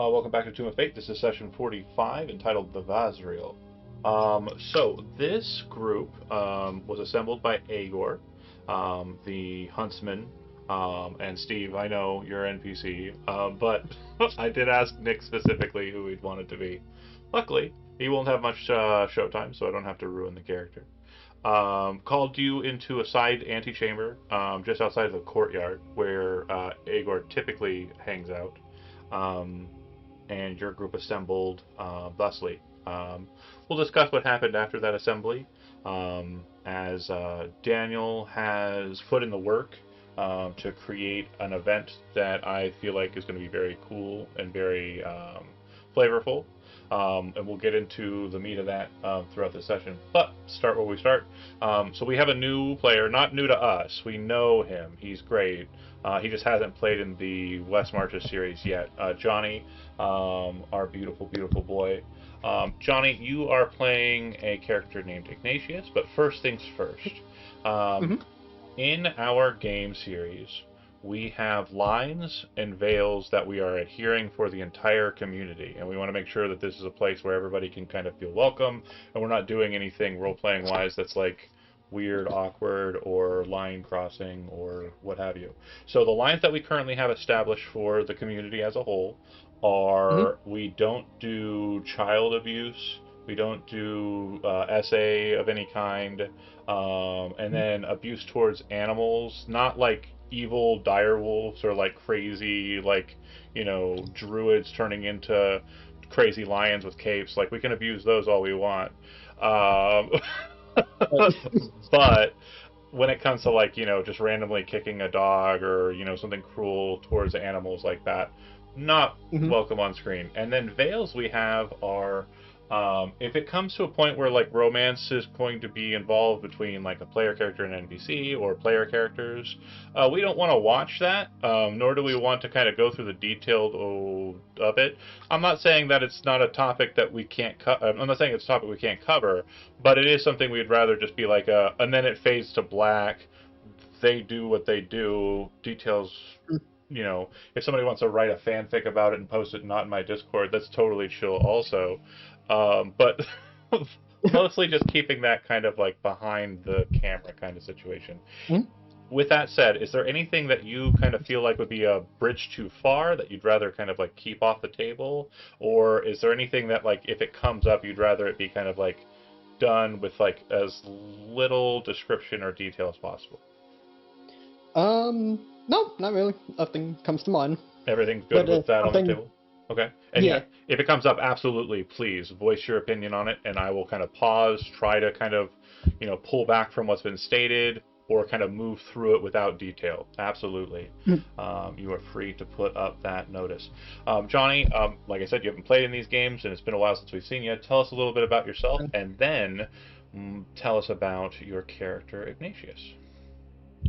Welcome back to Tomb of Fate. This is session 45, entitled The Vazriel. So this group was assembled by Agor, the huntsman, and Steve. I know you're NPC, but I did ask Nick specifically who he'd want it to be. Luckily, he won't have much showtime, so I don't have to ruin the character. Called you into a side antechamber just outside of the courtyard where Agor typically hangs out. And your group assembled thusly. We'll discuss what happened after that assembly, as Daniel has put in the work to create an event that I feel like is going to be very cool and very flavorful. And we'll get into the meat of that throughout the session. But start where we start. So we have a new player, not new to us. We know him. He's great. He just hasn't played in the West Marches series yet. Johnny, our beautiful, beautiful boy. Johnny, you are playing a character named Ignatius, but first things first. In our game series, we have lines and veils that we are adhering for the entire community, and we want to make sure that this is a place where everybody can kind of feel welcome, and we're not doing anything role-playing wise that's like weird, awkward, or line crossing, or what have you. So the lines that we currently have established for the community as a whole are we don't do child abuse, we don't do SA of any kind, and then abuse towards animals, not like evil dire wolves or like crazy, like, you know, druids turning into crazy lions with capes. Like, we can abuse those all we want. But when it comes to, like, you know, just randomly kicking a dog or, you know, something cruel towards animals like that, not welcome on screen. And then veils we have are if it comes to a point where like romance is going to be involved between like a player character and an NPC or player characters, we don't want to watch that, nor do we want to kind of go through the detailed of it. I'm not saying that it's not a topic that we can't I'm not saying it's a topic we can't cover, but it is something we'd rather just be like and then it fades to black. They do what they do. Details. You know, if somebody wants to write a fanfic about it and post it not in my Discord, that's totally chill also. But mostly just keeping that kind of like behind the camera kind of situation. With that said, is there anything that you kind of feel like would be a bridge too far that you'd rather kind of like keep off the table? Or is there anything that like if it comes up you'd rather it be kind of like done with like as little description or detail as possible? No, not really. Nothing comes to mind. Everything's good with that on the table? Okay. And yeah, if it comes up, absolutely, please voice your opinion on it, and I will kind of pause, try to kind of, you know, pull back from what's been stated, or kind of move through it without detail. Absolutely. You are free to put up that notice. Johnny, like I said, you haven't played in these games, and it's been a while since we've seen you. Tell us a little bit about yourself, and then tell us about your character, Ignatius.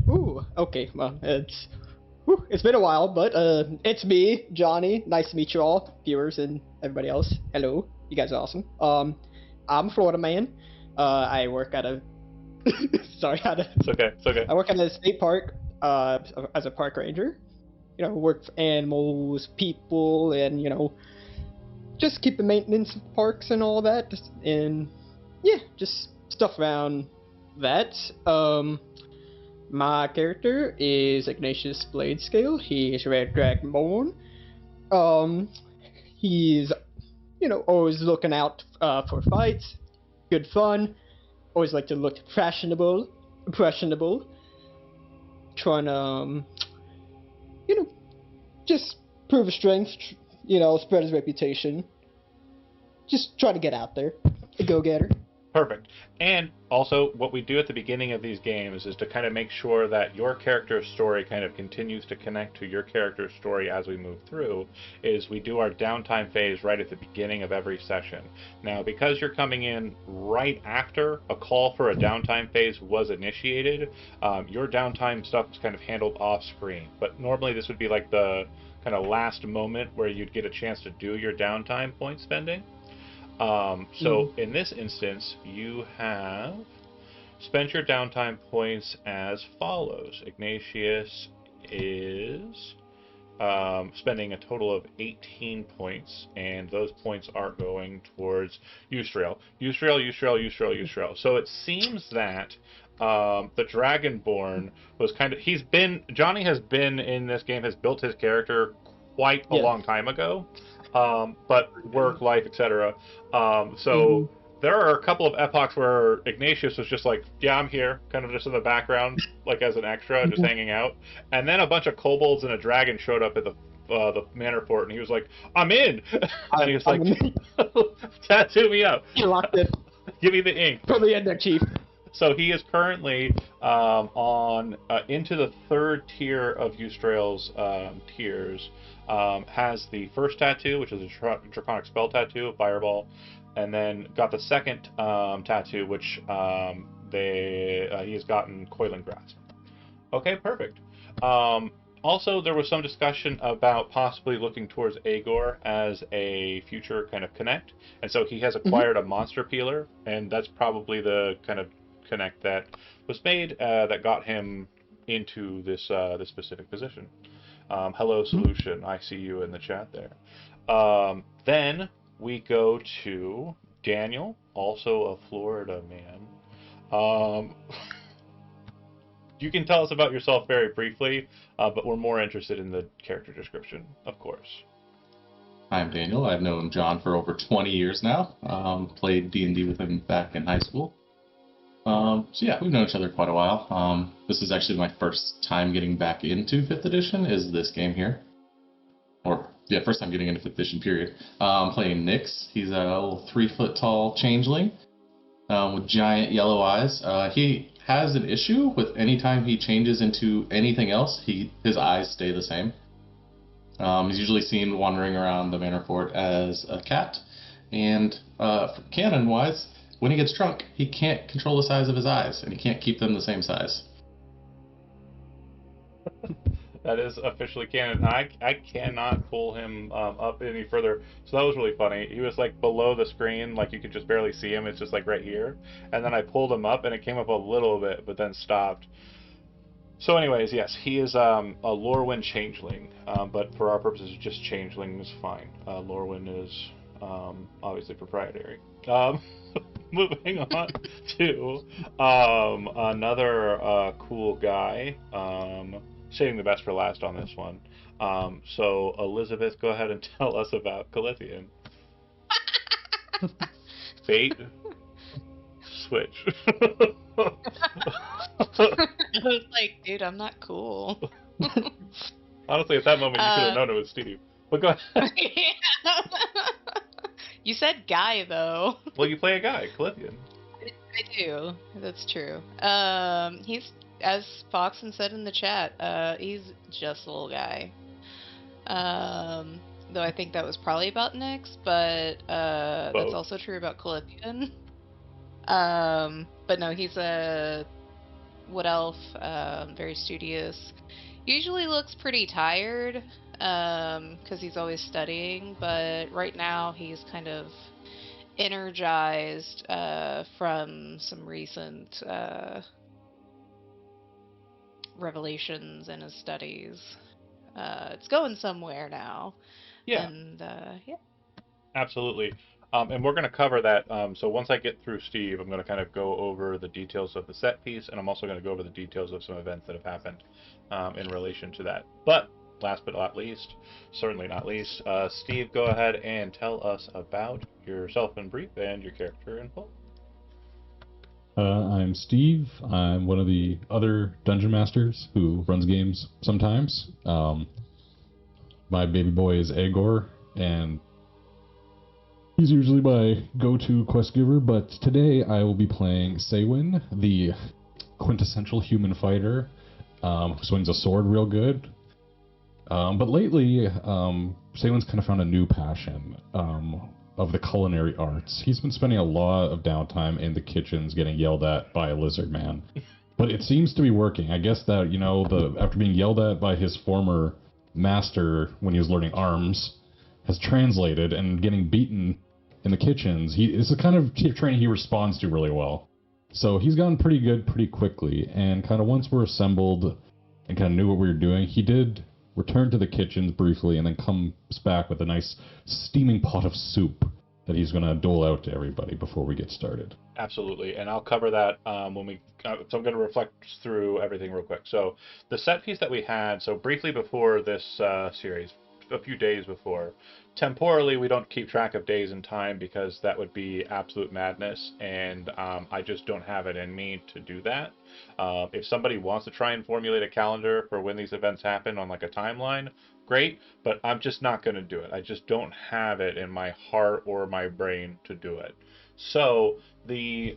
Ooh, okay. Well, it's been a while, but it's me, Johnny. Nice to meet you all, viewers and everybody else. Hello, you guys are awesome. I'm a Florida man. I work at a sorry, It's okay. It's okay. I work at a state park as a park ranger. You know, work for animals, people, and you know, just keep the maintenance of parks and all that. And yeah, just stuff around that. My character is Ignatius Bladescale. He is Red Dragonborn. He's, you know, always looking out for fights, good fun. Always like to look impressionable. Trying to, you know, just prove his strength. You know, spread his reputation. Just try to get out there, a go-getter. Perfect. And also, what we do at the beginning of these games is to kind of make sure that your character's story kind of continues to connect to your character's story as we move through, is we do our downtime phase right at the beginning of every session. Now, because you're coming in right after a call for a downtime phase was initiated, your downtime stuff is kind of handled off screen. But normally this would be like the kind of last moment where you'd get a chance to do your downtime point spending. So in this instance, you have spent your downtime points as follows. Ignatius is spending a total of 18 points, and those points are going towards Yusrael. Yusrael. So it seems that the Dragonborn was Johnny has been in this game, has built his character quite a long time ago, but work, life, etc. There are a couple of epochs where Ignatius was just like, yeah, I'm here, kind of just in the background, like as an extra, just hanging out. And then a bunch of kobolds and a dragon showed up at the manor fort, and he was like, I'm in! And he was like, tattoo me up. You locked it. Give me the ink. Put me in there, Chief. So he is currently on into the third tier of Yusrael's tiers. Has the first tattoo, which is a draconic spell tattoo, Fireball, and then got the second tattoo, which he has gotten Coiling Grasp. Okay, perfect. Also, there was some discussion about possibly looking towards Agor as a future kind of connect, and so he has acquired a monster peeler, and that's probably the kind of connect that was made that got him into this specific position. Hello, Solution. I see you in the chat there. Then we go to Daniel, also a Florida man. You can tell us about yourself very briefly, but we're more interested in the character description, of course. I'm Daniel. I've known John for over 20 years now. Played D&D with him back in high school. So yeah, we've known each other quite a while. This is actually my first time getting back into 5th edition, is this game here. First time getting into 5th edition, period. Playing Nyx. He's a little 3-foot-tall changeling with giant yellow eyes. He has an issue with any time he changes into anything else, his eyes stay the same. He's usually seen wandering around the manor fort as a cat. And canon-wise, when he gets drunk, he can't control the size of his eyes, and he can't keep them the same size. That is officially canon. I cannot pull him up any further. So that was really funny. He was like below the screen, like you could just barely see him. It's just like right here. And then I pulled him up, and it came up a little bit, but then stopped. So anyways, yes, he is a Lorwyn changeling. But for our purposes, just changeling is fine. Lorwyn is obviously proprietary. Moving on to another cool guy. Saving the best for last on this one. So Elizabeth, go ahead and tell us about Calithian. Fate. Switch. I was like, dude, I'm not cool. Honestly, at that moment, you should have known it was Steve. But go ahead. You said guy, though. Well, you play a guy, Calithian. I do. That's true. He's, as Foxen said in the chat, he's just a little guy. Though I think that was probably about Nyx, but that's also true about Calithian. But no, he's a wood elf, very studious. Usually looks pretty tired, because he's always studying, but right now he's kind of energized from some recent revelations in his studies. It's going somewhere now. Yeah. And yeah. Absolutely. And we're going to cover that. So once I get through Steve, I'm going to kind of go over the details of the set piece, and I'm also going to go over the details of some events that have happened in relation to that. But last but not least, certainly not least, Steve, go ahead and tell us about yourself in brief and your character in full. I'm Steve. I'm one of the other dungeon masters who runs games sometimes. My baby boy is Agor, and he's usually my go-to quest giver, but today I will be playing Saywin, the quintessential human fighter, who swings a sword real good. But lately, Saywin's kind of found a new passion of the culinary arts. He's been spending a lot of downtime in the kitchens getting yelled at by a lizard man. But it seems to be working. I guess that, after being yelled at by his former master when he was learning arms, has translated, and getting beaten in the kitchens, it's the kind of training he responds to really well. So he's gotten pretty good pretty quickly, and kind of once we're assembled and kind of knew what we were doing, he did return to the kitchen briefly, and then comes back with a nice steaming pot of soup that he's going to dole out to everybody before we get started. Absolutely, and I'll cover that when we. So I'm going to reflect through everything real quick. So the set piece that we had, so briefly before this series, a few days before, temporally we don't keep track of days and time because that would be absolute madness, and I just don't have it in me to do that. If somebody wants to try and formulate a calendar for when these events happen on like a timeline, great, but I'm just not going to do it. I just don't have it in my heart or my brain to do it. So the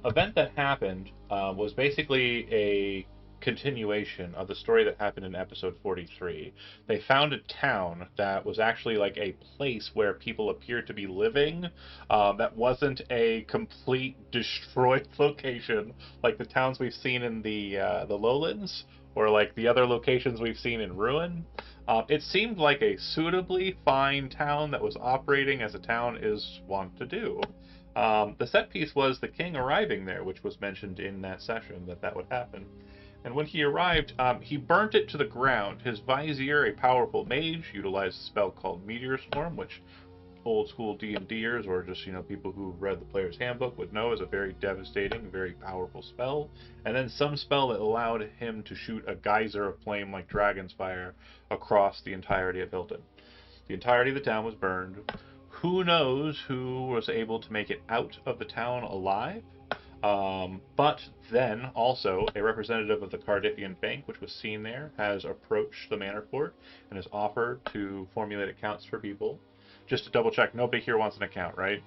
event that happened was basically a continuation of the story that happened in episode 43. They found a town that was actually like a place where people appeared to be living, that wasn't a complete destroyed location like the towns we've seen in the lowlands or like the other locations we've seen in Ruin. It seemed like a suitably fine town that was operating as a town is wont to do. The set piece was the king arriving there, which was mentioned in that session that would happen. And when he arrived, he burnt it to the ground. His vizier, a powerful mage, utilized a spell called Meteor Swarm, which old school D&Ders or just people who read the player's handbook would know is a very devastating, very powerful spell. And then some spell that allowed him to shoot a geyser of flame like dragon's fire across the entirety of Hilton. The entirety of the town was burned. Who knows who was able to make it out of the town alive? But then, also, a representative of the Cardiffian Bank, which was seen there, has approached the Manor Fort and has offered to formulate accounts for people. Just to double check, nobody here wants an account, right?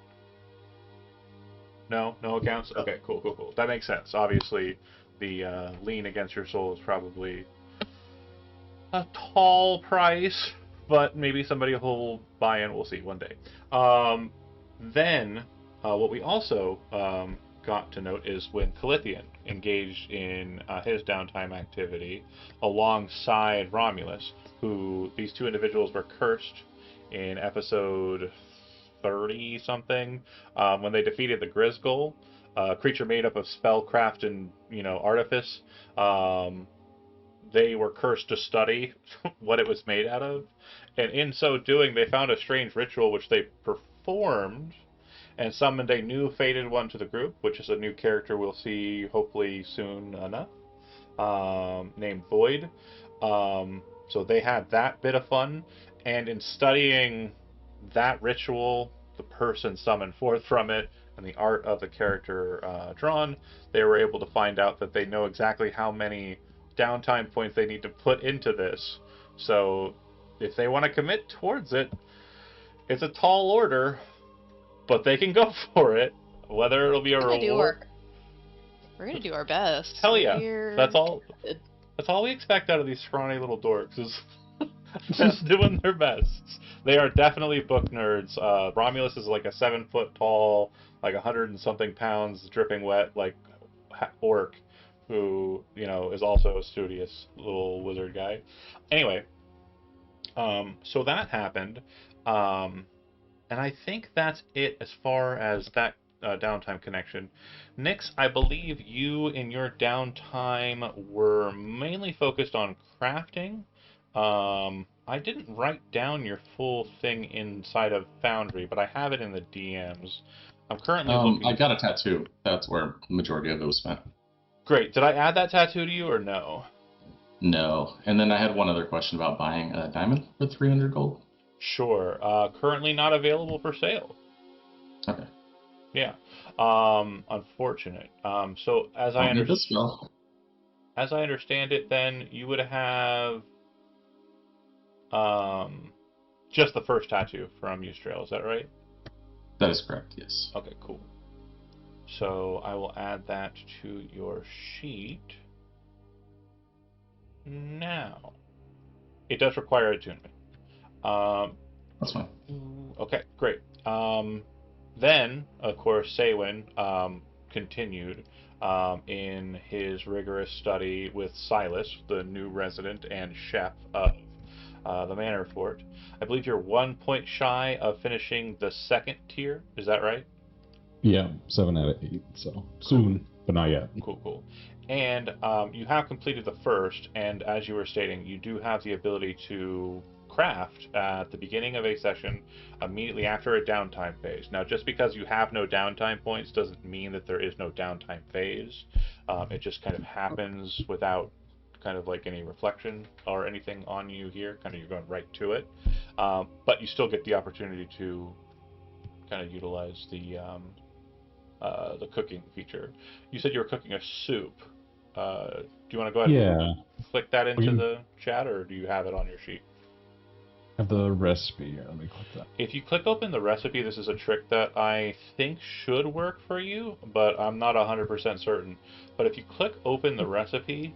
No? No accounts? Okay, cool. That makes sense. Obviously, the lien against your soul is probably a tall price, but maybe somebody will buy in. We'll see one day. Then, what we also got to note is when Calithian engaged in his downtime activity alongside Romulus, who these two individuals were cursed in episode 30 something, when they defeated the Grisgol, a creature made up of spellcraft and artifice. They were cursed to study what it was made out of, and in so doing they found a strange ritual which they performed and summoned a new fated one to the group, which is a new character we'll see hopefully soon enough, named Void. So they had that bit of fun, and in studying that ritual, the person summoned forth from it, and the art of the character drawn, they were able to find out that they know exactly how many downtime points they need to put into this. So if they want to commit towards it, it's a tall order, but they can go for it. Whether it'll be a reward. We're gonna do our best. Hell yeah. That's all we expect out of these scrawny little dorks is just doing their best. They are definitely book nerds. Romulus is like a 7 foot tall, like 100 and something pounds, dripping wet, like orc, who is also a studious little wizard guy. Anyway, so that happened, and I think that's it as far as that downtime connection. Nix, I believe you in your downtime were mainly focused on crafting. I didn't write down your full thing inside of Foundry, but I have it in the DMs. I'm currently looking. I got a tattoo. That's where the majority of it was spent. Great. Did I add that tattoo to you or no? No. And then I had one other question about buying a diamond for 300 gold. Sure. Currently not available for sale. Okay. Yeah. Unfortunate. So as I understand it, then you would have just the first tattoo from Ystrel. Is that right? That is correct. Yes. Okay. Cool. So I will add that to your sheet. Now, it does require attunement. That's fine. Okay, great. Then, of course, Saywin continued in his rigorous study with Silas, the new resident and chef of the Manor Fort. I believe you're 1 point shy of finishing the second tier. Is that right? Yeah, 7 out of 8. So soon, but not yet. Cool. And you have completed the first, and as you were stating, you do have the ability to craft at the beginning of a session immediately after a downtime phase. Now, just because you have no downtime points doesn't mean that there is no downtime phase. It just kind of happens without kind of like any reflection or anything on you here. Kind of you're going right to it. But you still get the opportunity to kind of utilize the cooking feature. You said you were cooking a soup. Do you want to go ahead Yeah. and click that into you- the chat, or do you have it on your sheet? I have the recipe here. Let me click that. If you click open the recipe, this is a trick that I think should work for you, but I'm not 100% certain. But if you click open the recipe,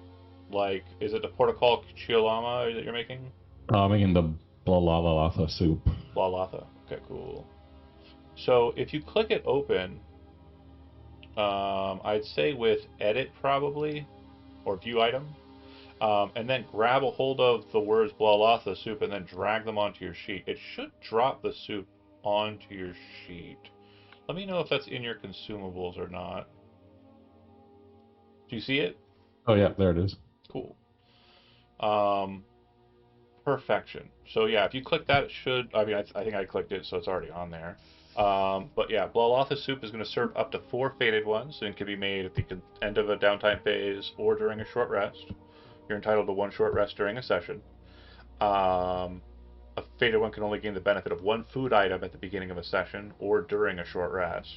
like, is it the portocolo chiolama that you're making? I'm making the blalalala soup. Lalata. Okay, cool. So if you click it open, I'd say with edit probably, or view item, and then grab a hold of the words Blalatha soup and then drag them onto your sheet. It should drop the soup onto your sheet. Let me know if that's in your consumables or not. Do you see it? Oh yeah, there it is. Cool. Perfection. So yeah, if you click that, it should. I mean, I think I clicked it, so it's already on there. But yeah, Blalatha soup is going to serve up to 4 faded ones, and can be made at the end of a downtime phase or during a short rest. You're entitled to 1 short rest during a session. A faded one can only gain the benefit of 1 food item at the beginning of a session or during a short rest.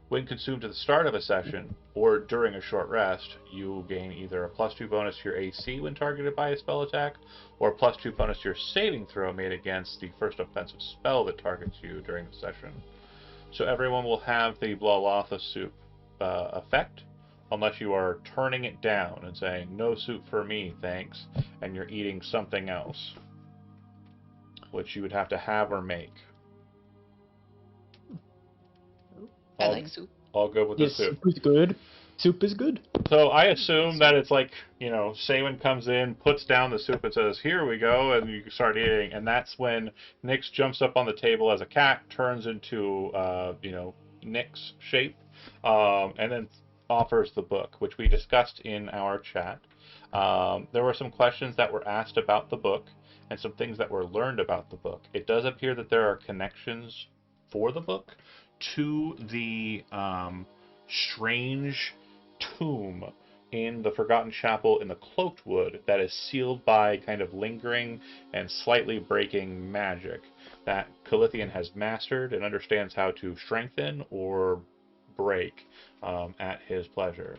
When consumed at the start of a session or during a short rest, you gain either a +2 bonus to your AC when targeted by a spell attack, or a +2 bonus to your saving throw made against the first offensive spell that targets you during the session. So everyone will have the Blalatha soup effect, unless you are turning it down and saying, no soup for me, thanks, and you're eating something else, which you would have to have or make. I like soup. All good with the soup. Soup is good. Soup is good. So I assume that it's like, Saywin comes in, puts down the soup and says, here we go, and you start eating. And that's when Nyx jumps up on the table as a cat, turns into, Nyx shape, and then offers the book, which we discussed in our chat. There were some questions that were asked about the book and some things that were learned about the book. It does appear that there are connections for the book to the strange tomb in the Forgotten Chapel in the Cloaked Wood that is sealed by kind of lingering and slightly breaking magic that Calithian has mastered and understands how to strengthen or break at his pleasure.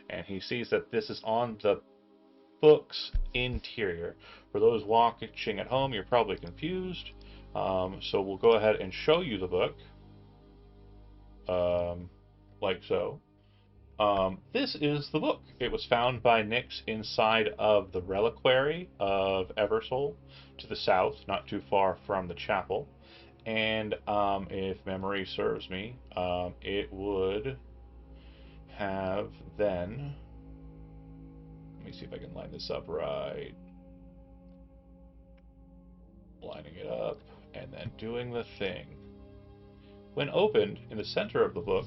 And he sees that this is on the book's interior. For those watching at home, you're probably confused. So we'll go ahead and show you the book. Like so. This is the book. It was found by Nyx inside of the reliquary of Eversoul to the south, not too far from the chapel. And if memory serves me, it would have then... Let me see if I can line this up right. Lining it up, and then doing the thing. When opened, in the center of the book,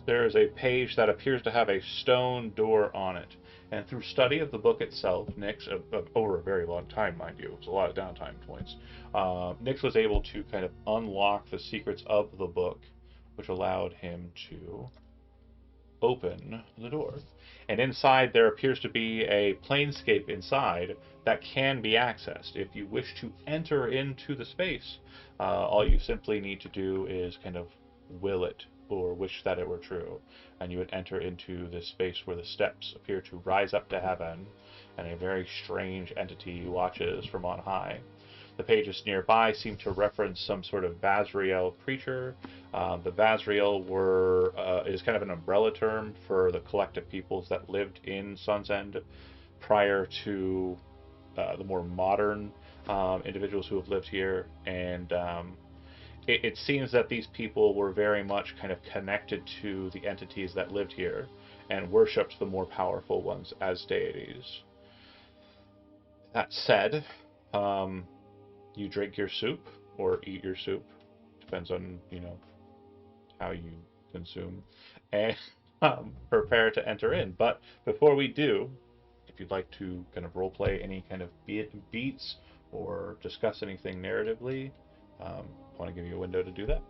there is a page that appears to have a stone door on it. And through study of the book itself, Nyx, over a very long time, mind you, it was a lot of downtime points, Nyx was able to kind of unlock the secrets of the book, which allowed him to open the door. And inside there appears to be a planescape inside that can be accessed. If you wish to enter into the space, all you simply need to do is kind of will it or wish that it were true, and you would enter into this space where the steps appear to rise up to heaven, and a very strange entity watches from on high. The pages nearby seem to reference some sort of Vazriel creature. The Vazriel is kind of an umbrella term for the collective peoples that lived in Sunsend prior to the more modern individuals who have lived here. And it seems that these people were very much kind of connected to the entities that lived here and worshipped the more powerful ones as deities. That said, you drink your soup or eat your soup, depends on how you consume, and prepare to enter in. But before we do, if you'd like to kind of roleplay any kind of beats or discuss anything narratively, I want to give you a window to do that.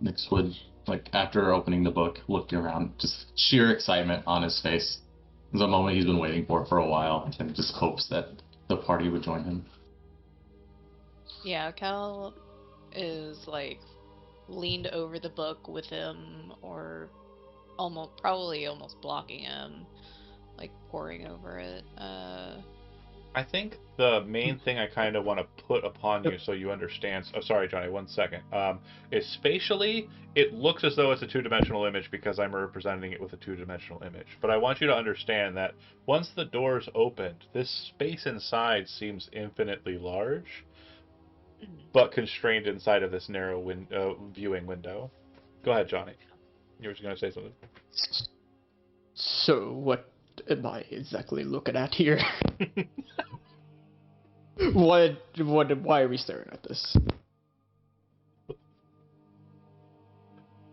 Nix would, like, after opening the book, look around, just sheer excitement on his face. It's a moment he's been waiting for a while, and just hopes that the party would join him. Yeah, Cal is like leaned over the book with him, or probably almost blocking him, like poring over it. I think the main thing I kind of want to put upon you so you understand. Oh, sorry, Johnny, 1 second. Is spatially, it looks as though it's a two-dimensional image because I'm representing it with a two-dimensional image. But I want you to understand that once the doors opened, this space inside seems infinitely large, but constrained inside of this narrow viewing window. Go ahead, Johnny. You were going to say something. So, what am I exactly looking at here? Why are we staring at this?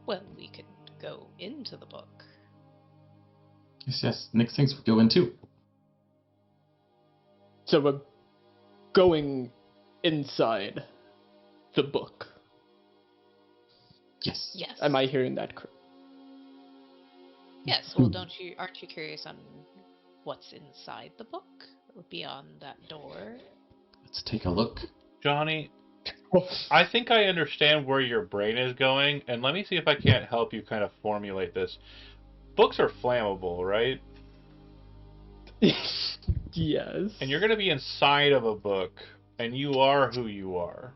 Well, we could go into the book. Yes, Nix thinks we go in too. So we're going inside the book. Yes. Yes. Am I hearing that correct? Yes. Well, aren't you curious on what's inside the book or beyond that door? Let's take a look. Johnny, I think I understand where your brain is going, and let me see if I can't help you kind of formulate this. Books are flammable, right? Yes. And you're going to be inside of a book, and you are who you are.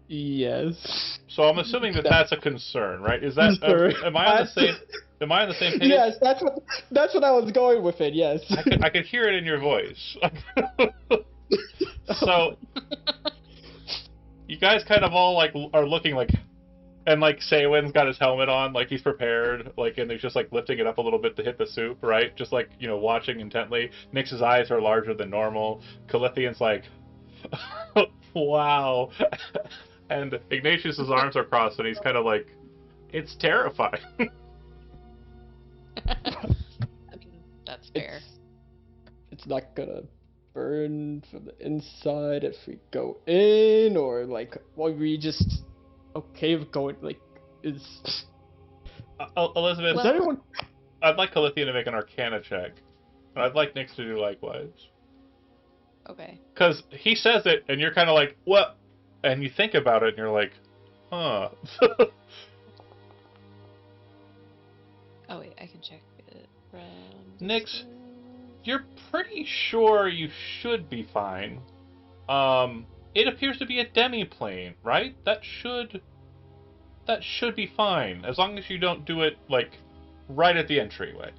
Yes. So I'm assuming that that's a concern, right? Is that am I on the same? Am I on the same page? Yes, that's what I was going with it. Yes. I could hear it in your voice. So you guys kind of all like are looking like, and like Saywin's got his helmet on, like he's prepared, like, and he's just like lifting it up a little bit to hit the soup, right? Just like, you know, watching intently. Nix's eyes are larger than normal. Calithian's like, wow. And Ignatius's arms are crossed, and he's kind of like, it's terrifying. I mean, that's fair. It's not gonna burn from the inside if we go in, or like, well, we just okay with going, like, is Elizabeth, is anyone? I'd like Calithian to make an Arcana check, and I'd like Nix to do likewise. Okay. Because he says it, and you're kind of like, what? And you think about it, and you're like, huh. Oh wait, I can check it. Nix, you're pretty sure you should be fine. It appears to be a demi-plane, right? That should be fine, as long as you don't do it, like, right at the entryway.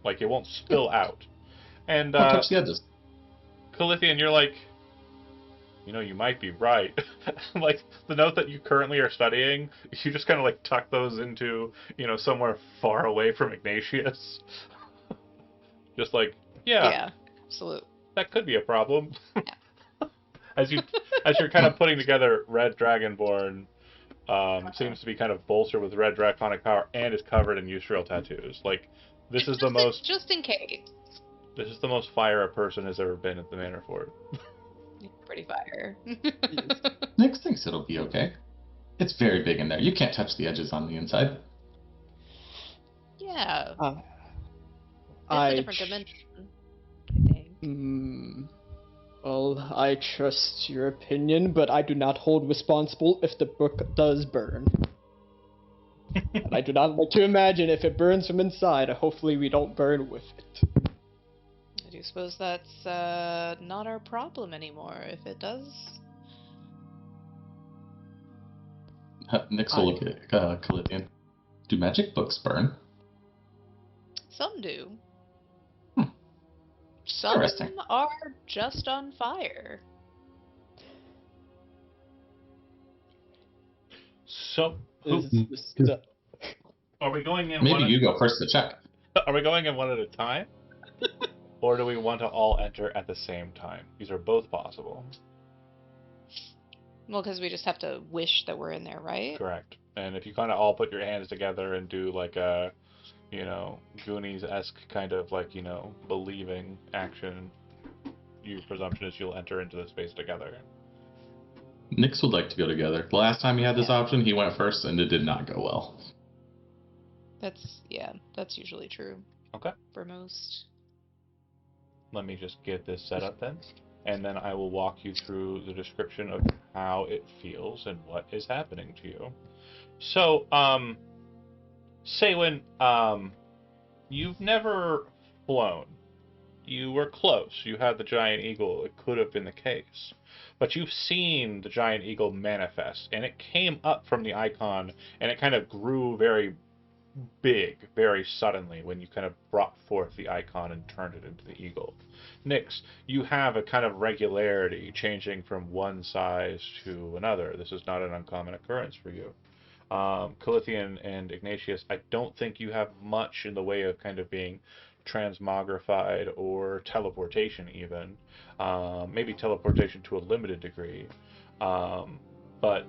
Like, it won't spill out. And, Don't touch the edges. Calithian, you're like, you know, you might be right. Like, the note that you currently are studying, you just kind of, like, tuck those into, you know, somewhere far away from Ignatius. Just like, Yeah, absolutely. that could be a problem. As you're kind of putting together Red Dragonborn, seems to be kind of bolstered with red draconic power and is covered in Yusrael tattoos. Like, this is the most... Just in case. This is the most fire a person has ever been at the Manor Fort. Pretty fire. Nix thinks it'll be okay. It's very big in there. You can't touch the edges on the inside. Yeah. It's I a different dimension, I think. Well, I trust your opinion, but I do not hold responsible if the book does burn. And I do not like to imagine if it burns from inside. Hopefully we don't burn with it. I do suppose that's not our problem anymore. If it does, Nix will look at Calithian. Do magic books burn? some do. Some Interesting. are just on fire. So, are we going in Maybe you go first to check. Are we going in one at a time? Or do we want to all enter at the same time? These are both possible. Well, because we just have to wish that we're in there, right? Correct. And if you kind of all put your hands together and do like a, Goonies-esque kind of like, believing action, your presumption is you'll enter into the space together. Nix would like to go together. The last time he had this option, he went first, and it did not go well. That's usually true. Okay. For most. Let me just get this set up then, and then I will walk you through the description of how it feels and what is happening to you. So, Saywin, you've never flown. You were close. You had the giant eagle. It could have been the case. But you've seen the giant eagle manifest, and it came up from the icon, and it kind of grew very big, very suddenly when you kind of brought forth the icon and turned it into the eagle. Nix, you have a kind of regularity changing from one size to another. This is not an uncommon occurrence for you. Calithian and Ignatius, I don't think you have much in the way of kind of being transmogrified or teleportation even. Maybe teleportation to a limited degree. But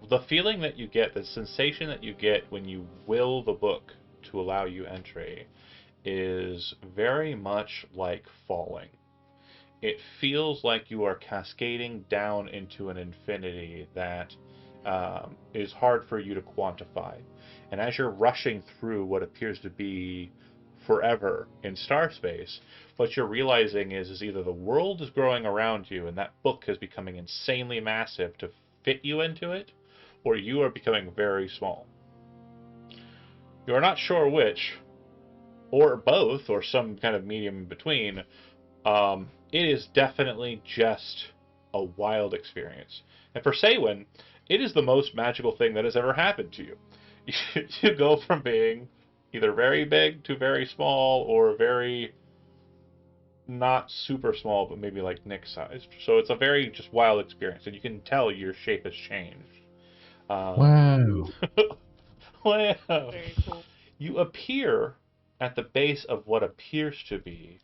the feeling that you get, the sensation that you get when you will the book to allow you entry is very much like falling. It feels like you are cascading down into an infinity that is hard for you to quantify. And as you're rushing through what appears to be forever in star space, what you're realizing is either the world is growing around you and that book is becoming insanely massive to fit you into it, or you are becoming very small. You are not sure which, or both, or some kind of medium in between. It is definitely just a wild experience. And for Saywin, it is the most magical thing that has ever happened to you. You go from being either very big to very small, or very not super small, but maybe like Nick sized. So it's a very just wild experience, and you can tell your shape has changed. Wow. Wow. Very cool. You appear at the base of what appears to be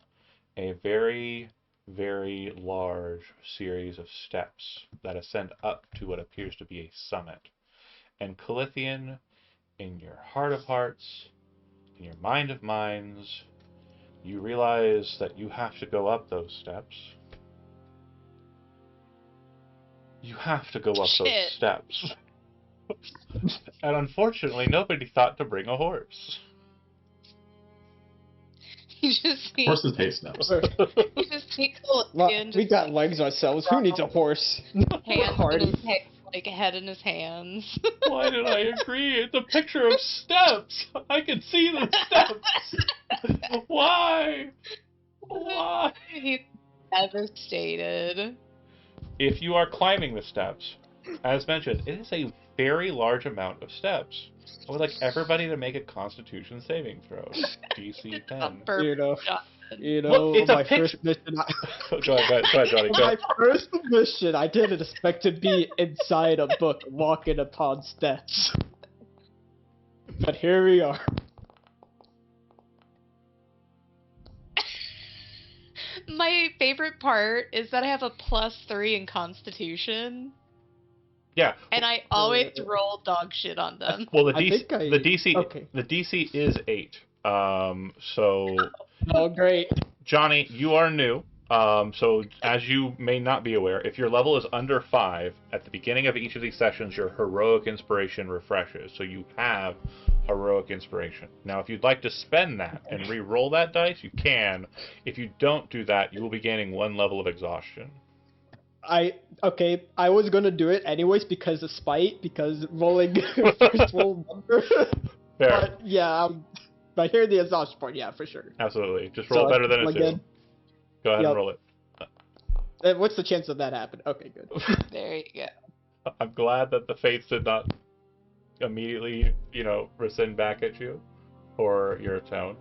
a very, very large series of steps that ascend up to what appears to be a summit. And Calithian, in your heart of hearts, in your mind of minds, you realize that you have to go up those steps. You have to go up those steps. And unfortunately, nobody thought to bring a horse. You just see. Horses hate steps. You just see Calithian. We got legs ourselves. Who needs a horse? Head in his hands. Why did I agree? It's a picture of steps. I can see the steps. Why? Why? He's devastated. If you are climbing the steps, as mentioned, it is a very large amount of steps. I would like everybody to make a Constitution saving throw. DC 10. Look, it's a my picture. first mission. Go ahead, Johnny. Go My ahead. first mission, I didn't expect to be inside a book, walking upon steps. But here we are. My favorite part is that I have a +3 in Constitution. Yeah. And I always roll dog shit on them. Well, the DC Okay. the DC is 8. So Oh, great. Johnny, you are new. So as you may not be aware, if your level is under 5, at the beginning of each of these sessions, your heroic inspiration refreshes. So you have heroic inspiration. Now, if you'd like to spend that and re-roll that dice, you can. If you don't do that, you will be gaining 1 level of exhaustion. I was gonna do it anyways because of spite, because rolling first roll number. Fair. But yeah, but here the exhaustion part, yeah, for sure. Absolutely. Just roll better than a 2. Go ahead and roll it. What's the chance of that happening? Okay, good. There you go. I'm glad that the fates did not immediately, rescind back at you for your tone.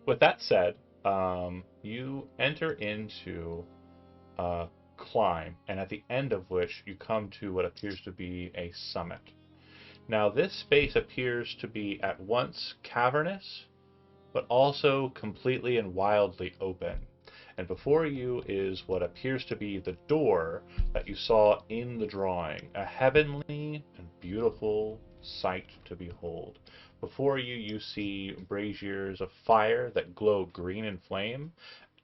With that said, you enter into a climb, and at the end of which you come to what appears to be a summit. Now, this space appears to be at once cavernous, but also completely and wildly open. And before you is what appears to be the door that you saw in the drawing, a heavenly and beautiful sight to behold. Before you, you see braziers of fire that glow green in flame,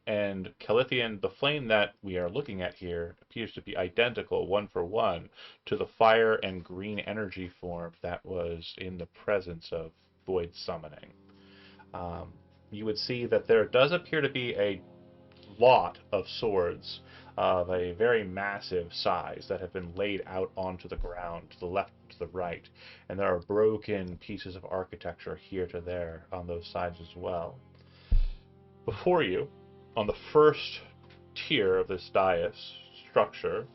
and Calithian, the flame that we are looking at here appears to be identical, one for one, to the fire and green energy form that was in the presence of Void Summoning. You would see that there does appear to be a lot of swords of a very massive size that have been laid out onto the ground, to the left, to the right, and there are broken pieces of architecture here to there on those sides as well. Before you, on the first tier of this dais structure,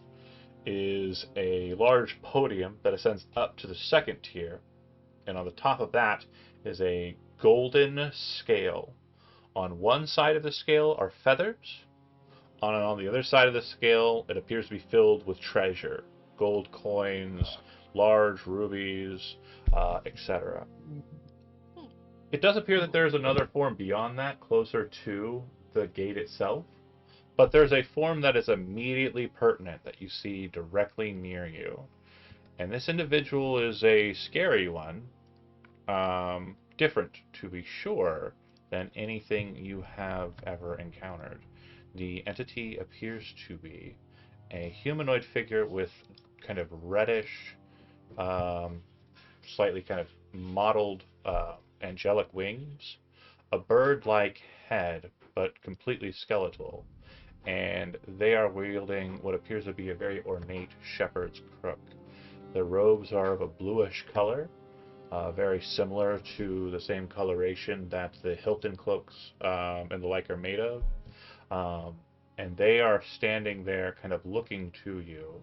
is a large podium that ascends up to the second tier, and on the top of that is a golden scale. On one side of the scale are feathers. On the other side of the scale, it appears to be filled with treasure, gold coins, large rubies, etc. It does appear that there's another form beyond that, closer to the gate itself, but there's a form that is immediately pertinent that you see directly near you. And this individual is a scary one, different, to be sure, than anything you have ever encountered. The entity appears to be a humanoid figure with kind of reddish, slightly kind of mottled angelic wings, a bird-like head, but completely skeletal, and they are wielding what appears to be a very ornate shepherd's crook. Their robes are of a bluish color, very similar to the same coloration that the Hilton cloaks and the like are made of. And they are standing there kind of looking to you,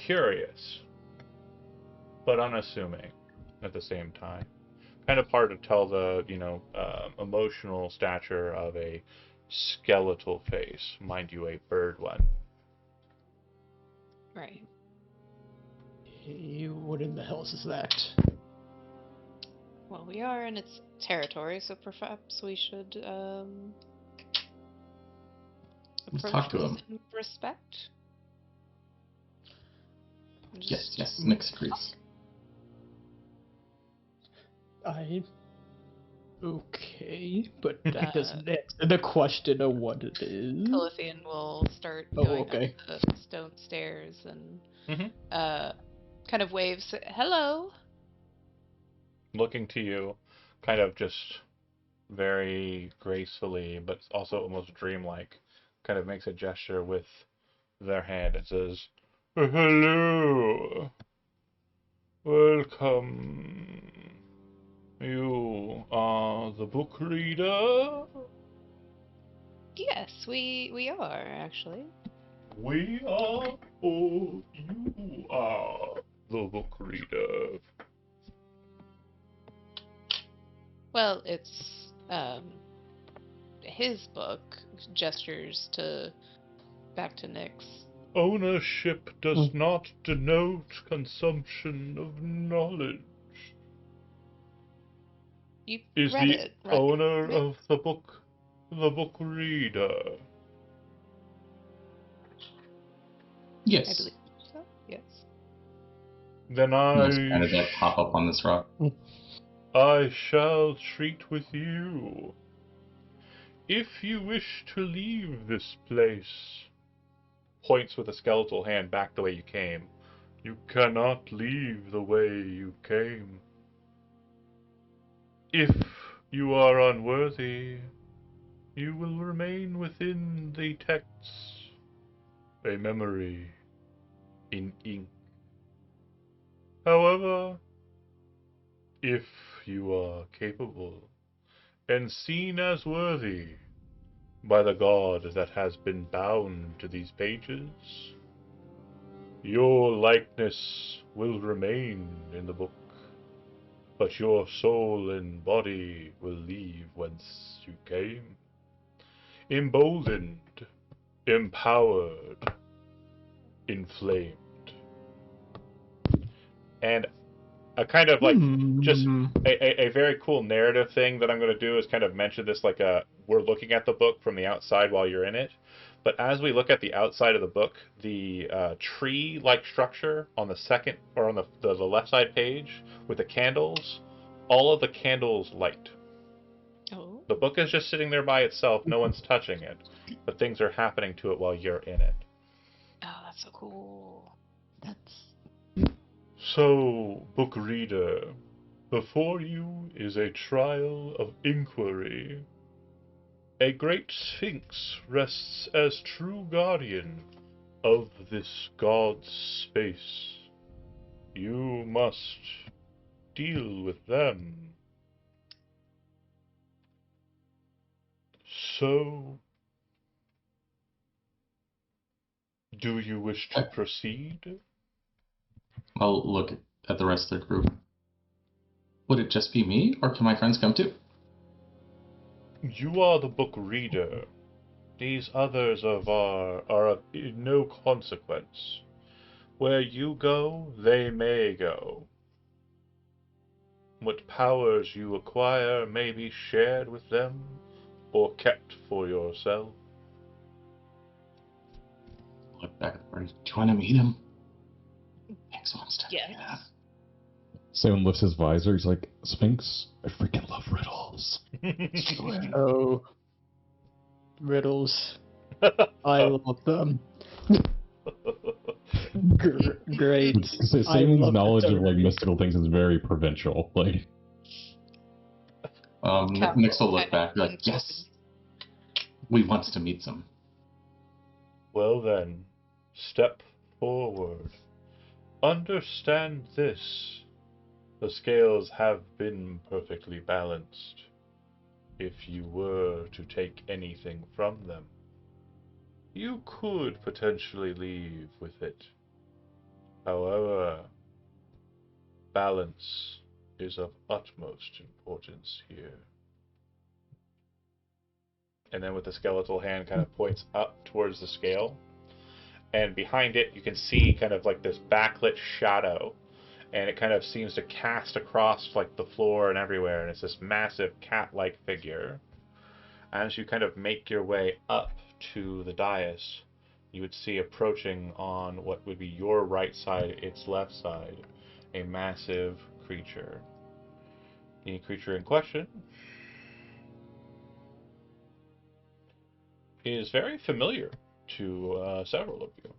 curious, but unassuming at the same time. Kind of hard to tell the, emotional stature of a skeletal face, mind you, a bird one. Right. Hey, what in the hell is that? Well, we are in its territory, so perhaps we should Let's approach talk to him. with respect. Yes, Nix agrees. Okay, but that doesn't answer the question of what it is. Calithian will start going up the stone stairs and kind of waves, hello. Looking to you, kind of just very gracefully, but also almost dreamlike, kind of makes a gesture with their hand and says, "Hello, welcome. You are the book reader?" Yes, we are, actually. We are, or you are the book reader? Well, it's his book, gestures back to Nyx. Ownership does not denote consumption of knowledge. You Is read the it, right? owner of the book reader? Yes. I believe so, yes. Then Let's kind of like pop up on this rock. I shall treat with you. If you wish to leave this place, points with a skeletal hand back the way you came, you cannot leave the way you came. If you are unworthy, you will remain within the texts, a memory in ink. However, if you are capable and seen as worthy by the god that has been bound to these pages, your likeness will remain in the book, but your soul and body will leave whence you came, emboldened, empowered, inflamed. And a kind of like just Hmm. a very cool narrative thing that I'm going to do is kind of mention this like we're looking at the book from the outside while you're in it. But as we look at the outside of the book, the tree-like structure on the second or on the left side page with the candles, all of the candles light. Oh. The book is just sitting there by itself. No one's touching it, but things are happening to it while you're in it. Oh, that's so cool. That's So, book reader, before you is a trial of inquiry. A great sphinx rests as true guardian of this god's space. You must deal with them. So, do you wish to proceed? I'll look at the rest of the group. Would it just be me, or can my friends come too? You are the book reader. These others are of no consequence. Where you go, they may go. What powers you acquire may be shared with them, or kept for yourself. Look back at the party. Do you want to meet him? Thanks, wants to Yes. do that. Someone lifts his visor. He's like, Sphinx, I freaking love riddles. oh riddles. I love them. Great. Samon's knowledge of like mystical things is very provincial. Like, Nix will look back like, yes, we wants to meet them. Well then, step forward. Understand this. The scales have been perfectly balanced. If you were to take anything from them, you could potentially leave with it. However, balance is of utmost importance here. And then with the skeletal hand kind of points up towards the scale, and behind it you can see kind of like this backlit shadow, and it kind of seems to cast across like the floor and everywhere, and it's this massive cat-like figure. As you kind of make your way up to the dais, you would see approaching on what would be your right side, its left side, a massive creature. The creature in question is very familiar to several of you.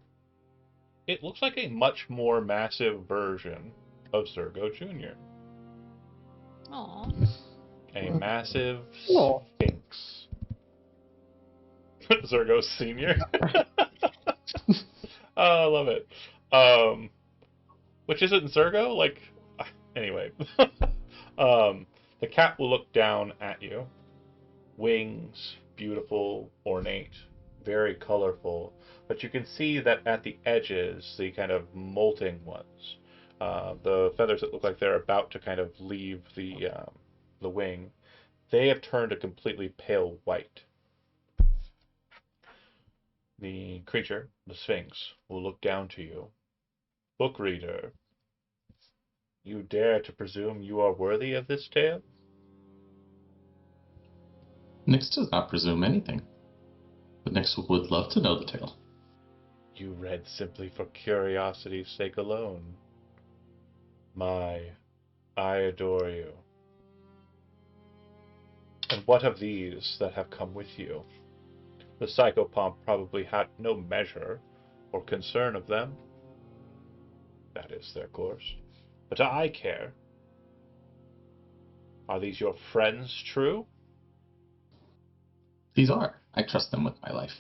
It looks like a much more massive version of Zergo Jr. Aw. A massive Aw. sphinx. Zergo Sr. Oh, I love it. Which isn't Zergo? Like, anyway. The cat will look down at you. Wings, beautiful, ornate, very colorful. But you can see that at the edges, the kind of molting ones, the feathers that look like they're about to kind of leave the wing, they have turned a completely pale white. The creature, the Sphinx, will look down to you. Book reader, you dare to presume you are worthy of this tale? Nix does not presume anything, but Nix would love to know the tale. You read simply for curiosity's sake alone. I adore you. And what of these that have come with you? The psychopomp probably had no measure or concern of them. That is their course. But I care. Are these your friends, true? These are. I trust them with my life.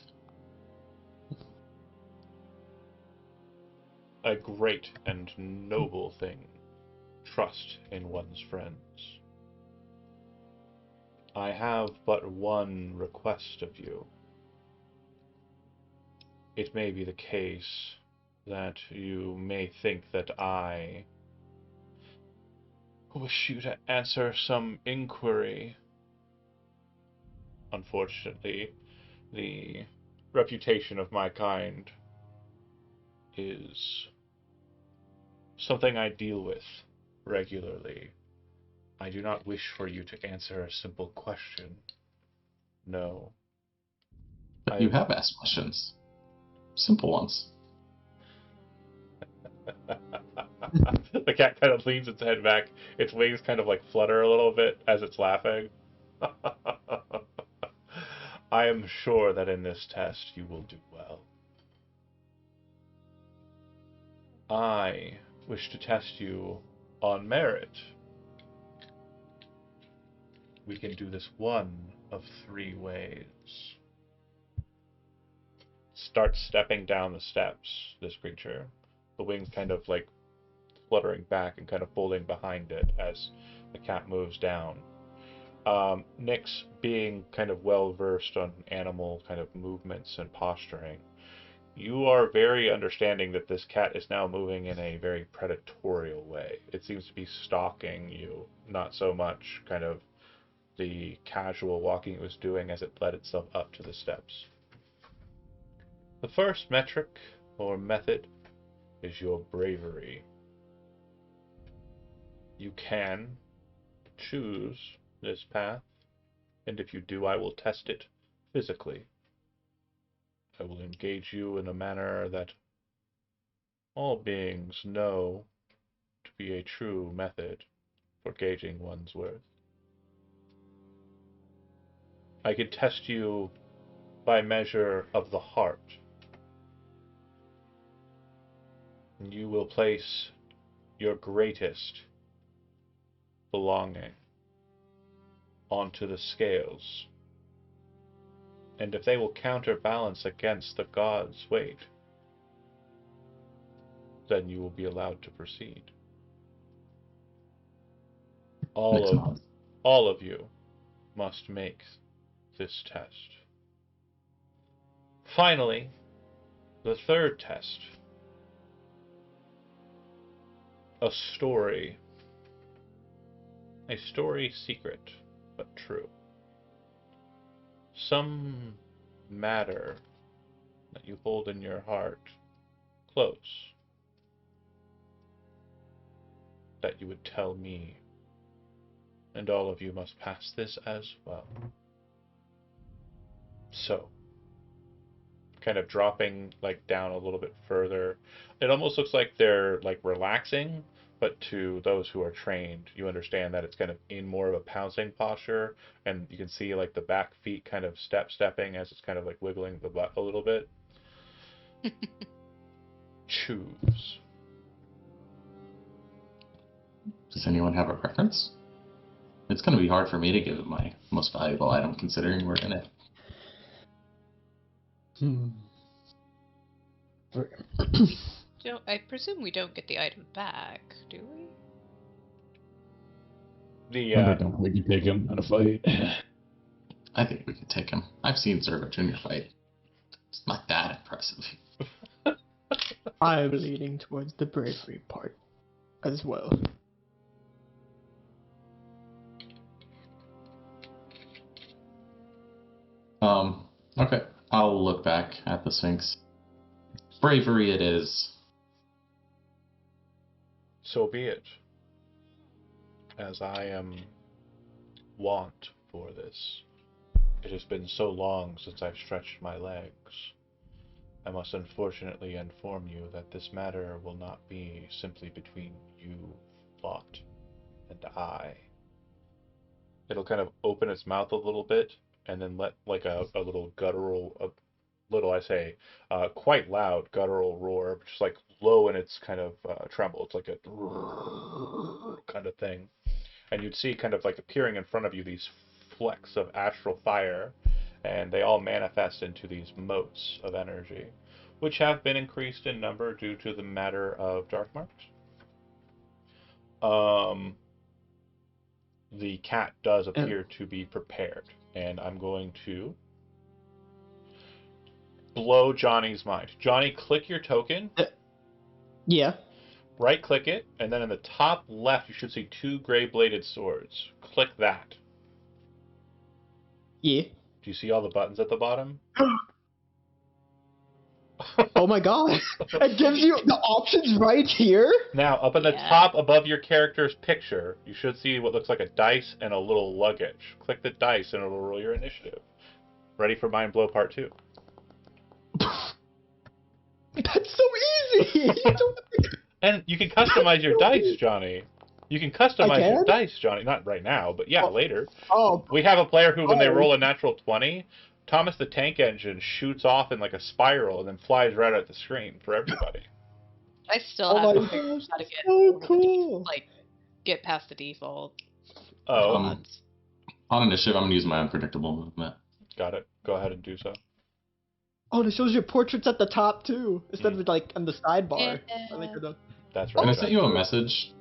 A great and noble thing. Trust in one's friends. I have but one request of you. It may be the case that you may think that I wish you to answer some inquiry. Unfortunately, the reputation of my kind is something I deal with regularly. I do not wish for you to answer a simple question. No. But you have asked questions. Simple ones. The cat kind of leans its head back. Its wings kind of like flutter a little bit as it's laughing. I am sure that in this test you will do well. I wish to test you on merit. We can do this one of 3 ways. Starts stepping down the steps, this creature. The wings kind of like fluttering back and kind of folding behind it as the cat moves down. Nyx, being kind of well versed on animal kind of movements and posturing, you are very understanding that this cat is now moving in a very predatorial way. It seems to be stalking you, not so much kind of the casual walking it was doing as it led itself up to the steps. The first metric or method is your bravery. You can choose this path, and if you do, I will test it physically. I will engage you in a manner that all beings know to be a true method for gauging one's worth. I can test you by measure of the heart. You will place your greatest belonging onto the scales, and if they will counterbalance against the god's weight, then you will be allowed to proceed. All of you must make this test. Finally, the third test. A story. A story secret, but true. Some matter that you hold in your heart close, that you would tell me, and all of you must pass this as well. So, kind of dropping like down a little bit further, it almost looks like they're like relaxing, but to those who are trained, you understand that it's kind of in more of a pouncing posture, and you can see like the back feet kind of stepping as it's kind of like wiggling the butt a little bit. Choose. Does anyone have a preference? It's going to be hard for me to give it my most valuable item, considering we're in it. I presume we don't get the item back, do we? We can take him in a fight. I think we can take him. I've seen Zerva Jr. fight. It's not that impressive. I'm leaning towards the bravery part as well. Okay. I'll look back at the Sphinx. Bravery it is. So be it. As I am wont for this. It has been so long since I've stretched my legs. I must unfortunately inform you that this matter will not be simply between you lot and I. It'll kind of open its mouth a little bit and then let like a little guttural, quite loud guttural roar, just like low in its kind of tremble. It's like a kind of thing. And you'd see kind of like appearing in front of you these flecks of astral fire, and they all manifest into these motes of energy, which have been increased in number due to the matter of dark marks. The cat does appear to be prepared, and I'm going to blow Johnny's mind. Johnny, click your token. Yeah. Right-click it, and then in the top left, you should see 2 gray-bladed swords. Click that. Yeah. Do you see all the buttons at the bottom? Oh my god! It gives you the options right here. Now, up at the top above your character's picture, you should see what looks like a dice and a little luggage. Click the dice and it'll roll your initiative. Ready for Mind Blow Part 2. That's so easy! And you can customize your dice, Johnny. You can customize your dice, Johnny. Not right now, but later. Oh. We have a player who, when they roll a natural 20, Thomas the Tank Engine shoots off in like a spiral and then flies right at the screen for everybody. I still have to figure out how to get over cool. get past the default. On initiative, I'm going to use my unpredictable movement. Got it. Go ahead and do so. Oh, and it shows your portraits at the top too, instead of like on the sidebar. That's right. And I sent you a message,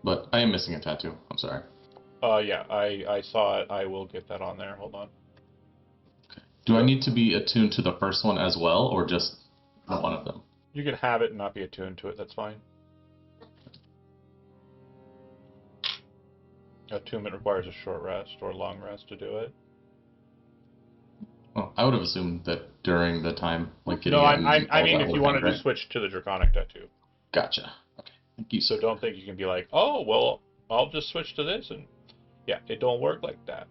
but I am missing a tattoo. I'm sorry. Yeah, I saw it. I will get that on there. Hold on. Okay. Do I need to be attuned to the first one as well, or just one of them? You can have it and not be attuned to it. That's fine. Attunement requires a short rest or long rest to do it. Well, I would have assumed that during the time, like getting. No, I mean if you wanted to switch to the Draconic tattoo. Gotcha. Okay. Thank you. So don't think you can be like, oh well, I'll just switch to this, and yeah, it don't work like that.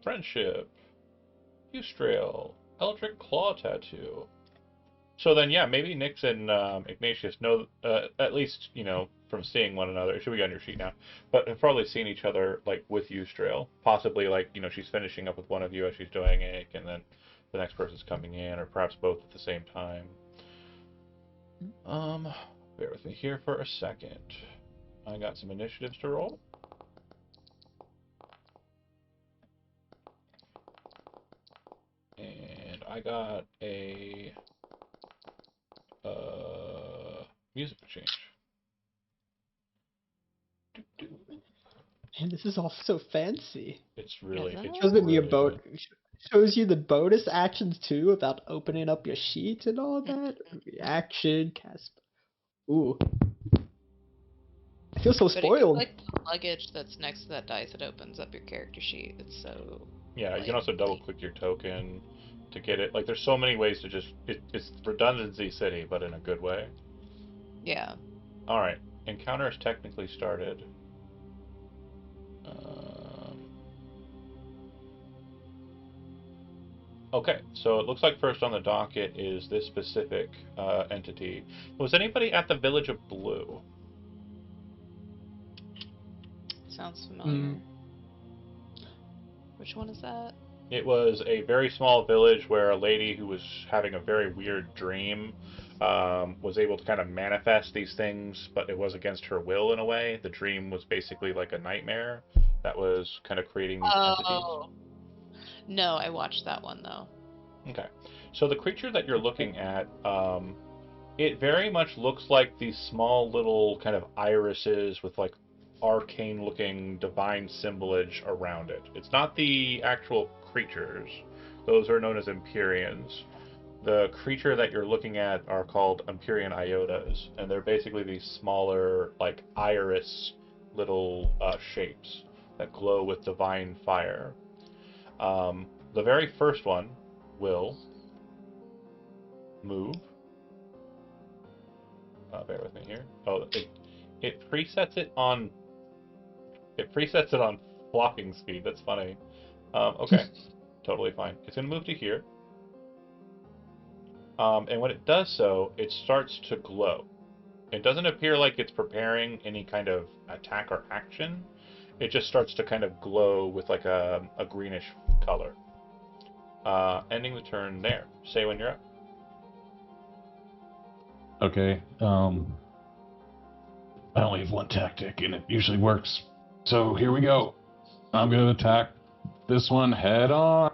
Friendship, Eustrail, Eldritch Claw tattoo. So then, yeah, maybe Nyx and Ignatius know, at least, from seeing one another. It should be on your sheet now. But have probably seen each other, like, with Eustrail. Possibly, like, she's finishing up with one of you as she's doing it, and then the next person's coming in, or perhaps both at the same time. Bear with me here for a second. I got some initiatives to roll. And I got a music change. Man, this is all so fancy. It's really, shows you the bonus actions too about opening up your sheet and all that. Reaction, cast. Ooh. I feel so spoiled. Like the luggage that's next to that dice, it opens up your character sheet. It's so. Yeah, you can also double click your token to get it. Like, there's so many ways to just. It's redundancy city, but in a good way. Yeah. Alright. Encounter is technically started. Okay, so it looks like first on the docket is this specific entity. Was anybody at the Village of Blue? Sounds familiar. Which one is that? It was a very small village where a lady who was having a very weird dream was able to kind of manifest these things, but it was against her will in a way. The dream was basically like a nightmare that was kind of creating these entities. No, I watched that one though. Okay. So the creature that you're looking at, it very much looks like these small little kind of irises with like arcane looking divine symbolage around it. It's not the actual creatures. Those are known as Empyreans. The creature that you're looking at are called Empyrean Iotas, and they're basically these smaller, like iris little shapes that glow with divine fire. The very first one will move. Bear with me here. Oh, it presets it on. It presets it on flocking speed. That's funny. Okay, totally fine. It's gonna move to here. And when it does so, it starts to glow. It doesn't appear like it's preparing any kind of attack or action. It just starts to kind of glow with like a greenish color. Ending the turn there. Say when you're up. Okay. I only have one tactic, and it usually works. So here we go. I'm going to attack this one head on.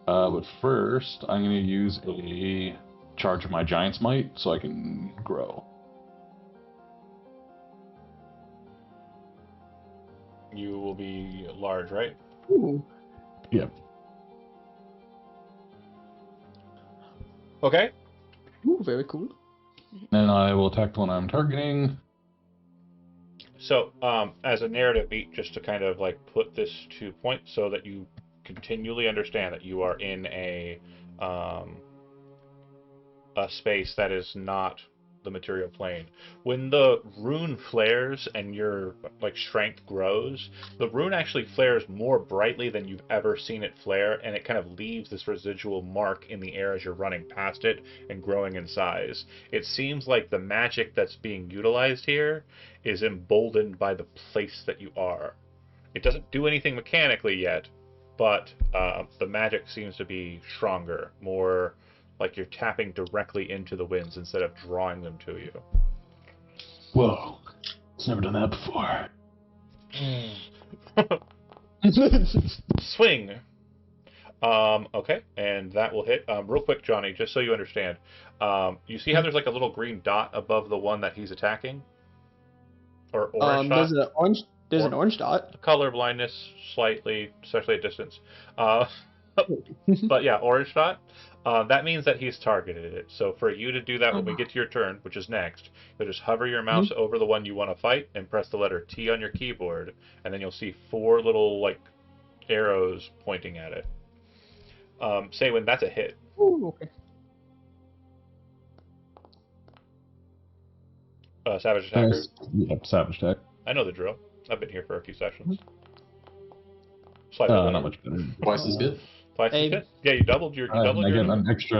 But first, I'm going to use a charge of my Giant's Might so I can grow. You will be large, right? Ooh. Yep. Okay. Ooh, very cool. And I will attack the one I'm targeting. So, as a narrative beat, just to kind of like put this to point so that you continually understand that you are in a a space that is not the material plane. When the rune flares and your like strength grows, the rune actually flares more brightly than you've ever seen it flare, and it kind of leaves this residual mark in the air as you're running past it and growing in size. It seems like the magic that's being utilized here is emboldened by the place that you are. It doesn't do anything mechanically yet, but the magic seems to be stronger, more like you're tapping directly into the winds instead of drawing them to you. Whoa. It's never done that before. Swing. Okay, and that will hit. Real quick, Johnny, just so you understand. You see how there's like a little green dot above the one that he's attacking? Or orange dot? There's an orange dot. Color blindness, slightly, especially at distance. But yeah, orange dot. That means that he's targeted it. So for you to do that when we get to your turn, which is next, you'll just hover your mouse over the one you want to fight and press the letter T on your keyboard, and then you'll see 4 little like arrows pointing at it. Say when that's a hit. Ooh, okay. Savage attacker. Yep, savage attack. I know the drill. I've been here for a few sessions. Not much better. Twice as good. Twice as good? Yeah, you doubled your. I get an extra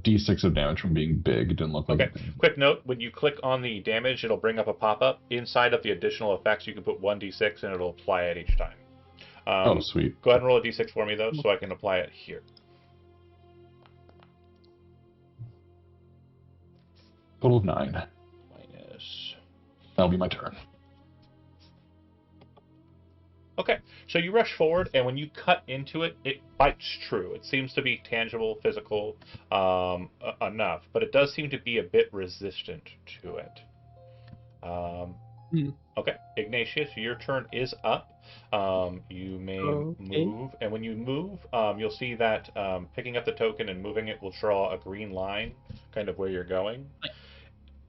D6 of damage from being big. It didn't look like. Okay. Quick note: when you click on the damage, it'll bring up a pop-up. Inside of the additional effects, you can put 1d6, and it'll apply it each time. Oh, sweet. Go ahead and roll a d6 for me though, so I can apply it here. Total of 9. Minus. That'll be my turn. Okay, so you rush forward, and when you cut into it, it bites true. It seems to be tangible, physical enough, but it does seem to be a bit resistant to it. Okay, Ignatius, your turn is up. You may move, and when you move, you'll see that picking up the token and moving it will draw a green line, kind of where you're going.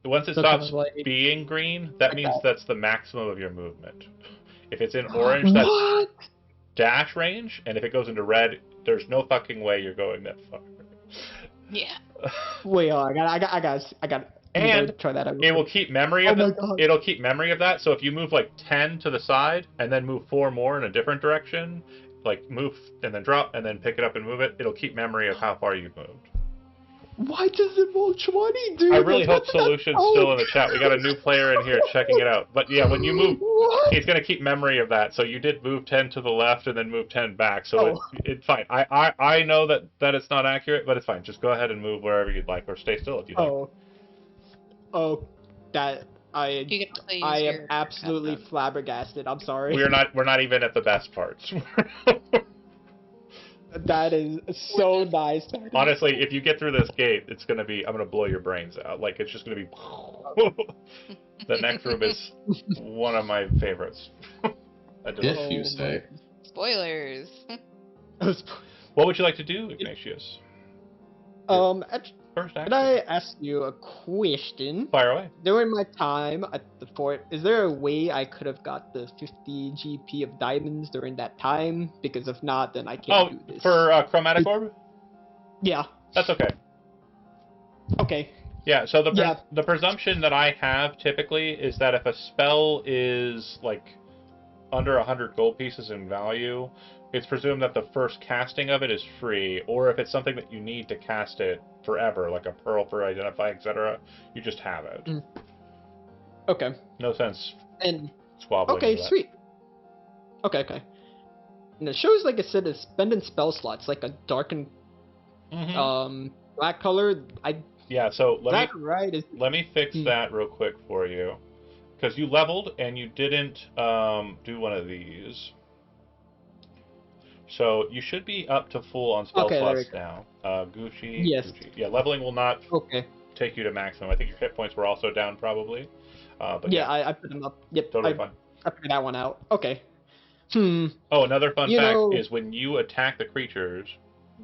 Once it stops being green, that means that's the maximum of your movement. If it's in orange, that's dash range, and if it goes into red, there's no fucking way you're going that far. Yeah. Wait, I got. And try that out. It will keep memory of it. It'll keep memory of that. So if you move like 10 to the side and then move 4 more in a different direction, like move and then drop and then pick it up and move it, it'll keep memory of how far you've moved. Why does it roll 20, dude? I really hope Solution's still in the chat. We got a new player in here checking it out. But yeah, when you move, it's going to keep memory of that. So you did move 10 to the left and then move 10 back. So it's fine. I know that it's not accurate, but it's fine. Just go ahead and move wherever you'd like, or stay still if you'd like. I am absolutely flabbergasted. I'm sorry. We're not even at the best parts. That is so nice. Honestly, if you get through this gate, I'm gonna blow your brains out. Like it's just gonna be. The next room is one of my favorites. If you say. Spoilers. What would you like to do, Ignatius? First action. Can I ask you a question? Fire away. During my time at the fort, is there a way I could have got the 50 GP of diamonds during that time? Because if not, then I can't do this. For Chromatic Orb? Yeah. That's okay. Okay. Yeah, so the presumption that I have typically is that if a spell is like under 100 gold pieces in value, it's presumed that the first casting of it is free, or if it's something that you need to cast it forever, like a pearl for identify, etc., you just have it. Okay. No sense and squabbling. Okay, sweet. Okay. And it shows like it said it's spending spell slots, like a darkened black color. Yeah, so let me fix that real quick for you. Because you leveled and you didn't do one of these. So you should be up to full on spell slots now. Gucci. Yes. Gucci. Yeah, leveling will not take you to maximum. I think your hit points were also down probably. But I put them up. Yep. Totally fine. I figured that one out. Okay. Oh, another fun fact is when you attack the creatures,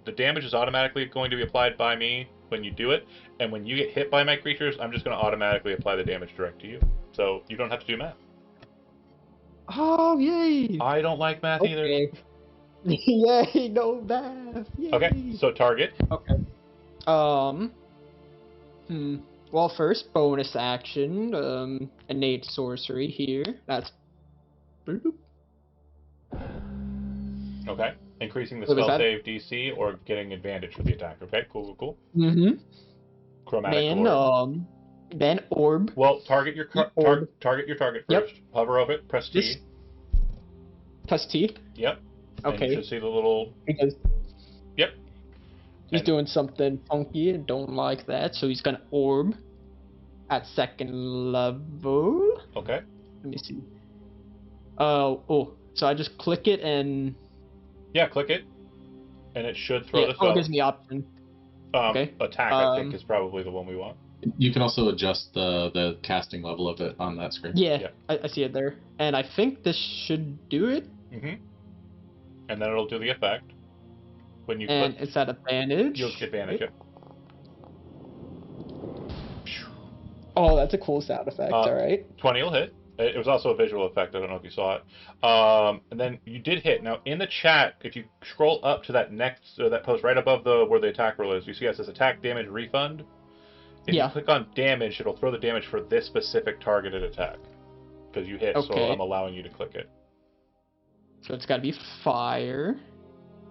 the damage is automatically going to be applied by me when you do it, and when you get hit by my creatures, I'm just going to automatically apply the damage direct to you. So you don't have to do math. Oh, yay! I don't like math either. Yay, no math. Yay. Okay, so target. Okay. Um. Well, first bonus action. Innate sorcery here. That's. Bloop. Okay. Increasing the What was spell that? save DC or getting advantage for the attack. Okay, cool. Mm-hmm. Chromatic Then orb. then orb. Well, target your Orb. target your target Yep. first. Hover over it. Press This. T. Plus T. Yep. And Okay. you should see the little. Because Yep. he's And- doing something funky and don't like that, so he's gonna orb at second level. Okay. Let me see. So I just click it and Yeah, click it, and it should throw the it spell. gives me option. Okay. Attack, I think, is probably the one we want. You can also adjust the casting level of it on that screen. Yeah. I see it there, and I think this should do it. Mm-hmm. And then it'll do the effect. When you And click, it's at advantage. you'll get advantage. Right? Yeah. Oh, that's a cool sound effect. All right. 20 will hit. It was also a visual effect. I don't know if you saw it. And then you did hit. Now, in the chat, if you scroll up to that next that post right above where the attack roll is, you see it says attack damage refund. If you click on damage, it'll throw the damage for this specific targeted attack. Because you hit, so I'm allowing you to click it. So it's got to be fire.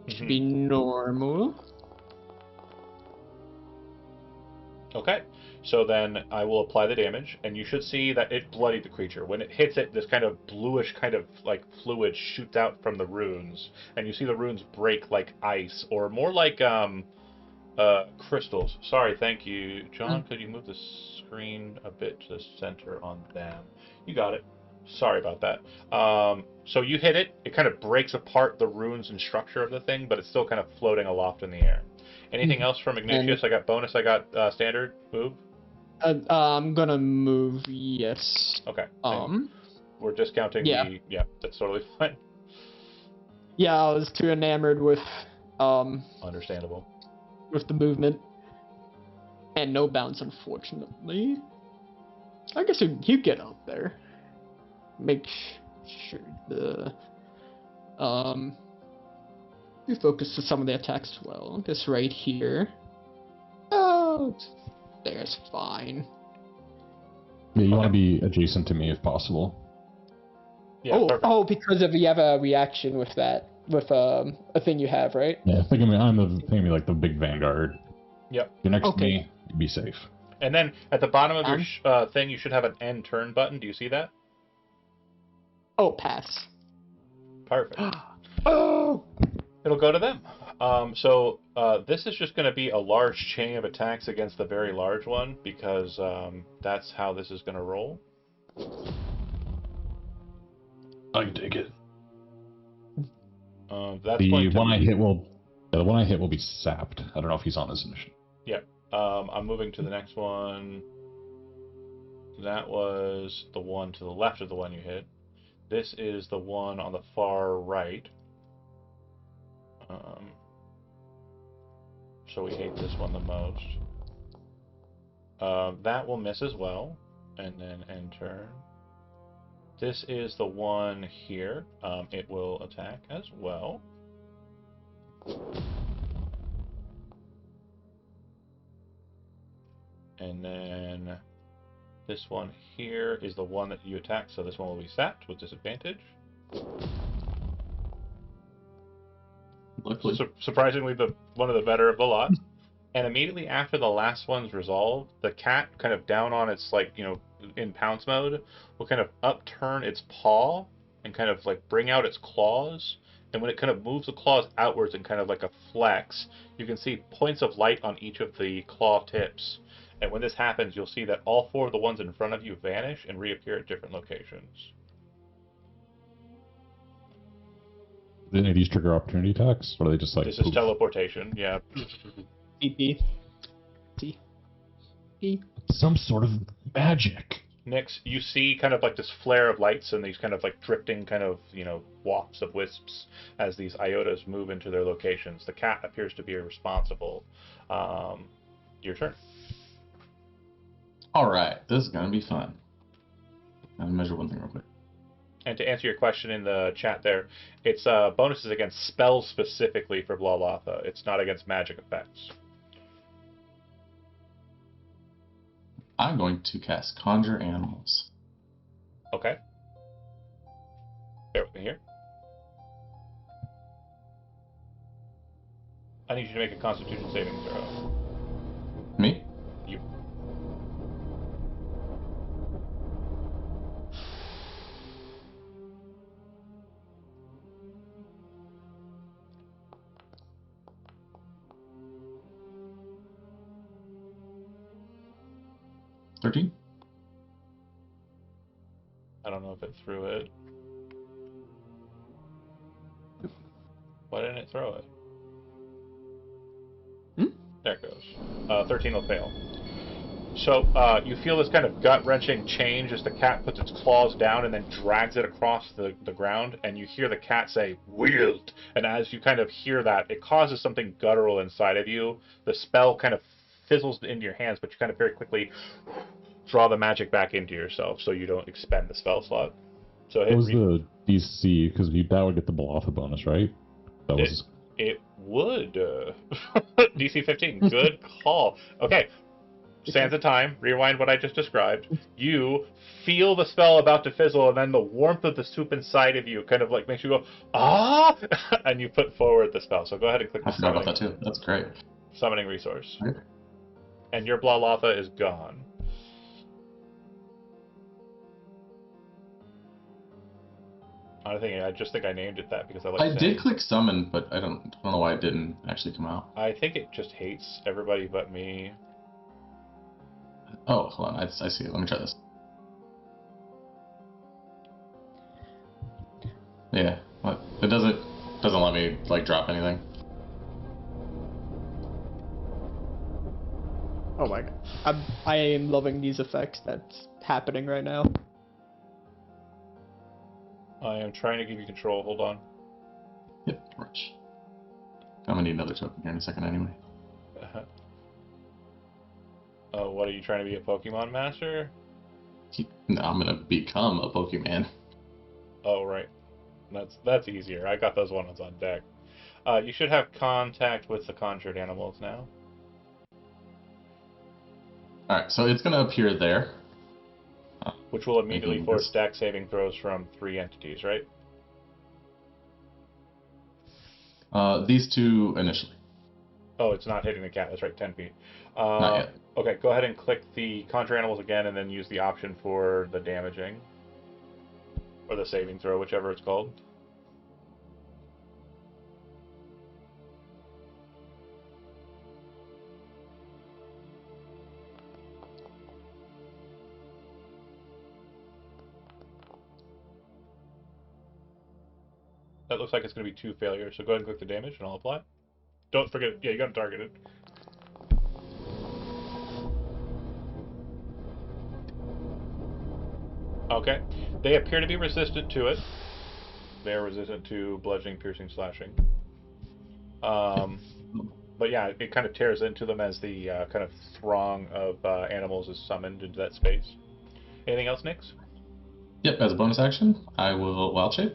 Should be normal. Okay. So then I will apply the damage, and you should see that it bloodied the creature. When it hits it, this kind of bluish kind of like fluid shoots out from the runes, and you see the runes break like ice, or more like crystals. Sorry, thank you. John, could you move the screen a bit to center on them? You got it. Sorry about that. So you hit it, it kind of breaks apart the runes and structure of the thing, but it's still kind of floating aloft in the air. Anything else from Ignatius? I got bonus, I got standard, move. I'm gonna move, yes. Okay. We're discounting the... Yeah, that's totally fine. Yeah, I was too enamored with... Understandable. With the movement. And no bounce, unfortunately. I guess you get up there. Make sure the... You focus to some of the attacks as well. This right here. Oh, there's fine. Yeah, you want to be adjacent to me if possible. Yeah, because you have a reaction with that, with a thing you have, right? Yeah, think of me. Think of me like the big vanguard. Yep. If you're next to me, be safe. And then at the bottom of your thing, you should have an end turn button. Do you see that? Oh, pass. Perfect. Oh. It'll go to them. So this is just going to be a large chain of attacks against the very large one, because that's how this is going to roll. I can take it. That's the one I hit will be sapped. I don't know if he's on this initiative. Yeah. I'm moving to the next one. That was the one to the left of the one you hit. This is the one on the far right. So we hate this one the most. That will miss as well. And then end turn. This is the one here. It will attack as well. And then this one here is the one that you attack, so this one will be sapped with disadvantage. Surprisingly, one of the better of the lot. And immediately after the last one's resolved, the cat, kind of down on its, in pounce mode, will kind of upturn its paw and kind of, bring out its claws. And when it kind of moves the claws outwards in kind of like a flex, you can see points of light on each of the claw tips. And when this happens, you'll see that all four of the ones in front of you vanish and reappear at different locations. Do any of these trigger opportunity attacks? Or are they just like... This is teleportation, yeah. TP. T. Some sort of magic. Nix, you see kind of like this flare of lights and these kind of drifting kind of, wafts of wisps as these iotas move into their locations. The cat appears to be irresponsible. Your turn. Alright, this is going to be fun. I'll measure one thing real quick. And to answer your question in the chat there, it's bonuses against spells specifically for Blalatha. It's not against magic effects. I'm going to cast Conjure Animals. Okay. Bear with me here. I need you to make a Constitution saving throw. Me? You. $13. I don't know if it threw it. Why didn't it throw it? There it goes. 13 will fail. So you feel this kind of gut-wrenching change as the cat puts its claws down and then drags it across the ground, and you hear the cat say, "Wield!" And as you kind of hear that, it causes something guttural inside of you. The spell kind of fizzles into your hands, but you kind of very quickly draw the magic back into yourself so you don't expend the spell slot. So What was the DC? Because that would get the Balotha bonus, right? That was... It would. DC 15. Good call. Okay. Sands of time. Rewind what I just described. You feel the spell about to fizzle, and then the warmth of the soup inside of you kind of like makes you go, ah! And you put forward the spell. So go ahead and click the I forgot about that too. That's great. Summoning resource. Right. And your Blalotha is gone. I just think I named it that because I like I did click summon, but I don't know why it didn't actually come out. I think it just hates everybody but me. Oh, hold on. I see it. Let me try this. Yeah. What? It doesn't let me like drop anything. Oh my god. I am loving these effects that's happening right now. I am trying to give you control. Hold on. Yep, rich. I'm gonna need another token here in a second anyway. What are you trying to be, a Pokemon master? No, I'm gonna become a Pokemon. Oh, right. That's easier. I got those ones on deck. You should have contact with the conjured animals now. Alright, so it's gonna appear there. Which will immediately force deck saving throws from 3 entities, right? These two initially. Oh, it's not hitting the cat. That's right, 10 feet. Not yet. Okay, go ahead and click the conjure animals again, and then use the option for the damaging. Or the saving throw, whichever it's called. That looks like it's going to be 2 failures, so go ahead and click the damage, and I'll apply. Don't forget, yeah, you got to target it. Okay. They appear to be resistant to it. They are resistant to bludgeoning, piercing, slashing. But yeah, it kind of tears into them as the kind of throng of animals is summoned into that space. Anything else, Nix? Yep, as a bonus action, I will Wild Shape.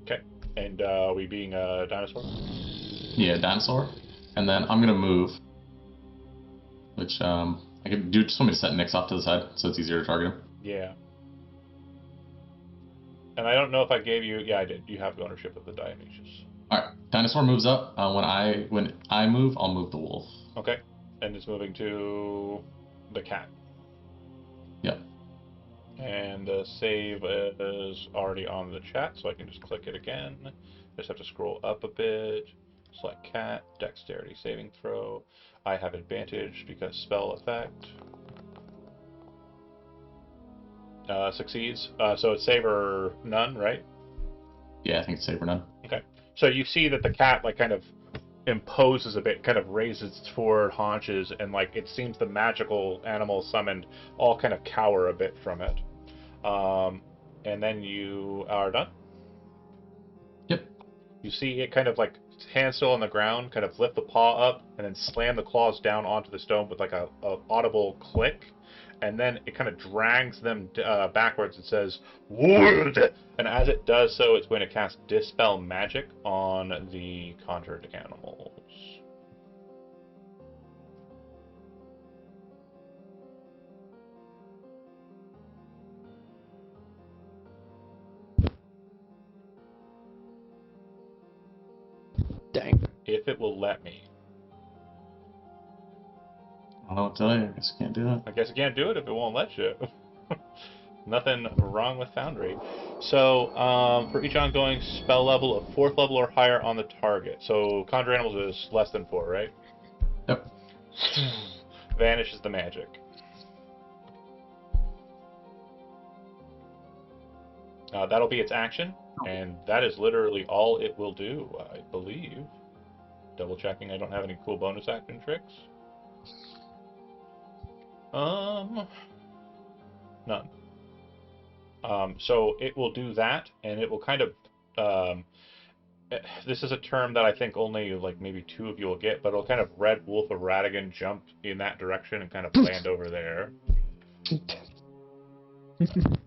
Okay. And we being a dinosaur? Yeah, dinosaur. And then I'm gonna move. Which, I could do, just want me to set Nix off to the side so it's easier to target him. Yeah. And I don't know if I gave you... Yeah, I did. You have the ownership of the Dionysius. Alright, dinosaur moves up. When I move, I'll move the wolf. Okay. And it's moving to the cat. Yep. And the save is already on the chat, so I can just click it again. Just have to scroll up a bit. Select cat, dexterity saving throw. I have advantage because spell effect. Succeeds. So it's save or none, right? Yeah, I think it's save or none. Okay. So you see that the cat like kind of imposes a bit, kind of raises its forward haunches, and like it seems the magical animals summoned all kind of cower a bit from it. And then you are done. Yep. You see it kind of like hand still on the ground, kind of lift the paw up, and then slam the claws down onto the stone with like a audible click. And then it kind of drags them backwards and says, "Wood!" And as it does so, it's going to cast Dispel Magic on the conjured animals. if it will let me. I don't know what to tell you. I guess I can't do it. I guess I can't do it if it won't let you. Nothing wrong with Foundry. So, for each ongoing spell level of 4th level or higher on the target. So, Conjure Animals is less than 4, right? Yep. Vanishes the magic. That'll be its action, and that is literally all it will do, I believe. Double checking I don't have any cool bonus action tricks. None. So it will do that, and it will kind of, this is a term that I think only like maybe 2 of you will get, but it'll kind of Red Wolf of Radigan jump in that direction and kind of land over there.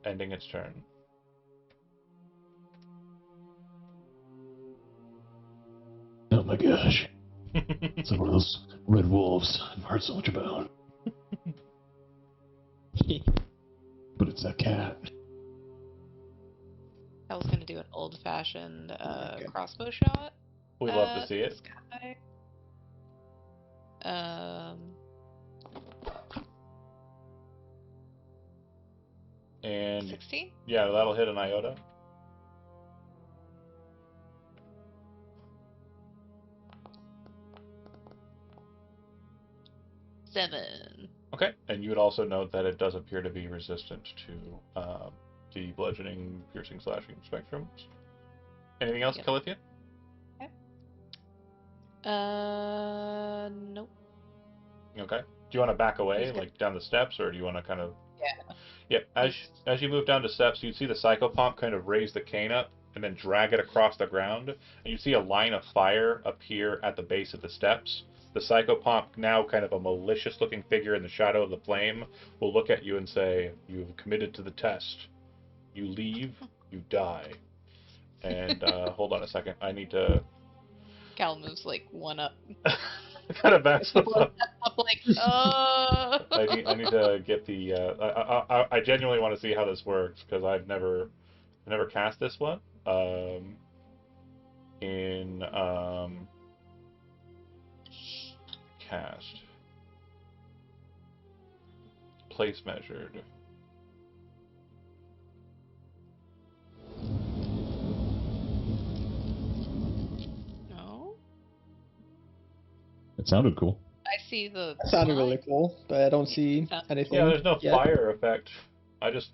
Ending its turn. Oh my gosh. It's like one of those red wolves I've heard so much about. But it's that cat. I was gonna do an old-fashioned crossbow shot. We'd love to see it. This guy. And 16? yeah, that'll hit an iota. Seven. Okay, and you would also note that it does appear to be resistant to the bludgeoning, piercing, slashing spectrums. Anything else, Yep. Calithia? Okay. Nope. Okay. Do you want to back away, He's good. like down the steps, or do you want to kind of... Yeah. Yeah, as you move down the steps, you see the Psychopomp kind of raise the cane up and then drag it across the ground, and you see a line of fire appear at the base of the steps. The Psychopomp, now kind of a malicious-looking figure in the shadow of the flame, will look at you and say, "You've committed to the test. You leave, you die." And hold on a second, I need to... Cal moves like one up. kind of backs up. Up like, I need to get the. I genuinely want to see how this works because I've never cast this one. Cast. Place measured. No. It sounded cool. I see the. That sounded really cool, but I don't see anything. Yeah, there's no yet. fire effect. That was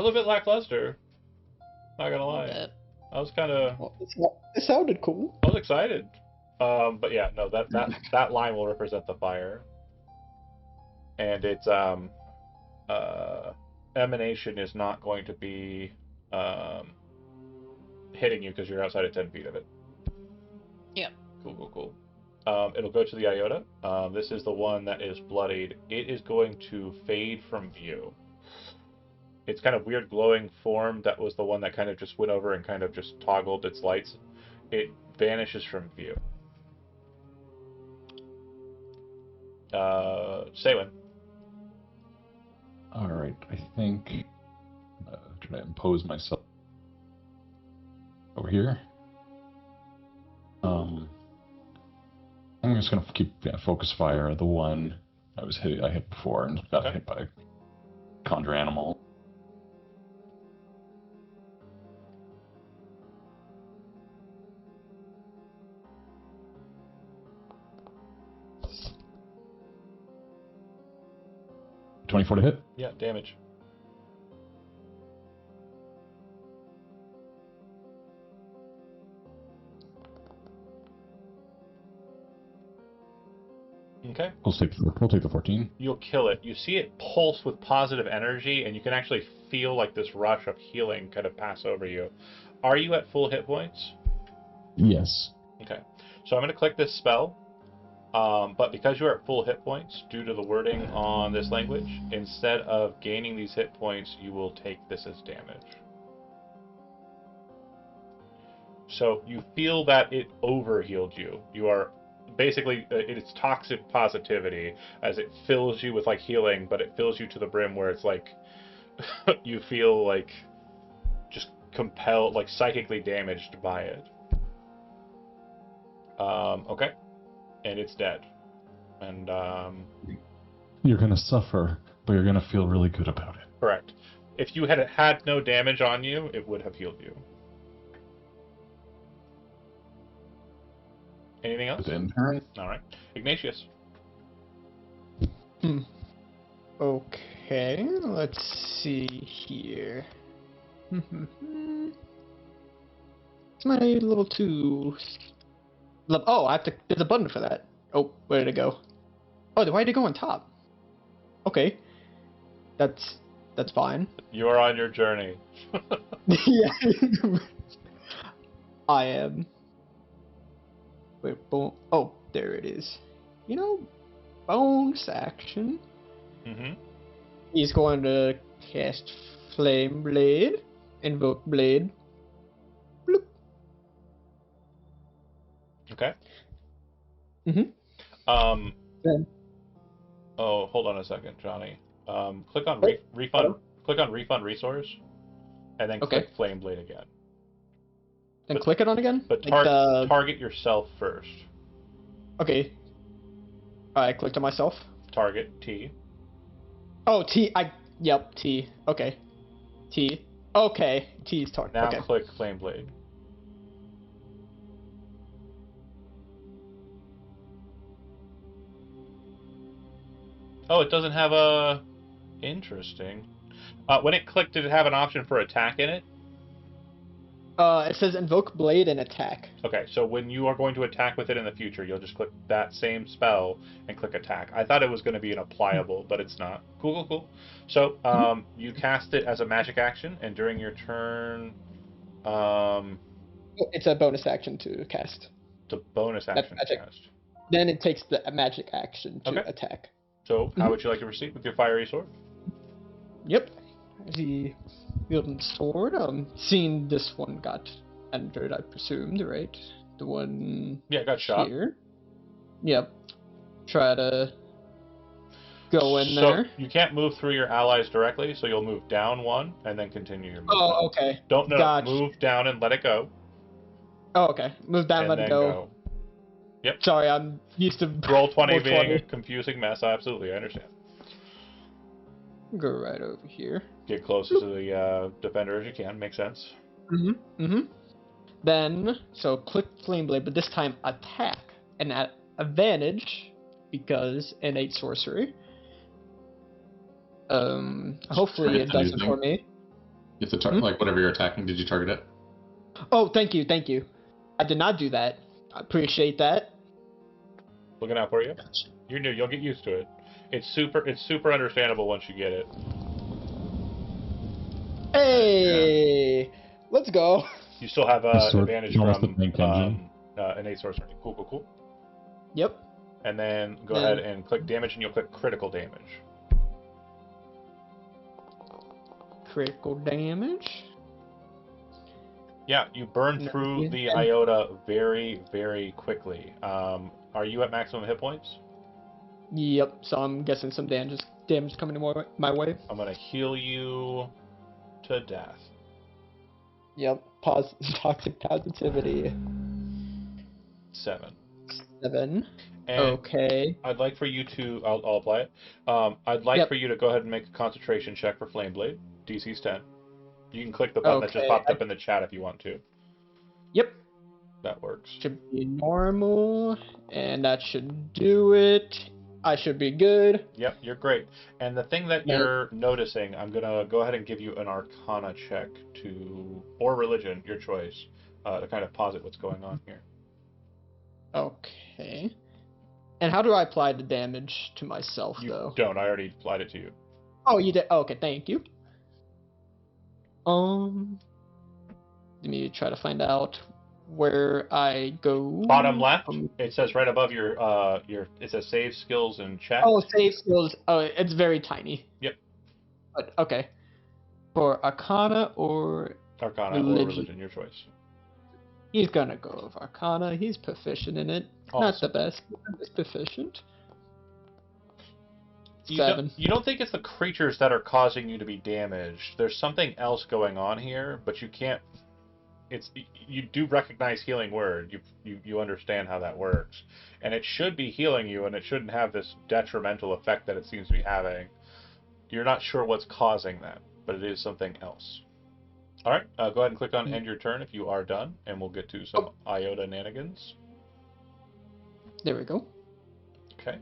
a bit lackluster. Not gonna lie. Bit. I was kind of. Well, it sounded cool. I was excited. But yeah, no, that line will represent the fire. And its emanation is not going to be hitting you because you're outside of 10 feet of it. Yep. Cool. It'll go to the iota. This is the one that is bloodied. It is going to fade from view. Its kind of weird glowing form that was the one that kind of just went over and kind of just toggled its lights. It vanishes from view. Saywin. Alright, I think... trying to impose myself over here. I'm just gonna keep focus fire. The one I hit before and got hit by Conjure Animal. .24 to hit. Yeah, damage. Okay. We'll take the 14. You'll kill it. You see it pulse with positive energy, and you can actually feel like this rush of healing kind of pass over you. Are you at full hit points? Yes. Okay. So I'm going to click this spell, but because you're at full hit points, due to the wording on this language, instead of gaining these hit points, you will take this as damage. So you feel that it overhealed you. You are basically, it's toxic positivity as it fills you with like healing, but it fills you to the brim where it's like you feel like just compelled, like psychically damaged by it. Okay. And it's dead. And, You're gonna suffer, but you're gonna feel really good about it. correct. If you had had no damage on you, it would have healed you. Anything else? Alright. All right. Ignatius. Okay, let's see here. It's my level 2. Oh, I have to. There's a button for that. Oh, where did it go? Oh, why did it go on top? Okay, that's fine. You are on your journey. Yeah, I am. Wait, boom. Oh, there it is. You know, bonus action. Mm-hmm. He's going to cast Flame Blade, Invoke Blade. Bloop. Okay. Mm-hmm. Then, Oh, hold on a second, Johnny. Click on Oh, refund. hello? Click on refund resource, and then Okay. click Flame Blade again. then But- click it on again. But Like the- target yourself first. Okay. I clicked on myself. Target T. Oh, T. Yep, T. Okay. T. Okay. T is target. Now Okay. click Flame Blade. Oh, it doesn't have a... Interesting. When it clicked, did it have an option for attack in it? It says Invoke Blade and attack. Okay, so when you are going to attack with it in the future, you'll just click that same spell and click attack. I thought it was going to be an applicable, but it's not. Cool. So, you cast it as a magic action, and during your turn, It's a bonus action to cast. the bonus action magic. cast. Then it takes the magic action to Okay. attack. So, how would you like to proceed with your fiery sword? Yep. The wielding sword. Seeing this one got entered, I presumed, right? The one Yeah, it got shot. here. Yep. Try to go in So, there. you can't move through your allies directly, so you'll move down one and then continue your movement. Oh, okay. Don't Gotcha. move down and let it go. Oh, okay. Move down, and let then it go. Yep. Sorry, I'm used to Roll 20 roll being 20. a confusing mess. Absolutely, I understand. Go right over here. Get closest to the defender as you can. Makes sense. Then, so click Flame Blade, but this time attack. And at advantage, because innate sorcery. Hopefully Try it does it anything. for me. You have to target, like, whatever you're attacking, did you target it? Oh, thank you. I did not do that. I appreciate that. Looking out for you. You're new. You'll get used to it. It's super understandable once you get it. Hey! Let's go. You still have The sword advantage is almost from the tank engine. innate sorcery. Cool. Yep. And then go Then- ahead and click damage, and you'll click critical damage. Critical damage. Yeah, you burn No, through yeah. the iota very, very quickly. Are you at maximum hit points? Yep. So I'm guessing some damage coming my way. I'm gonna heal you to death. Yep. Toxic positivity. 7. 7. And Okay. I'd like for you to... I'll apply it. I'd like Yep. for you to go ahead and make a concentration check for Flame Blade. DC's 10. You can click the button that just Okay, popped up in the chat if you want to. Yep. That works. Should be normal, and that should do it. I should be good. Yep, you're great. And the thing that Yep. you're noticing, I'm going to go ahead and give you an Arcana check to... Or Religion, your choice, to kind of posit what's going on here. Okay. And how do I apply the damage to myself, You though? don't. I already applied it to you. Oh, you did? Oh, okay, thank you. Let me try to find out where I go. Bottom left, it says right above your it says save skills and check. Oh, save skills. Oh, it's very tiny. Yep. But, okay. For Arcana or... Arcana or Religion. Religion, your choice. He's gonna go with Arcana. He's proficient in it. Not Awesome. the best, but he's proficient. You 7. you don't think it's the creatures that are causing you to be damaged. There's something else going on here, but you can't you do recognize healing word. You understand how that works, and it should be healing you, and it shouldn't have this detrimental effect that it seems to be having. You're not sure what's causing that, but it is something else. All right, go ahead and click on end your turn if you are done, and we'll get to some Iota nanigans. There we go. Okay.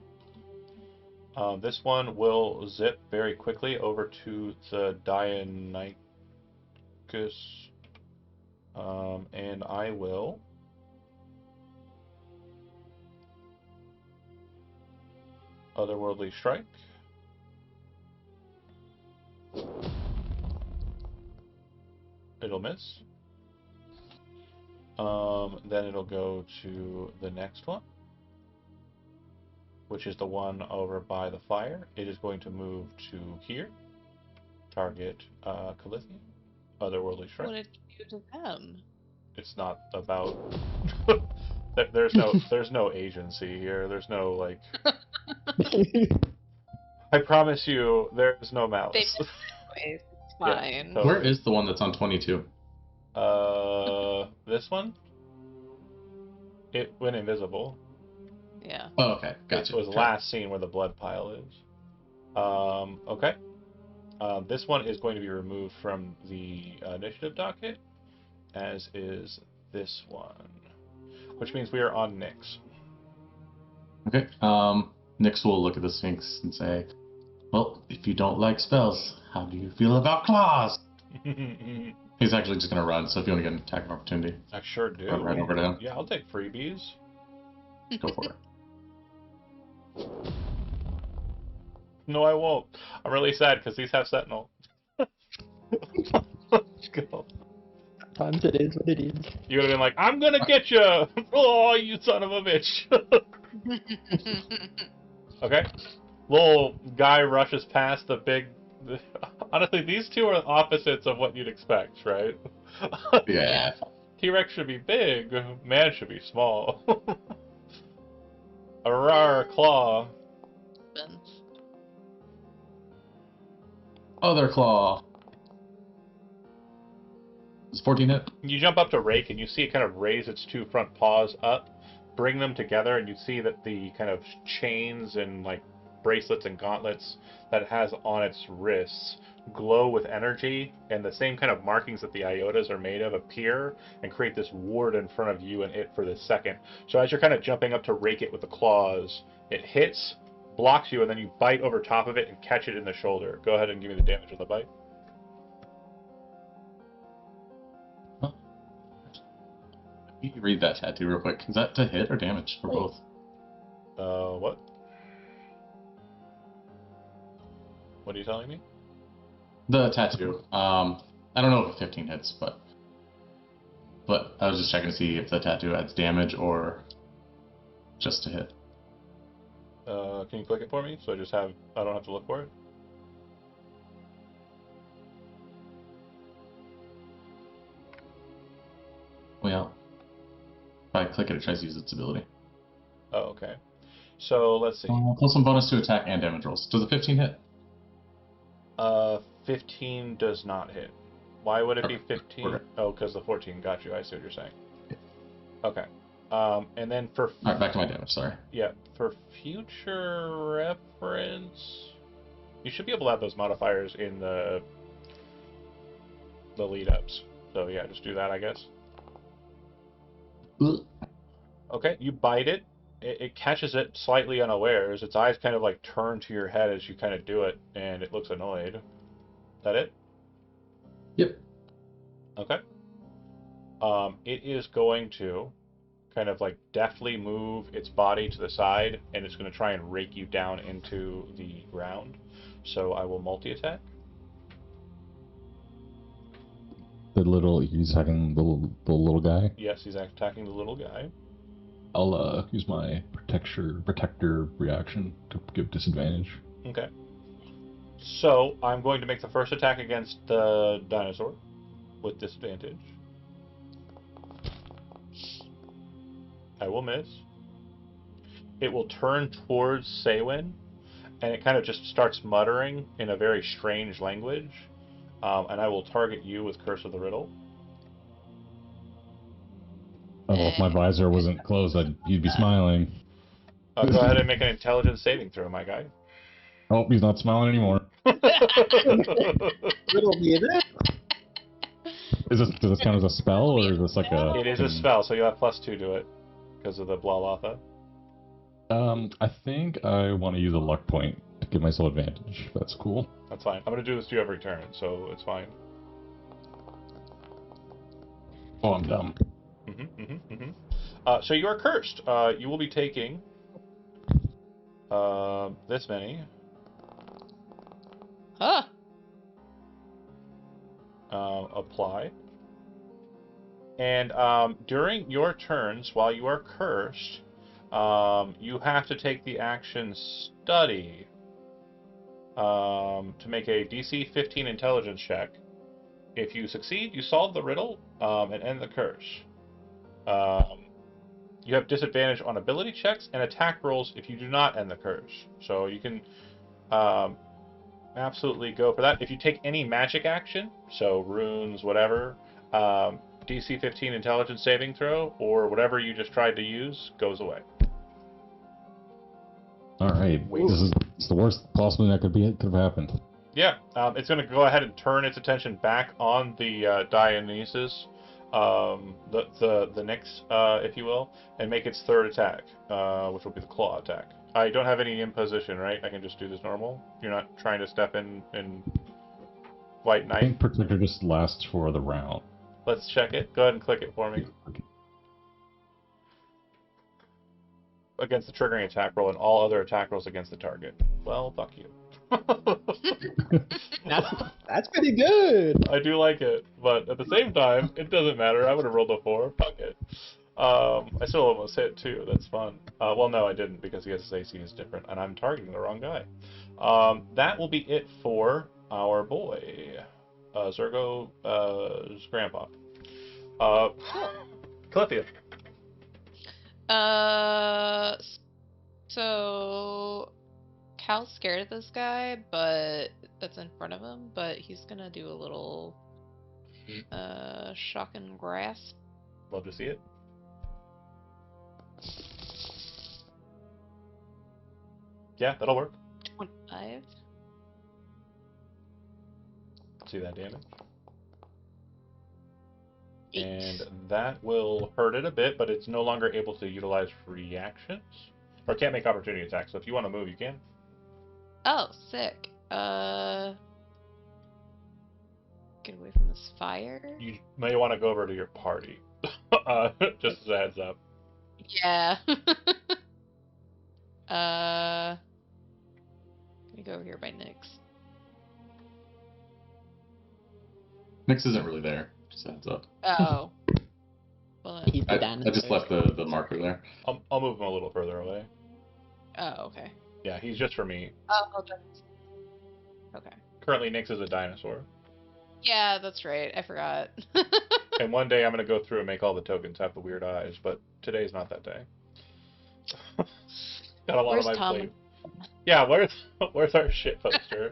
This one will zip very quickly over to the Dionychus, and I will Otherworldly Strike. It'll miss. Then it'll go to the next one, which is the one over by the fire. It is going to move to here. Target Calithian. Otherworldly Strike. What did you do to them? It's not about. there's no agency here. There's no like. I promise you, there's no malice. They missed anyways. It's fine. Yeah, totally. Where is the one that's on 22? This one. It went invisible. Yeah. Oh, okay, gotcha. It was last seen where the blood pile is. Okay. This one is going to be removed from the initiative docket, as is this one, which means we are on Nyx. Okay. Nyx will look at the Sphinx and say, "Well, if you don't like spells, how do you feel about claws?" He's actually just gonna run. So if you want to get an attack of opportunity, I sure do. run right over to him. Yeah, I'll take freebies. Go for it. No, I won't. I'm really sad because these have Sentinel. Let's go. Sometimes it is what it is. You would have been like, I'm gonna get you! Oh, you son of a bitch! Okay. Little guy rushes past the big... Honestly, these two are opposites of what you'd expect, right? Yeah. T-Rex should be big, man should be small. A rar claw. Other claw. Is 14 hit? You jump up to Rake and you see it kind of raise its two front paws up, bring them together, and you see that the kind of chains and like bracelets and gauntlets that it has on its wrists glow with energy, and the same kind of markings that the Iotas are made of appear and create this ward in front of you and it for this second. So as you're kind of jumping up to rake it with the claws, it hits, blocks you, and then you bite over top of it and catch it in the shoulder. Go ahead and give me the damage of the bite. You can read that tattoo real quick. Is that to hit or damage? Or both? What? What are you telling me? The tattoo. I don't know if 15 hits, but I was just checking to see if the tattoo adds damage or just to hit. Can you click it for me so I don't have to look for it? Well, if I click it, it tries to use its ability. Oh, okay. So let's see. Plus some bonus to attack and damage rolls. Does a 15 hit? 15 does not hit. Why would it be 15? Okay. Oh, because the 14 got you. I see what you're saying. Okay. And then for... Alright, back to my damage, sorry. Yeah, for future reference... You should be able to have those modifiers in the lead-ups. So yeah, just do that, I guess. Okay, you bite it. It catches it slightly unawares. Its eyes kind of like turn to your head as you kind of do it, and it looks annoyed. Is that it? Yep. Okay. It is going to kind of like deftly move its body to the side, and it's going to try and rake you down into the ground. So I will multi-attack. He's attacking the little guy. Yes, he's attacking the little guy. I'll use my protector reaction to give disadvantage. Okay. So I'm going to make the first attack against the dinosaur with disadvantage. I will miss. It will turn towards Saywin, and it kind of just starts muttering in a very strange language. And I will target you with Curse of the Riddle. Oh, if my visor wasn't closed, you'd be smiling. Go ahead and make an intelligence saving throw, my guy. Oh, he's not smiling anymore. Riddle me this. Does this count as a spell, or is this like a... It is a spell, so you have +2 to it because of the Blalatha. I think I want to use a luck point to give myself advantage. That's cool. That's fine. I'm going to do this to you every turn, so it's fine. Oh, I'm dumb. So you are cursed. You will be taking this many. Huh. Apply. And during your turns, while you are cursed, you have to take the action study to make a DC 15 intelligence check. If you succeed, you solve the riddle and end the curse. You have disadvantage on ability checks and attack rolls if you do not end the curse. So you can absolutely go for that. If you take any magic action, so runes, whatever, DC 15 intelligence saving throw, or whatever you just tried to use, goes away. Alright, this is the worst possibly that could have happened. Yeah, it's going to go ahead and turn its attention back on the Dionysus, the Nyx, if you will, and make its third attack, which will be the claw attack. I don't have any imposition, right? I can just do this normal. You're not trying to step in White I Knight. think Protector just lasts for the round. Let's check it. Go ahead and click it for me. Okay. Against the triggering attack roll and all other attack rolls against the target. Well, fuck you. That's pretty good. I do like it, but at the same time, it doesn't matter. I would have rolled a 4. Fuck it. I still almost hit too. That's fun. Well, no, I didn't because his AC is different, and I'm targeting the wrong guy. That will be it for our boy, Zergo's grandpa. Calithia. So Cal's scared of this guy, but that's in front of him, but he's gonna do a little shock and grasp. Love to see it. Yeah, that'll work. 25. See that damage. 8. And that will hurt it a bit, but it's no longer able to utilize reactions. Or can't make opportunity attacks, so if you want to move, you can. Oh, sick. Get away from this fire. You may want to go over to your party. Just as a heads up. Yeah. Gonna go over here by Nyx. Nyx isn't really there. Just a heads up. Oh. Well, He's the I dinosaur. just left the marker there. I'll move him a little further away. oh, okay. Yeah, he's just for me. Oh, that's... Okay. Currently, Nyx is a dinosaur. Yeah, that's right. I forgot. And one day I'm going to go through and make all the tokens have the weird eyes, but today's not that day. Got a lot Where's on my Tom? plate. Yeah, where's our shit poster?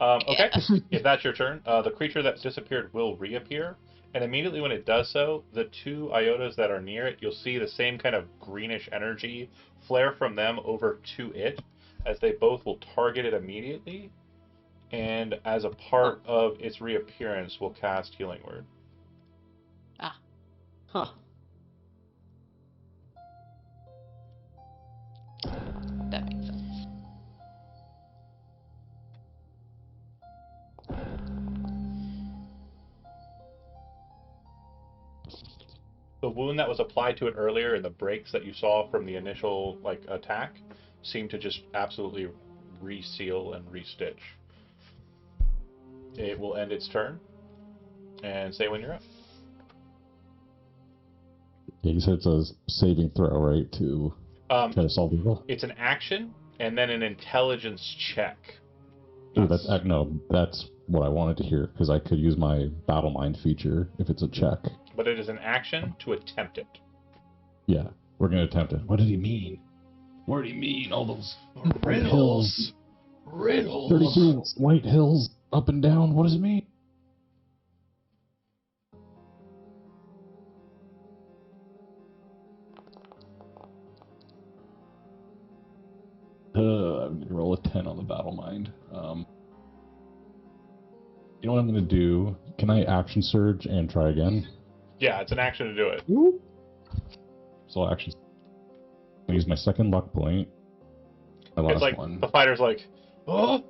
Okay, if that's your turn, the creature that disappeared will reappear, and immediately when it does so, the 2 iotas that are near it, you'll see the same kind of greenish energy flare from them over to it, as they both will target it immediately, and as a part of its reappearance, will cast Healing Word. Huh. That makes sense. The wound that was applied to it earlier and the breaks that you saw from the initial attack seem to just absolutely reseal and restitch. It will end its turn and say when you're up. Yeah, you said it's a saving throw, right, to try to solve the riddle? It's an action and then an intelligence check. Ooh, that's what I wanted to hear, because I could use my Battle Mind feature if it's a check. But it is an action to attempt it. Yeah, we're going to attempt it. What did he mean? What did he mean? All those red hills. Riddles. 32 white hills up and down. What does it mean? Roll a 10 on the battle mind. You know what I'm going to do? Can I action surge and try again? Yeah, it's an action to do it. Ooh. So I'll action. I'll use my second luck point. My last It's like one. the fighter's like, oh,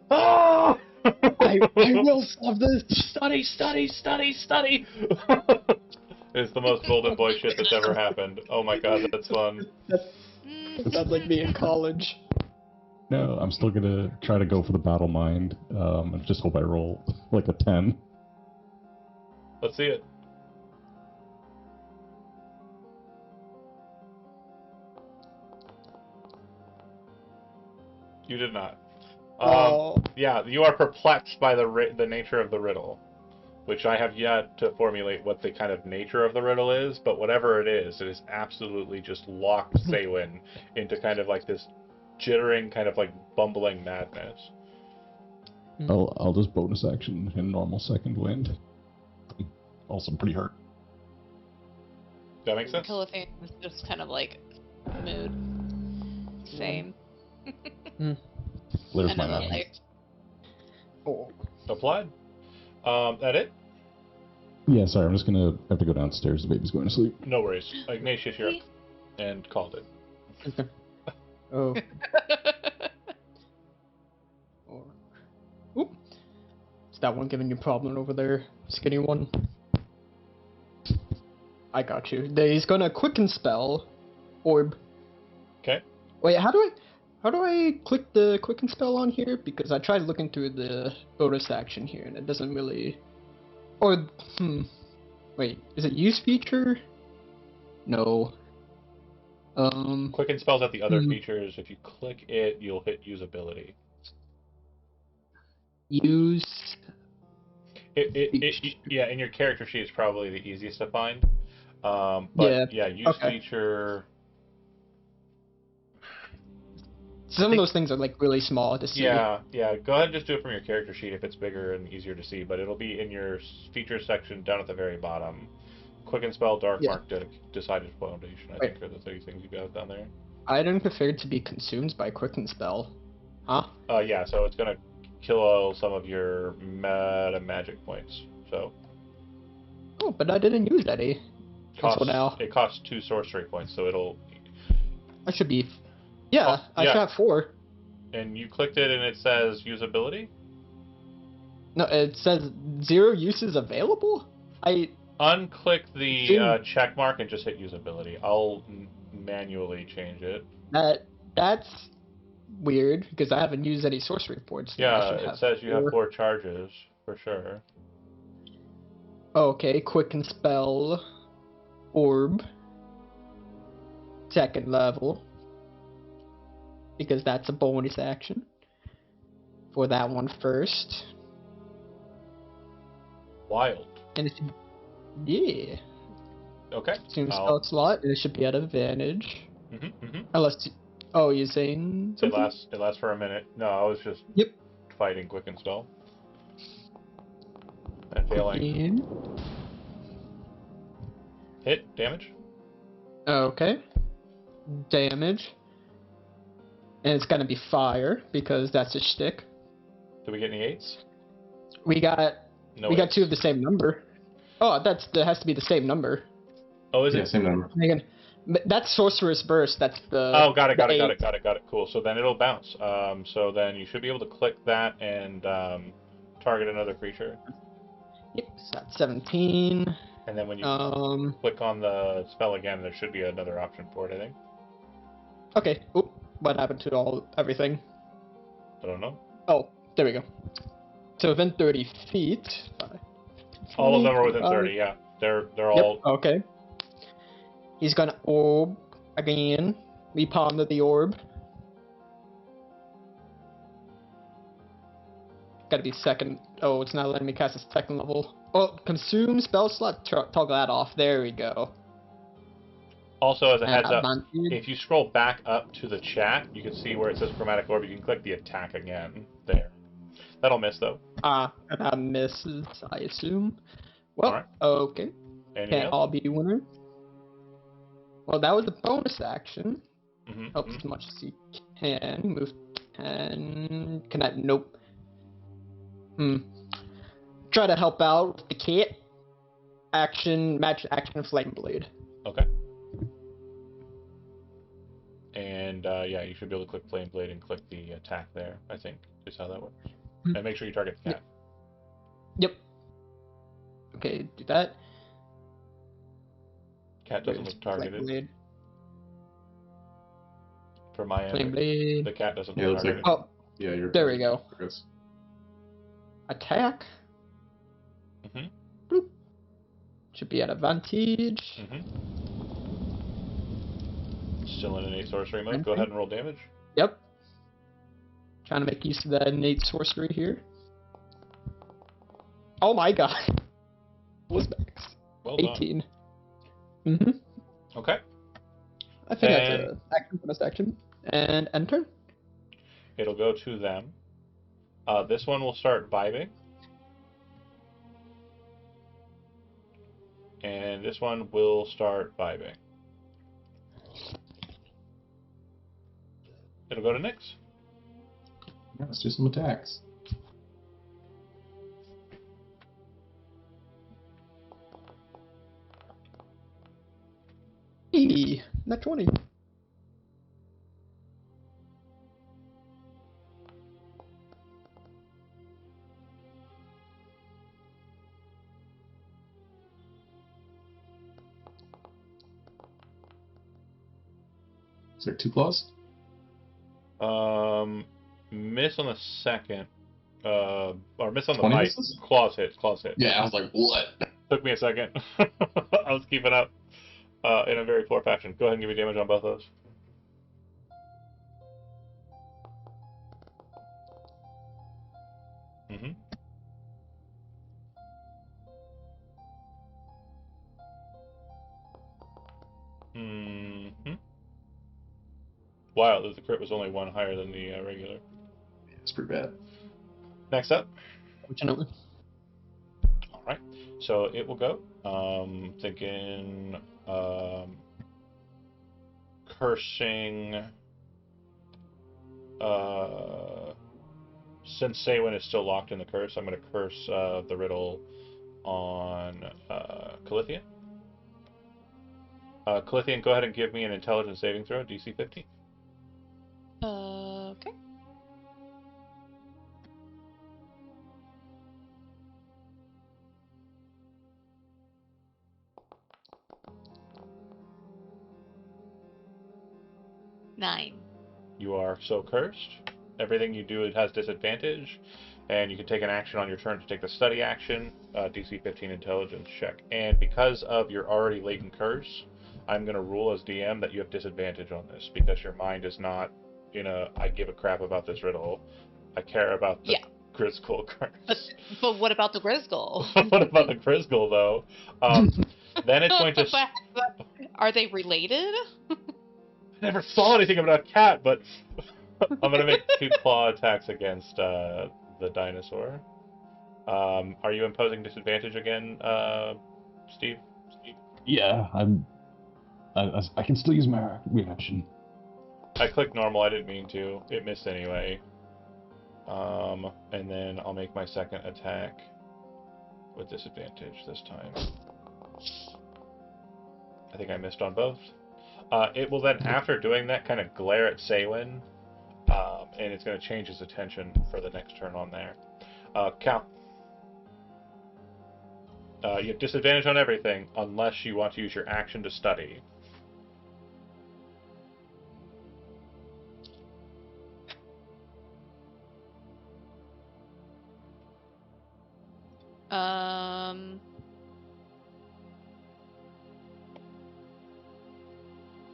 oh! I will solve this. Study. It's the most golden boy shit that's ever happened. Oh my god, that's fun. It sounds like me in college. No, I'm still going to try to go for the battle mind. And just hope I roll like a 10. Let's see it. You did not. Yeah, you are perplexed by the nature of the riddle, which I have yet to formulate what the kind of nature of the riddle is, but whatever it is absolutely just locked Saywin into kind of like this jittering, kind of like bumbling madness. I'll just bonus action in normal second wind. Also pretty hurt. That makes sense? Calathane was just kind of like mood. Same. Clears And my then, mind. like, Oh. Applied. That it? Yeah, sorry, I'm just gonna have to go downstairs. The baby's going to sleep. No worries. Ignatius, you're up. And called it. Oh. Oop. Is that one giving you a problem over there, skinny one? I got you. He's gonna quicken spell, orb. Okay. Wait, how do I click the quicken spell on here? Because I tried looking through the bonus action here and it doesn't really. Or wait, is it use feature? No. Quicken spells out the other features. If you click it, you'll hit usability. Use. Yeah, in your character sheet is probably the easiest to find. But yeah, use feature. Some of those things are like really small to see. Yeah. Go ahead and just do it from your character sheet if it's bigger and easier to see. But it'll be in your features section down at the very bottom. Quicken spell, dark mark, decided foundation. I think are the three things you got down there. Item preferred to be consumed by quicken spell. Huh? Yeah. So it's gonna kill some of your meta magic points. So. Oh, but I didn't use any. It costs 2 sorcery points, so it'll. I should be. Yeah, I should have 4. And you clicked it, and it says usability. No, it says 0 uses available. Unclick the check mark and just hit usability. I'll manually change it. That's weird because I haven't used any sorcery points. Yeah, it says you have 4 charges for sure. Okay, quicken spell, orb, second level, because that's a bonus action for that one first. Wild. And it's yeah. Okay. Consume spell slot, and it should be at advantage. Mm-hmm. Unless you're saying something? It lasts for a minute. No, I was just fighting quicken spell. And failing. Hit damage. Okay. Damage. And it's gonna be fire because that's a shtick. Do we get any 8s? We got 2 of the same number. Oh, that has to be the same number. Oh, is it? Yeah, same number. Again, that's Sorcerer's Burst. That's the. Oh, got it. Cool. So then it'll bounce. So then you should be able to click that and target another creature. Yep, so that's 17. And then when you click on the spell again, there should be another option for it, I think. Okay. Oop, what happened to everything? I don't know. Oh, there we go. So within 30 feet. All of them are within 30. Yeah, they're all. Okay. He's gonna orb again. We palmed the orb. Gotta be second. Oh, it's not letting me cast a second level. Oh, consume spell slot. Toggle that off. There we go. Also, as a heads up, if you scroll back up to the chat, you can see where it says Chromatic Orb. You can click the attack again. There. That'll miss, though. That misses, I assume. Well, right. Okay. Anything Can't all be winner. Well, that was a bonus action. Mm-hmm. Helps as much as you can. Move Can I? Nope. Try to help out with the cat. Match action, Flame Blade. Okay. And yeah, you should be able to click Flame Blade and click the attack there, I think, is how that works. And make sure you target the cat. Yep. Okay, do that. Cat doesn't look targeted. Flame Blade. For my end, Flame Blade. the cat doesn't Yeah, look looks like- targeted. Oh, Yeah, you're. there we go. Chris. Attack. Mhm. Bloop. Should be at advantage. Still in innate sorcery mode. Go ahead and roll damage. Yep. Trying to make use of that innate sorcery here. Oh my god. Was max. Well done. 18. Okay. I think that's an action bonus action. And enter. It'll go to them. This one will start vibing. And this one will start vibing. It'll go to Nyx. Yeah, let's do some attacks. Hey, not 20. Is there 2 claws? Miss on the second. Or miss on the 20 bite. misses? Claws hit. Yeah, I was like, what? Took me a second. I was keeping up in a very poor fashion. Go ahead and give me damage on both of those. Wow, the crit was only 1 higher than the regular. Yeah, it's pretty bad. Next up. Fortunately. Alright, so it will go. Thinking cursing. Since Saywin is still locked in the curse, I'm going to curse the riddle on Calithian. Calithian, go ahead and give me an intelligence saving throw, DC 15. Okay. Nine. You are so cursed. Everything you do, it has disadvantage, and you can take an action on your turn to take the study action, DC 15 intelligence check. And because of your already latent curse, I'm going to rule as DM that you have disadvantage on this, because your mind is not in a, I give a crap about this riddle. I care about the Grisgul curse. But what about the Grisgul? What about the Grisgul, though? Then it's going to... Are they related? I never saw anything about a cat, but I'm going to make 2 claw attacks against the dinosaur. Are you imposing disadvantage again, Steve? Yeah, I can still use my reaction. I clicked normal, I didn't mean to. It missed anyway. And then I'll make my second attack with disadvantage this time. I think I missed on both. It will then, after doing that, kind of glare at Saywin, and it's going to change his attention for the next turn on there. Cal. You have disadvantage on everything, unless you want to use your action to study.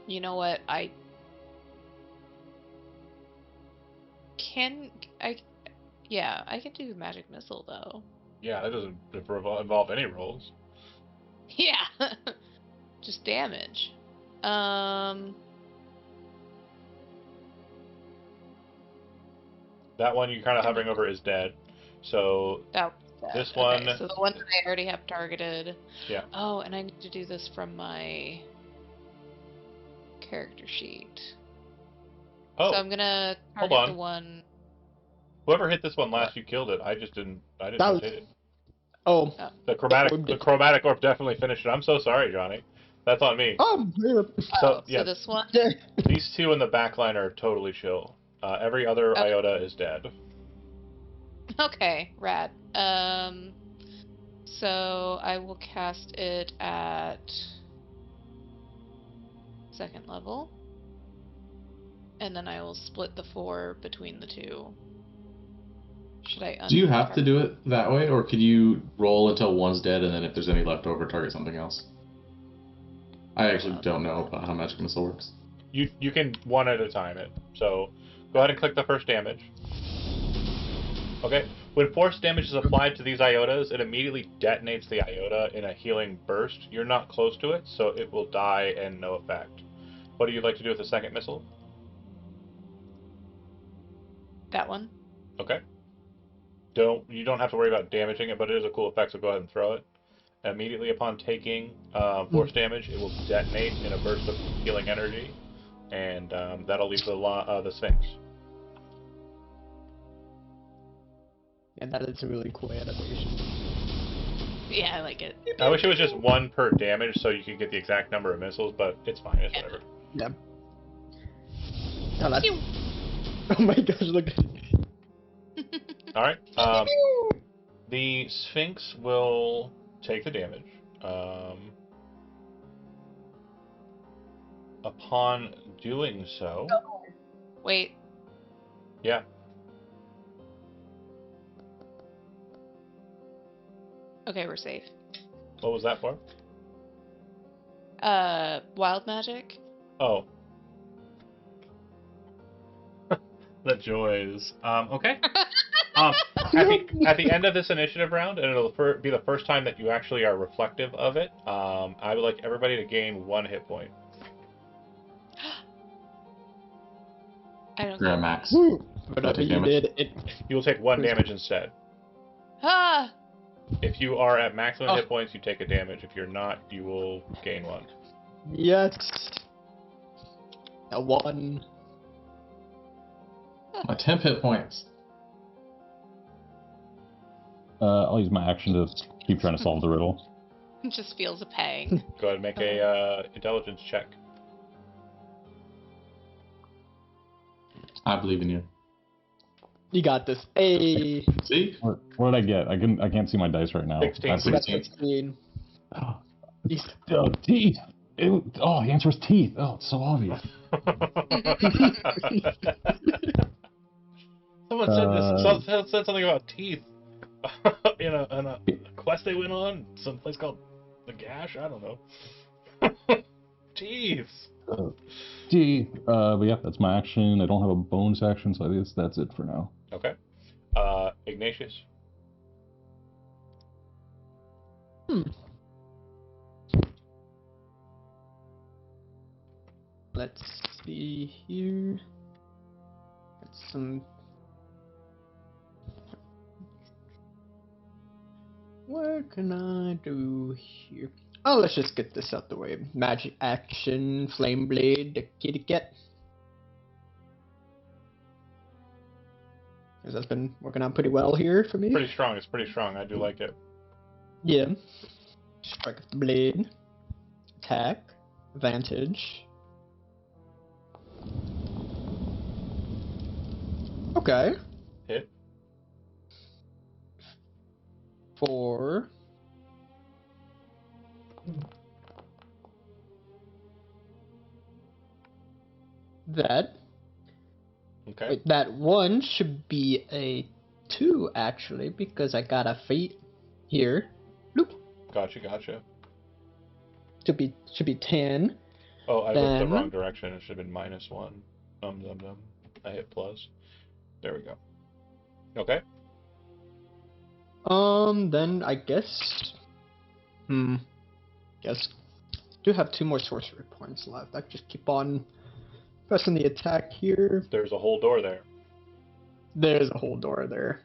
You know what? I can do magic missile though. Yeah, that doesn't involve any rolls. Yeah. Just damage. That one you're kind of hovering over is dead. So this one... Okay, so the one that I already have targeted. Yeah. Oh, and I need to do this from my character sheet. Oh, So I'm gonna hold target on. the one. Whoever hit this one last, you killed it. I didn't That was- hit it. Oh. The chromatic orb definitely finished it. I'm so sorry, Johnny. That's on me. Yeah. So So this one. Yeah. these two in the back line are totally chill. Every other Okay. iota is dead. Okay, rad. So I will cast it at second level, and then I will split the 4 between the two. Should I? Do you have to do it that way, or can you roll until one's dead, and then if there's any left over, target something else? I actually don't know about how magic missile works. You can one at a time it. So go ahead and click the first damage. Okay. When force damage is applied to these iotas, it immediately detonates the iota in a healing burst. You're not close to it, so it will die and no effect. What do you like to do with the second missile? That one. Okay. You don't have to worry about damaging it, but it is a cool effect, so go ahead and throw it. Immediately upon taking force damage, it will detonate in a burst of healing energy, and that'll leave the Sphinx. And that is a really cool animation. Yeah, I like it. I wish it was just one per damage, so you could get the exact number of missiles, but it's fine. It's whatever. Yeah. Oh, that's... oh my gosh, look. All right. The Sphinx will take the damage. Upon doing so... Wait. Yeah. Okay, we're safe. What was that for? Wild magic. Oh. The joys. Okay. At the end of this initiative round, and it'll be the first time that you actually are reflective of it, I would like everybody to gain 1 hit point. I don't You're care. at max. Whatever take you damage? did, it... You will take 1 damage instead. Ah! If you are at maximum hit points, you take a damage. If you're not, you will gain 1. Yes. A 1. My 10 hit points. I'll use my action to keep trying to solve the riddle. It just feels a pang. Go ahead and make a intelligence check. I believe in you. You got this. Hey. See? What did I get? I can't see my dice right now. 16. That's- You got 16. 16. Oh, teeth. The answer is teeth. Oh, it's so obvious. Someone said something about teeth in a quest they went on, someplace called the Gash. I don't know. Teeth. Teeth. But yeah, that's my action. I don't have a bonus action, so I guess that's it for now. Okay. Ignatius. Let's see here. Got some. What can I do here? Oh, let's just get this out the way. Magic action, flame blade, the kitty cat. Because that's been working out pretty well here for me. Pretty strong. It's pretty strong. I do like it. Yeah. Strike with the blade. Attack. Advantage. Okay. Hit. 4. That. Okay. Wait, that 1 should be a 2 actually, because I got a feat here. Loop. Gotcha. Should be 10. Oh, I looked the Then- wrong direction. It should have been -1. I hit plus. There we go. Okay. Then I guess. Guess. Do have 2 more sorcery points left. I just keep on pressing the attack here. There's a whole door there. There's a whole door there.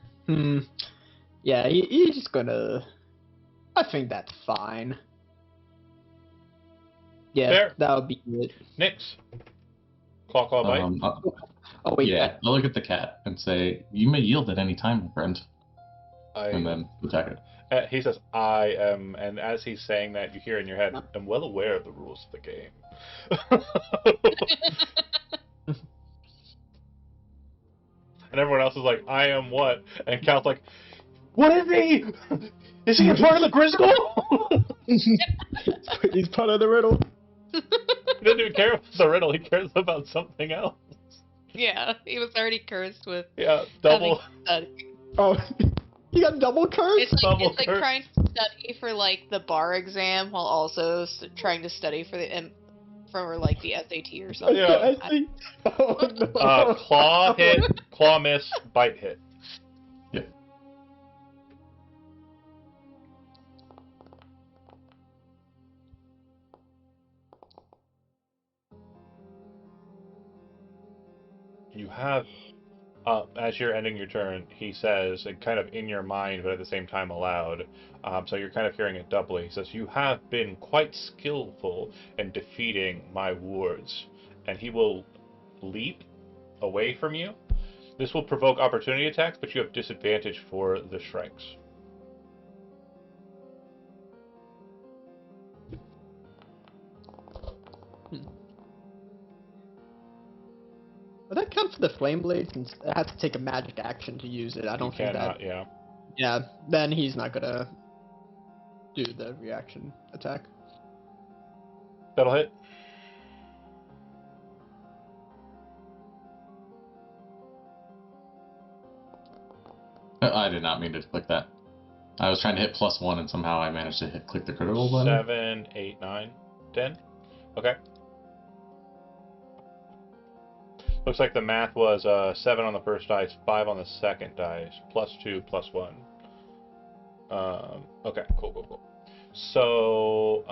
Yeah, he's just gonna. I think that's fine. Yeah, Fair. that'll be it. Nyx. Claw bite. Oh wait, Yeah, I'll look at the cat and say, "You may yield at any time, my friend," and then attack it. He says, "I am," and as he's saying that, you hear in your head, "I'm well aware of the rules of the game." And everyone else is like, "I am what?" And Cal's like, "What is he? Is he a part of the Gristle?" He's part of the riddle. He doesn't even care about the riddle. He cares about something else. Yeah, he was already cursed with Double. Oh, you got double curse? It's like, Double it's like curse. trying to study for like the bar exam while also trying to study for the like the SAT or something. Yeah. I see. Oh, no. Claw hit, claw miss, bite hit. Yeah. You have, as you're ending your turn, he says, and kind of in your mind, but at the same time aloud, so you're kind of hearing it doubly. He says, "You have been quite skillful in defeating my wards," and he will leap away from you. This will provoke opportunity attacks, but you have disadvantage for the strikes. Would that count for the flame blade since it has to take a magic action to use it? I don't think cannot, that. yeah. Yeah, then he's not gonna do the reaction attack. That'll hit. I did not mean to click that. I was trying to hit +1 and somehow I managed to click the critical button. 7, 8, 9, 10. Okay. Looks like the math was 7 on the first dice, 5 on the second dice, +2, +1. Okay, cool. So,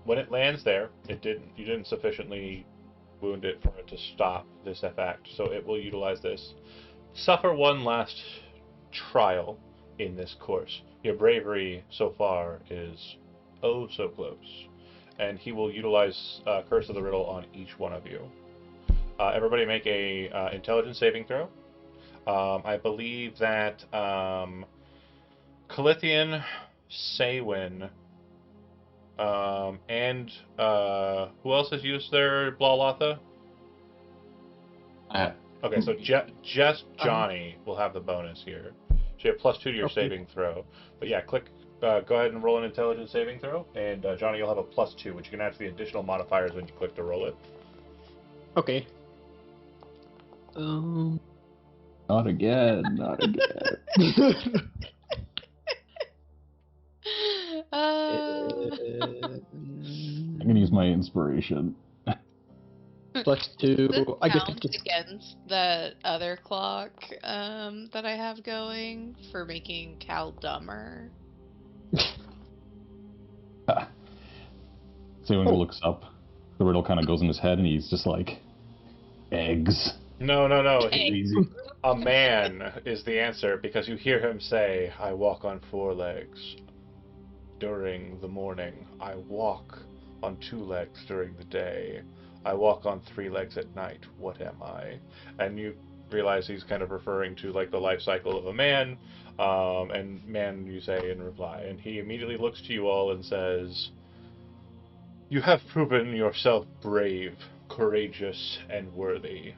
when it lands there, you didn't sufficiently wound it for it to stop this effect, so it will utilize this. Suffer one last trial in this course. Your bravery so far is oh so close. And he will utilize Curse of the Riddle on each one of you. Everybody make a intelligence saving throw. I believe that Calithian, Saywin, and who else has used their Blalatha? Okay, so just Johnny will have the bonus here. So you have +2 to your saving throw. But yeah, go ahead and roll an intelligence saving throw, and Johnny, you'll have a +2, which you can add to the additional modifiers when you click to roll it. Okay. Not again. Not again. I'm gonna use my inspiration. +2. This I guess counts against that other clock that I have going for making Cal dumber. So when he looks up, the riddle kind of goes in his head, and he's just like, eggs. No. Easy. A man is the answer, because you hear him say, "I walk on 4 legs during the morning. I walk on 2 legs during the day. I walk on 3 legs at night. What am I?" And you realize he's kind of referring to like the life cycle of a man. And man, you say in reply, and he immediately looks to you all and says, "You have proven yourself brave, courageous, and worthy."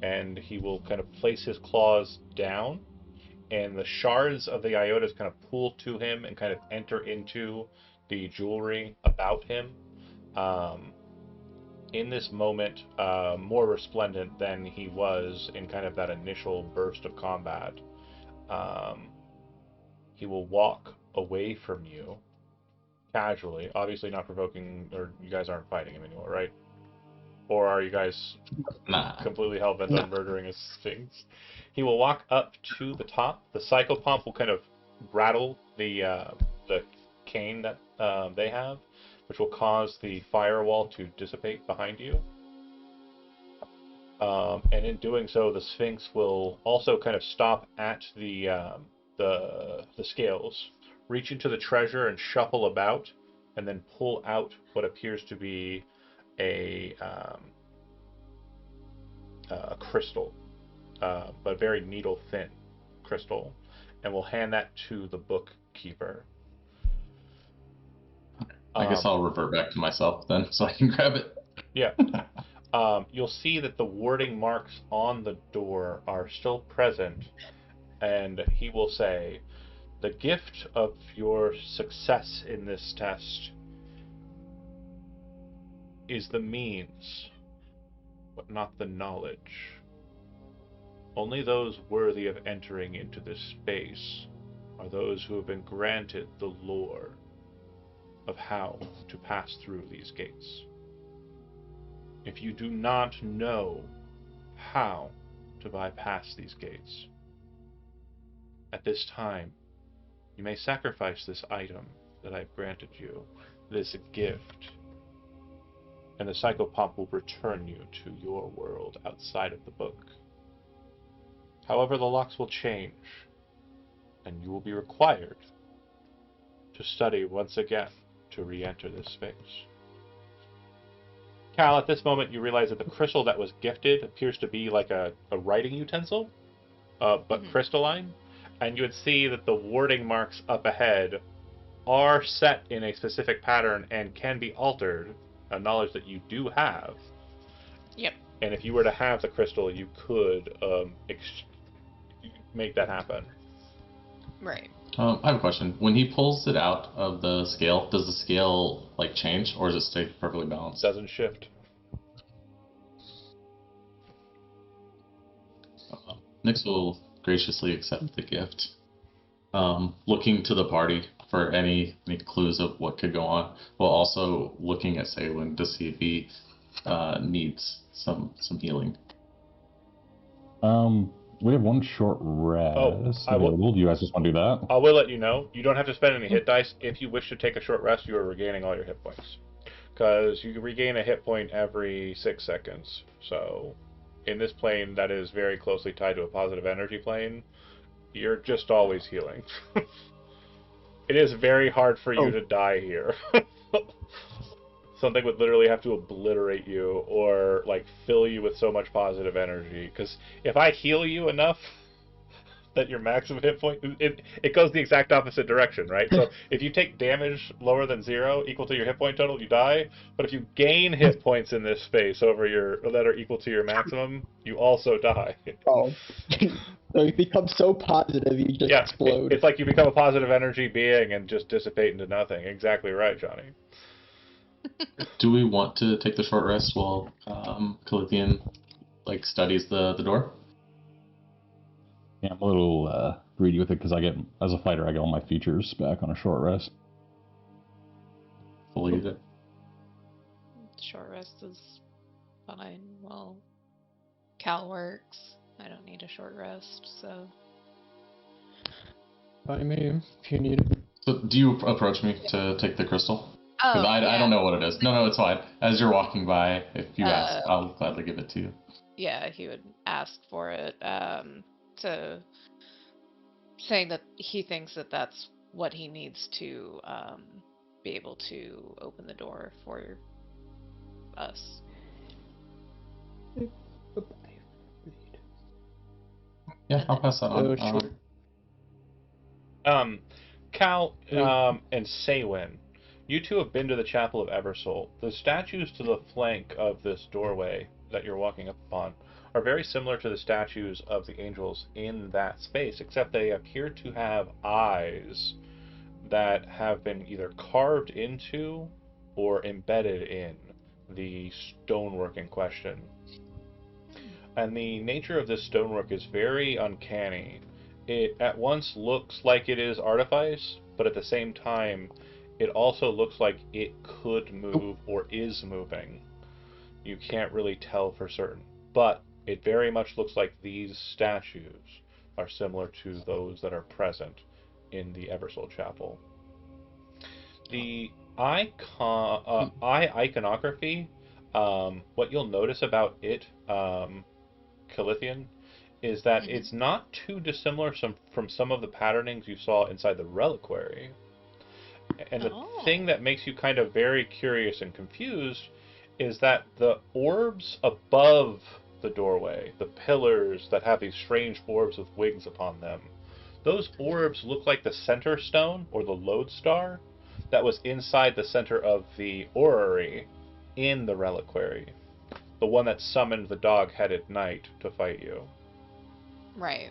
And he will kind of place his claws down, and the shards of the iotas kind of pull to him and kind of enter into the jewelry about him. In this moment, more resplendent than he was in kind of that initial burst of combat. He will walk away from you casually, obviously not provoking, or you guys aren't fighting him anymore, right? Or are you guys completely hell-bent on murdering a sphinx? He will walk up to the top. The psychopomp will kind of rattle the cane that they have, which will cause the firewall to dissipate behind you. And in doing so, the sphinx will also kind of stop at the scales, reach into the treasure and shuffle about, and then pull out what appears to be a a crystal, but very needle thin crystal, and will hand that to the bookkeeper. I guess I'll revert back to myself then, so I can grab it. Yeah. You'll see that the warding marks on the door are still present, and he will say, "The gift of your success in this test is the means, but not the knowledge. Only those worthy of entering into this space are those who have been granted the lore of how to pass through these gates. If you do not know how to bypass these gates, at this time, you may sacrifice this item that I've granted you, this gift, and the psychopomp will return you to your world outside of the book. However, the locks will change, and you will be required to study once again to re-enter this space." Cal, at this moment, you realize that the crystal that was gifted appears to be like a writing utensil, but crystalline, and you would see that the warding marks up ahead are set in a specific pattern and can be altered, a knowledge that you do have. Yep. And if you were to have the crystal, you could make that happen. Right. I have a question. When he pulls it out of the scale, does the scale like change, or does it stay perfectly balanced? Doesn't shift. Nyx will graciously accept the gift, looking to the party for any clues of what could go on, while also looking at Saywin to see if he needs some healing. We have one short rest I will- available. Do you guys just want to do that? I will let you know, you don't have to spend any hit dice. If you wish to take a short rest, you are regaining all your hit points. Because you can regain a hit point every 6 seconds. So, in this plane that is very closely tied to a positive energy plane, you're just always healing. It is very hard for you to die here. Something would literally have to obliterate you or like fill you with so much positive energy. Because if I heal you enough that your maximum hit point, it goes the exact opposite direction, right? So if you take damage lower than 0 equal to your hit point total, you die. But if you gain hit points in this space over that are equal to your maximum, you also die. Oh. So you become so positive, you just explode. It's like you become a positive energy being and just dissipate into nothing. Exactly right, Johnny. Do we want to take the short rest while Calithian studies the door? Yeah, I'm a little greedy with it because as a fighter, I get all my features back on a short rest. Believe it. Short rest is fine. Well, Cal works. I don't need a short rest, so. I mean, if you need it. So, do you approach me to take the crystal? Oh, Because yeah. I don't know what it is. No, it's fine. As you're walking by, if you ask, I'll gladly give it to you. Yeah, he would ask for it, saying that he thinks that that's what he needs to be able to open the door for us. Yeah, I'll pass that on. Sure. Cal and Saywin, you two have been to the Chapel of Eversoul. The statues to the flank of this doorway that you're walking up upon are very similar to the statues of the angels in that space, except they appear to have eyes that have been either carved into or embedded in the stonework in question. And the nature of this stonework is very uncanny. It at once looks like it is artifice, but at the same time, it also looks like it could move or is moving. You can't really tell for certain. But it very much looks like these statues are similar to those that are present in the Eversoul Chapel. The eye iconography, what you'll notice about it, Calithian, is that it's not too dissimilar from some of the patternings you saw inside the reliquary. And the thing that makes you kind of very curious and confused is that the orbs above the doorway, the pillars that have these strange orbs with wings upon them. Those orbs look like the center stone, or the lodestar, that was inside the center of the orrery in the reliquary. The one that summoned the dog-headed knight to fight you. Right.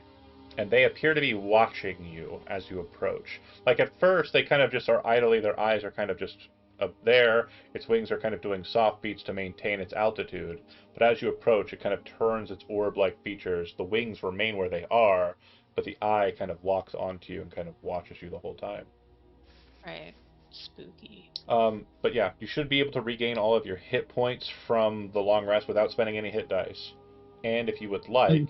And they appear to be watching you as you approach. Like, at first, they kind of just are idly, their eyes are kind of just up there, its wings are kind of doing soft beats to maintain its altitude, but as you approach, it kind of turns its orb-like features. The wings remain where they are, but the eye kind of locks onto you and kind of watches you the whole time. Right. Spooky. But yeah, you should be able to regain all of your hit points from the long rest without spending any hit dice. And if you would like,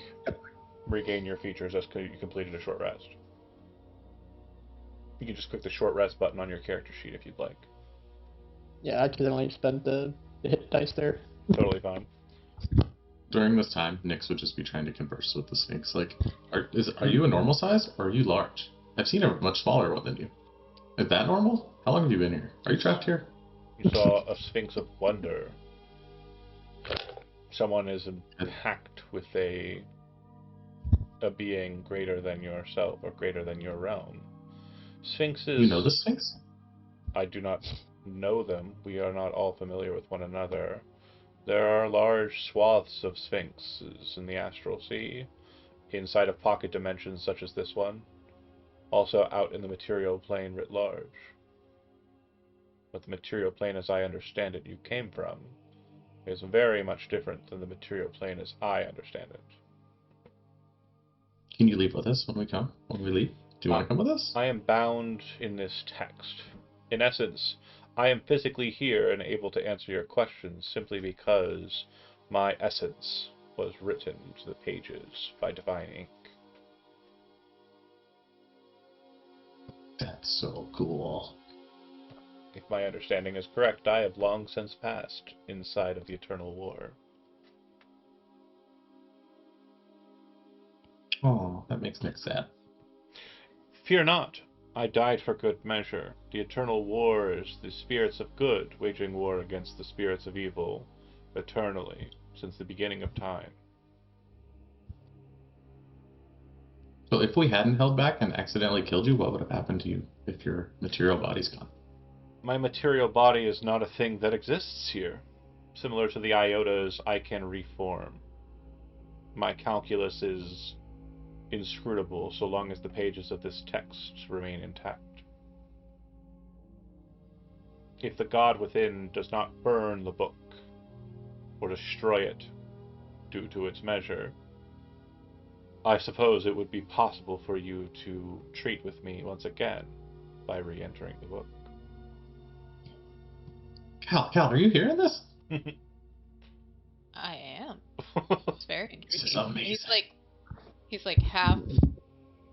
regain your features as you completed a short rest. You can just click the short rest button on your character sheet if you'd like. Yeah, I accidentally spent the hit dice there. Totally fine. During this time, Nyx would just be trying to converse with the Sphinx. Like, are you a normal size, or are you large? I've seen a much smaller one than you. Is that normal? How long have you been here? Are you trapped here? You saw a Sphinx of Wonder. Someone is in pact with a being greater than yourself, or greater than your realm. Sphinxes... You know the Sphinx? I do not know them. We are not all familiar with one another. There are large swaths of sphinxes in the astral sea, inside of pocket dimensions such as this one, also out in the material plane writ large. But the material plane as I understand it you came from is very much different than the material plane as I understand it. Can you leave with us when we leave? Do you want to come with us? I am bound in this text. In essence, I am physically here and able to answer your questions simply because my essence was written to the pages by divine ink. That's so cool. If my understanding is correct, I have long since passed inside of the Eternal War. Oh, that makes Nick sad. Fear not, I died for good measure. The Eternal War is the spirits of good waging war against the spirits of evil, eternally, since the beginning of time. So if we hadn't held back and accidentally killed you, what would have happened to you if your material body's gone? My material body is not a thing that exists here. Similar to the iotas, I can reform. My calculus is inscrutable so long as the pages of this text remain intact. If the god within does not burn the book or destroy it due to its measure, I suppose it would be possible for you to treat with me once again by re-entering the book. Cal, are you hearing this? I am. It's very This is intriguing. amazing. He's like half,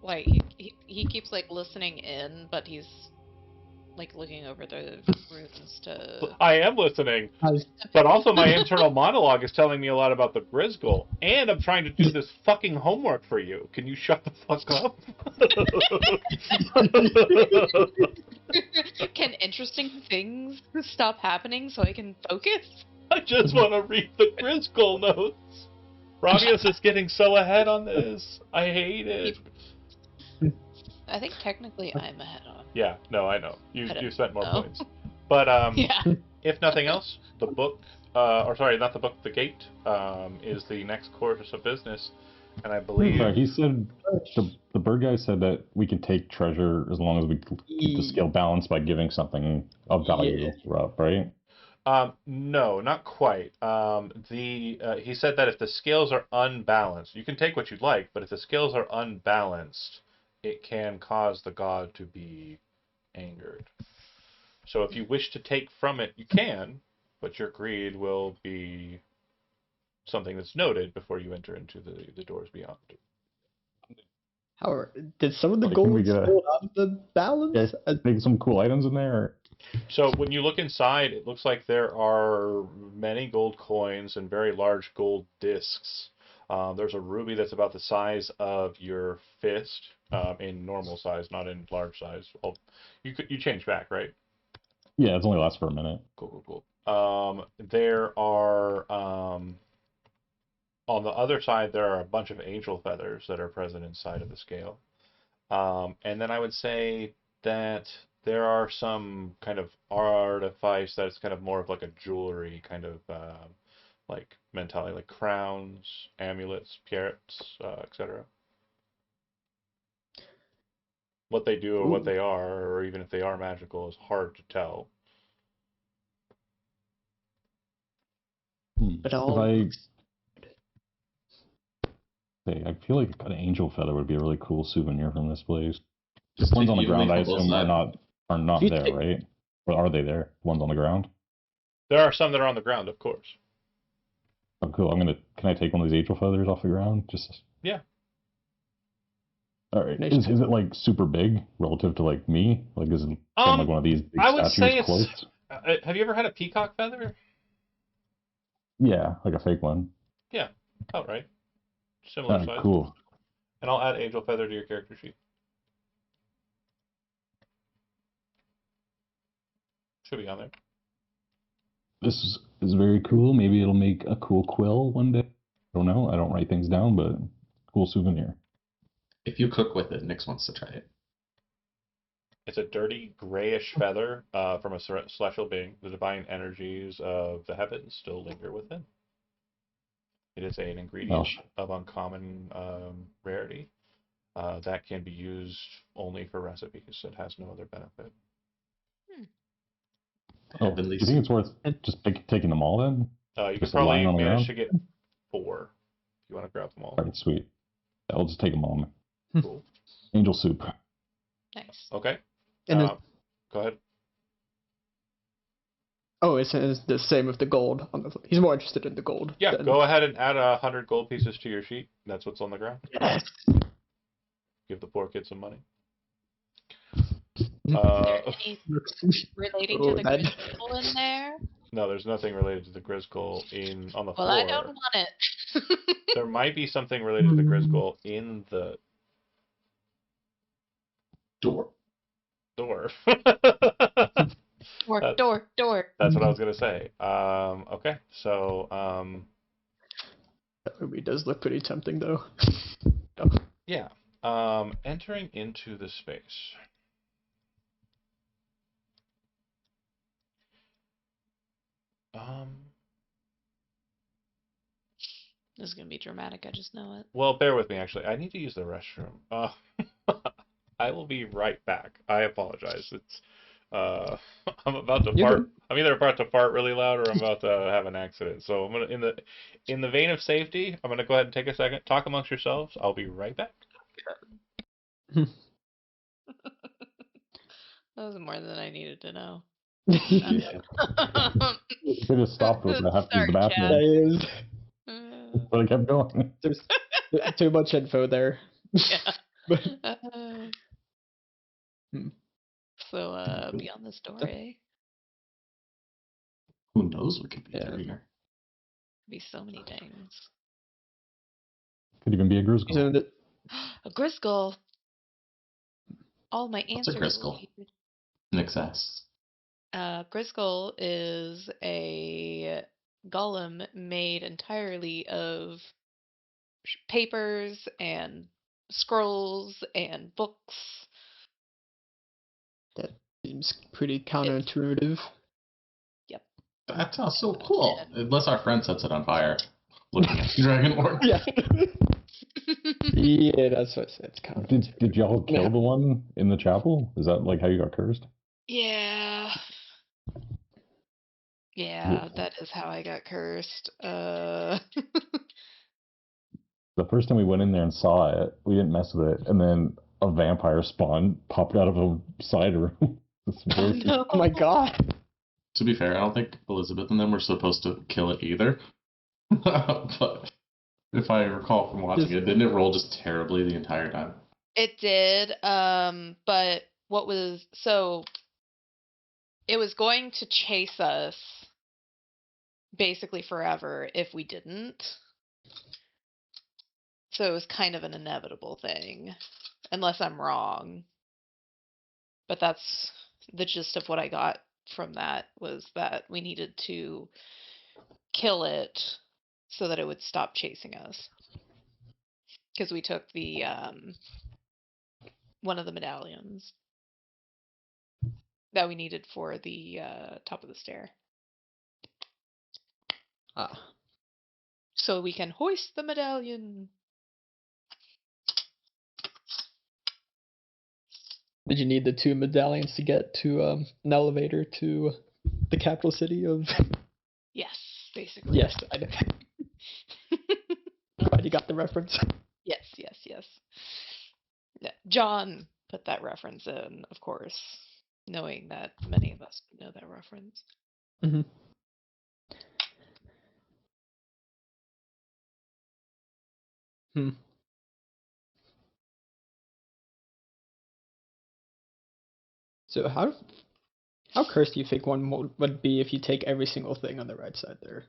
like he keeps like listening in, but he's like looking over the runes to. I am listening, but also my internal monologue is telling me a lot about the Grizgul, and I'm trying to do this fucking homework for you. Can you shut the fuck up? Can interesting things stop happening so I can focus? I just want to read the Grizgul notes. Ramius is getting so ahead on this. I hate it. I think technically I'm ahead on. Yeah, no, I know. You spent more know. points. But Yeah. if nothing else, the book, or sorry, not the book, the gate, is the next course of business. And I believe... Sorry, he said, the bird guy said that we can take treasure as long as we keep the scale balanced by giving something of value up, right? No, not quite. He said that if the scales are unbalanced, you can take what you'd like, but if the scales are unbalanced, it can cause the god to be angered. So if you wish to take from it, you can, but your greed will be something that's noted before you enter into the doors beyond. However, did some of the Like, can we gold get spill out of the balance? Think some cool items in there? So when you look inside, it looks like there are many gold coins and very large gold discs. There's a ruby that's about the size of your fist, in normal size, not in large size. Well, you change back, right? Yeah, it's only lasts for a minute. Cool. There are On the other side, there are a bunch of angel feathers that are present inside of the scale. And then I would say that there are some kind of artifice that's kind of more of like a jewelry kind of like mentality, like crowns, amulets, pierrots, etc. What they do or what Ooh. they are, or even if they are magical, is hard to tell. It If all I looks say, I feel like an angel feather would be a really cool souvenir from this place. Just Ones take on the you and ground, me I from both assume, sides. are If not you there, take- right? Or are they there? Ones on the ground? There are some that are on the ground, of course. Oh, cool. Can I take one of these angel feathers off the ground? Just. Yeah. All right. Nice. Is it like super big relative to like me? Like is it from like one of these big I would statues say it's. close? Have you ever had a peacock feather? Yeah, like a fake one. Yeah. Oh, right. Similar size. Cool. And I'll add angel feather to your character sheet. Should be on there. This is very cool. Maybe it'll make a cool quill one day. I don't know. I don't write things down, but cool souvenir. If you cook with it, Nix wants to try it. It's a dirty, grayish feather from a celestial being. The divine energies of the heavens still linger within. It is an ingredient of uncommon rarity that can be used only for recipes. It has no other benefit. Oh, do Heavenly you think it's soup. worth just taking them all then? You can Just probably lying on the manage ground? to get 4 if you want to grab them all. All right, sweet. I'll just take them all. Cool. Angel soup. Nice. Okay. And then, Go ahead. it's the same with the gold. He's more interested in the gold. Yeah, than- go ahead and add 100 gold pieces to your sheet. That's what's on the ground. Yes. Give the poor kid some money. Any relating to the that- Gristle in there? No, there's nothing related to the Griskull on the Well, floor. I don't want it. There might be something related to the Griskull in the Door. door. Door. That's what I was gonna say. Okay, so That movie does look pretty tempting, though. yeah, entering into the space. This is gonna be dramatic. I just know it. Well, bear with me. Actually, I need to use the restroom. I will be right back. I apologize. It's I'm about to You're fart. good. I'm either about to fart really loud or I'm about to have an accident. So I'm gonna in the vein of safety, I'm gonna go ahead and take a second, talk amongst yourselves. I'll be right back. That was more than I needed to know. Yeah. Could have stopped with I have to use the Sorry, bathroom. That is. But I kept going. There's too much info there. Yeah. Hmm. So, beyond the story, Who knows what could be Yeah. through here? could be so many things. Could even be a Griskull. Isn't it? A Griskull. All my What's a answers. Griskull? Nix asks. Griskull is a golem made entirely of papers and scrolls and books. That seems pretty counterintuitive. That sounds so cool. Unless our friend sets it on fire. Looking at the Dragonborn. Yeah. Yeah, that's what I said. It's counterintuitive. Did y'all kill Yeah. the one in the chapel? Is that like how you got cursed? Yeah. Yeah, that is how I got cursed. The first time we went in there and saw it, we didn't mess with it, and then a vampire spawn popped out of a side room. It's very- no. Oh my god. To be fair, I don't think Elizabeth and them were supposed to kill it either. But if I recall from watching it, didn't it roll just terribly the entire time? It did, but it was going to chase us basically forever if we didn't. So it was kind of an inevitable thing, unless I'm wrong. But that's the gist of what I got from that, was that we needed to kill it so that it would stop chasing us. Because we took the one of the medallions that we needed for the top of the stair. Ah. So we can hoist the medallion. Did you need the 2 medallions to get to an elevator to the capital city of? Yes, basically. Yes, I know. Glad you got the reference. Yes. Yeah, John put that reference in, of course, knowing that many of us would know that reference. Mm-hmm. So how cursed do you think one would be if you take every single thing on the right side there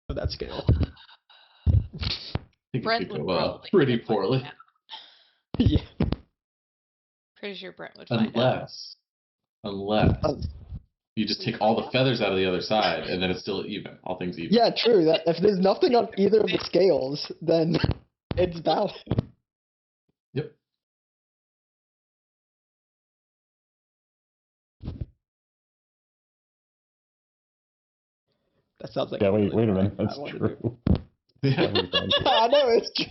of that scale? I think Brent it could would go probably pretty find poorly. out. Yeah. Pretty sure Brent would find out. Unless you just take all the feathers out of the other side, and then it's still even. All things even. Yeah, true. That if there's nothing on either of the scales, then it's valid. Yep. That sounds like. Yeah, wait a minute. I That's wanna true. do. Yeah. I know it's true.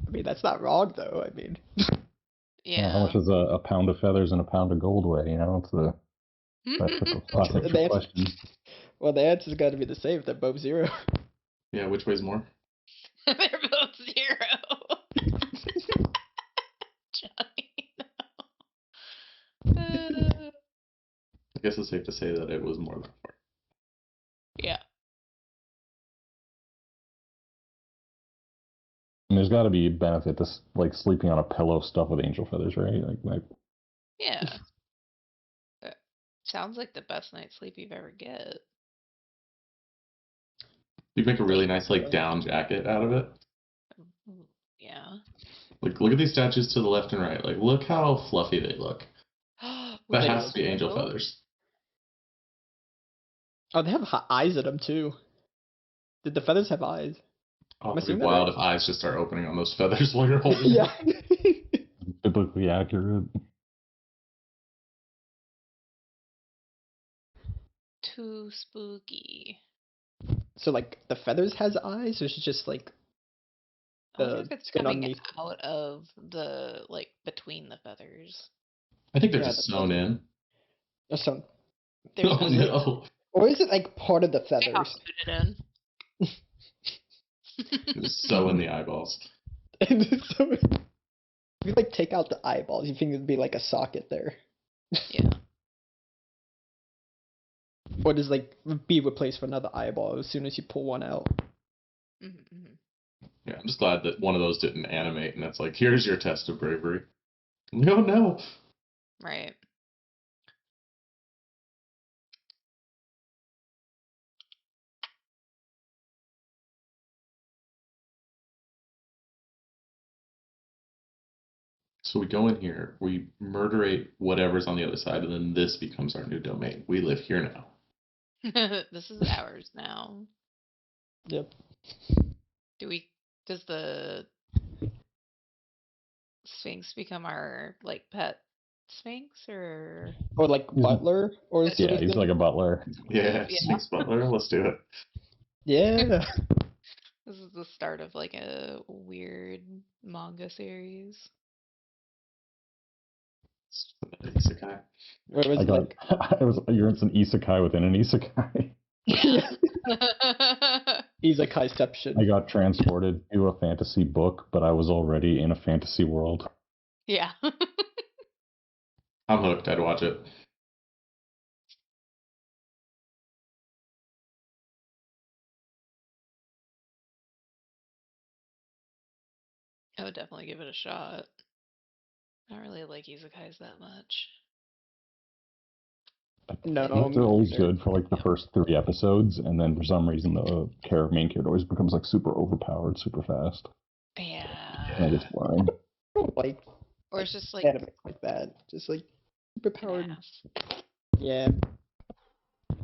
I mean, that's not wrong, though. I mean, Yeah. How much is a pound of feathers and a pound of gold weigh? You know, it's the classic The answer- question. well, the answer's got to be the same. They're both 0. Yeah, which weighs more? They're both 0. Johnny, no. I guess it's safe to say that it was more than 4. Yeah. And there's got to be a benefit to like sleeping on a pillow stuffed with angel feathers, right? Like Yeah. Sounds like the best night's sleep you've ever get. You make a really nice like down jacket out of it. Yeah. Like, look at these statues to the left and right. Like, look how fluffy they look. That has to be angel feathers. Oh, they have eyes in them too. Did the feathers have eyes? Oh, it'd be wild if eyes just start opening on those feathers while you're holding Yeah. them. biblically accurate. Too spooky. So, like, the feathers has eyes, or is it just like I wonder if the it's skin coming underneath? out of the, like, between the feathers. I think they're Yeah, just that's sewn in. Or some, There's Oh no! or is it like part of the They all feathers? put it in. Just sew in the eyeballs. And so, if you like take out the eyeballs, you think it'd be like a socket there, Yeah. or does like be replaced with another eyeball as soon as you pull one out? Mm-hmm. Yeah, I'm just glad that one of those didn't animate, and it's like, here's your test of bravery. No. Right. So we go in here, we murderate whatever's on the other side, and then this becomes our new domain. We live here now. This is ours now. Yep. Does the Sphinx become our, like, pet Sphinx, or? Or like butler, or Yeah, sort Yeah, of he's thing? like a butler. Yeah, Yeah. Sphinx Butler, let's do it. Yeah. This is the start of, like, a weird manga series. Isekai. Or was I it got. like You're in an isekai within an isekai. Isekaiception? I got transported to a fantasy book, but I was already in a fantasy world. Yeah. I'm hooked, I'd watch it. I would definitely give it a shot. I don't really like isekais that much. No, They're always neither. good for like the first 3 episodes, and then for some reason the main character always becomes like super overpowered, super fast. Yeah. And it gets boring. Like Or it's just like anime like that, just like superpowered. half. Yeah.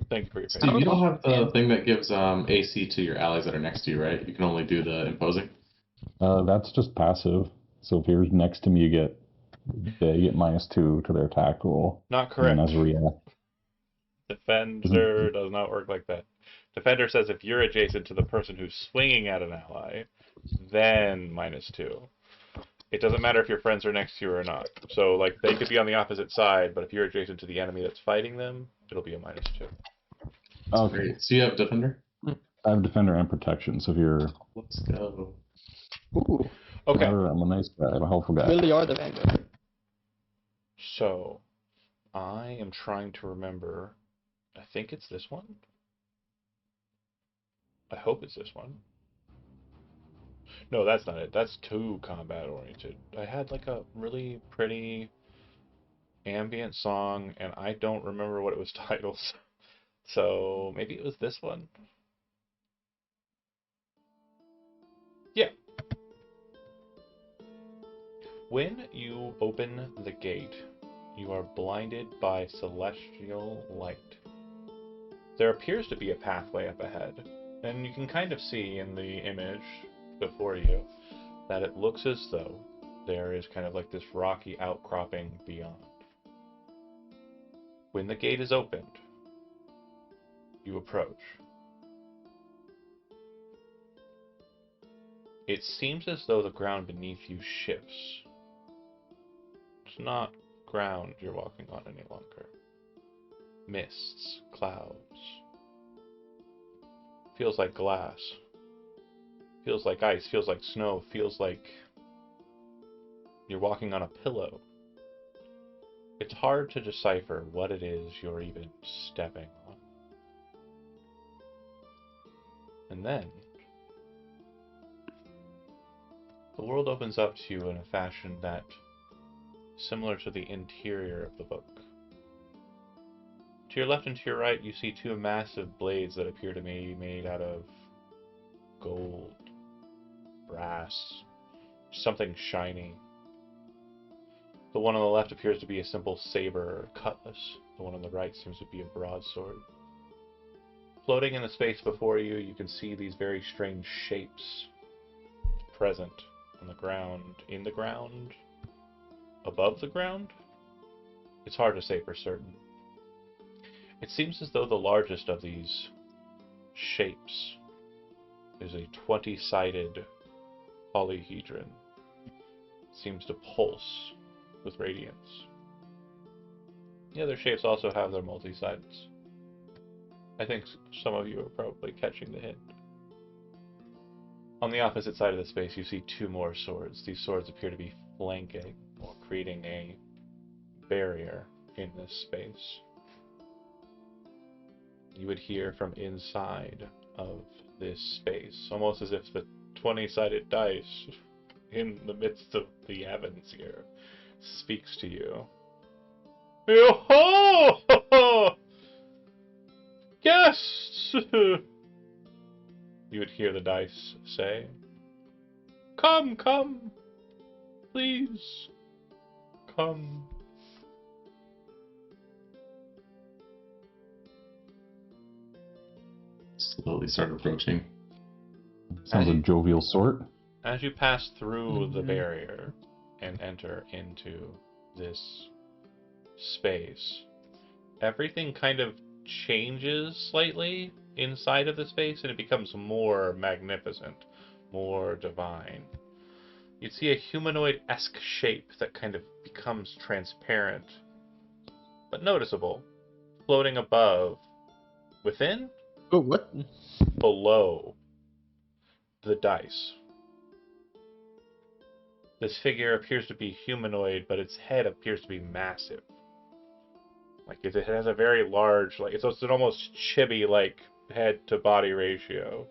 Thank you for your Steve, patience. you don't have the thing that gives AC to your allies that are next to you, right? You can only do the imposing. That's just passive. So if you're next to me, they get -2 to their attack roll. Not And then correct. as a react, Defender does not work like that. Defender says if you're adjacent to the person who's swinging at an ally, then -2. It doesn't matter if your friends are next to you or not. So, like, they could be on the opposite side, but if you're adjacent to the enemy that's fighting them, it'll be a -2. Okay. Great. So you have defender? I have defender and protection. So if you're Let's go. Ooh, Okay. I'm a nice guy. I'm a helpful guy. really are the Vanguard. So, I am trying to remember. I think it's this one. I hope it's this one. No, that's not it. That's too combat oriented. I had like a really pretty ambient song, and I don't remember what it was titled. So maybe it was this one. Yeah. When you open the gate, you are blinded by celestial light. There appears to be a pathway up ahead, and you can kind of see in the image before you that it looks as though there is kind of like this rocky outcropping beyond. When the gate is opened, you approach. It seems as though the ground beneath you shifts. It's not ground you're walking on any longer. Mists, clouds. Feels like glass. Feels like ice, feels like snow, feels like you're walking on a pillow. It's hard to decipher what it is you're even stepping on. And then, the world opens up to you in a fashion that similar to the interior of the book. To your left and to your right, you see two massive blades that appear to be made out of gold, brass, something shiny. The one on the left appears to be a simple saber or cutlass. The one on the right seems to be a broadsword. Floating in the space before you, you can see these very strange shapes present on the ground, in the ground, above the ground. It's hard to say for certain. It seems as though the largest of these shapes is a 20-sided polyhedron. It seems to pulse with radiance. The other shapes also have their multi-sides. I think some of you are probably catching the hint. On the opposite side of the space, you see two more swords. These swords appear to be flanking or creating a barrier in this space. You would hear from inside of this space, almost as if the 20-sided dice in the midst of the heavens here speaks to you. Yo-ho! Guests! You would hear the dice say, "Come, come, please, come." Slowly start approaching. Sounds a jovial sort. As you pass through the barrier and enter into this space, everything kind of changes slightly inside of the space, and it becomes more magnificent, more divine. You'd see a humanoid-esque shape that kind of becomes transparent, but noticeable, floating above, within, Oh, what? below the dice. This figure appears to be humanoid, but its head appears to be massive. Like, it has a very large, like, it's an almost chibi-like head-to-body ratio.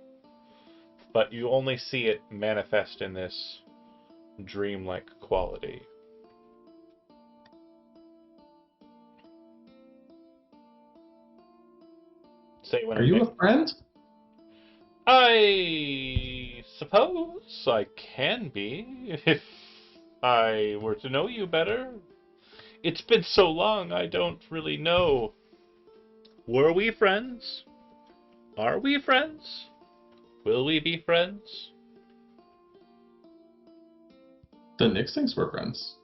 But you only see it manifest in this dreamlike quality. Say when Are you a friend? I suppose I can be, if I were to know you better. It's been so long, I don't really know Were we friends? Are we friends? Will we be friends? The Nyx thinks we're friends.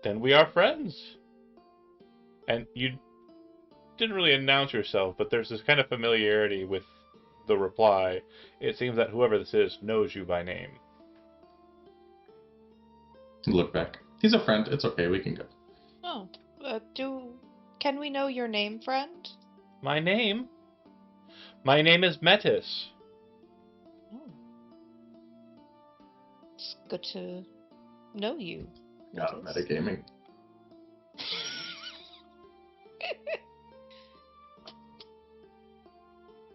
Then we are friends. And you didn't really announce yourself, but there's this kind of familiarity with the reply. It seems that whoever this is knows you by name. Look back. He's a friend. It's okay. We can go. Oh, can we know your name, friend? My name? My name is Metis. Oh. It's good to know you. Got Metis. metagaming.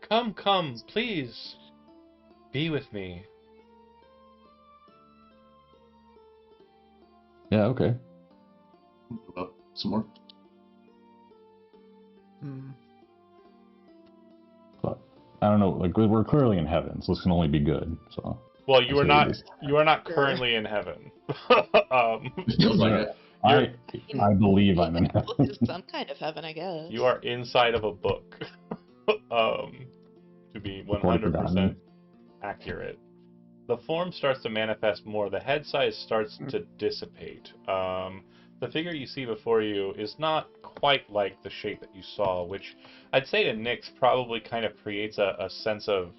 Come, please. Be with me. Yeah, okay. Move up some more. But I don't know. Like we're clearly in heaven, so this can only be good. So. Well, you are not. Absolutely. You are not currently in heaven. Feels like it. I believe I'm in heaven. This is some kind of heaven, I guess. You are inside of a book. To be 100% accurate. The form starts to manifest more. The head size starts to dissipate. The figure you see before you is not quite like the shape that you saw, which I'd say to Nyx probably kind of creates a sense of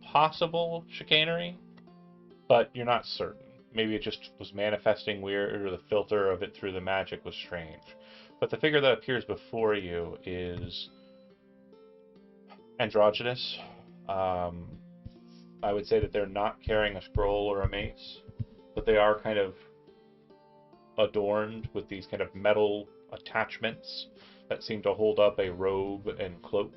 possible chicanery, but you're not certain. Maybe it just was manifesting weird, or the filter of it through the magic was strange. But the figure that appears before you is androgynous. I would say that they're not carrying a scroll or a mace, but they are kind of adorned with these kind of metal attachments that seem to hold up a robe and cloak.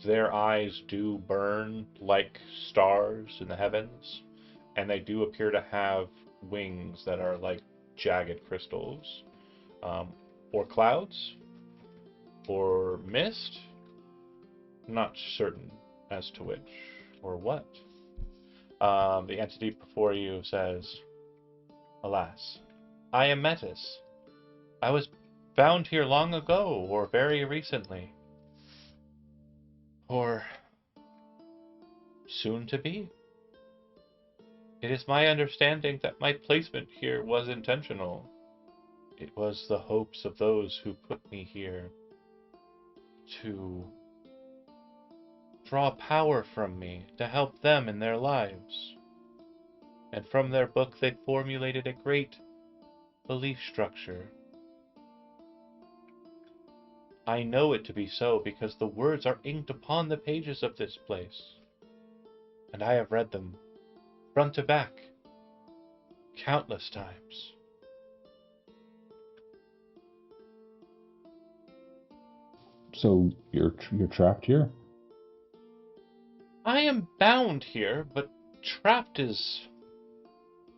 Their eyes do burn like stars in the heavens, and they do appear to have wings that are like jagged crystals, or clouds, or mist. Not certain as to which or what. The entity before you says, "Alas, I am Metis. I was bound here long ago, or very recently, or soon to be. It is my understanding that my placement here was intentional. It was the hopes of those who put me here to draw power from me to help them in their lives. And from their book they formulated a great belief structure. I know it to be so because the words are inked upon the pages of this place, and I have read them front to back countless times." So you're trapped here? I am bound here, but trapped is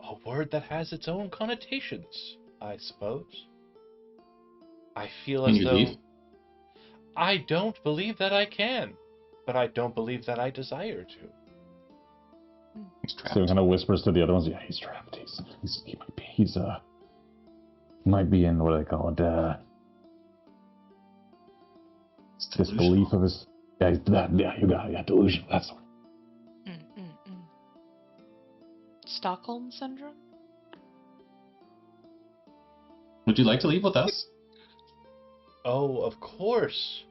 a word that has its own connotations, I suppose. I feel Can as you though leave? I don't believe that I can, but I don't believe that I desire to. He's trapped. So he kind of whispers to the other ones, "Yeah, he's trapped. He might be. Might be in what do they call it? It's Disbelief of his. Yeah, you got it. Yeah, delusion. That's the word. Stockholm syndrome? Would you like to leave with us? Oh, of course.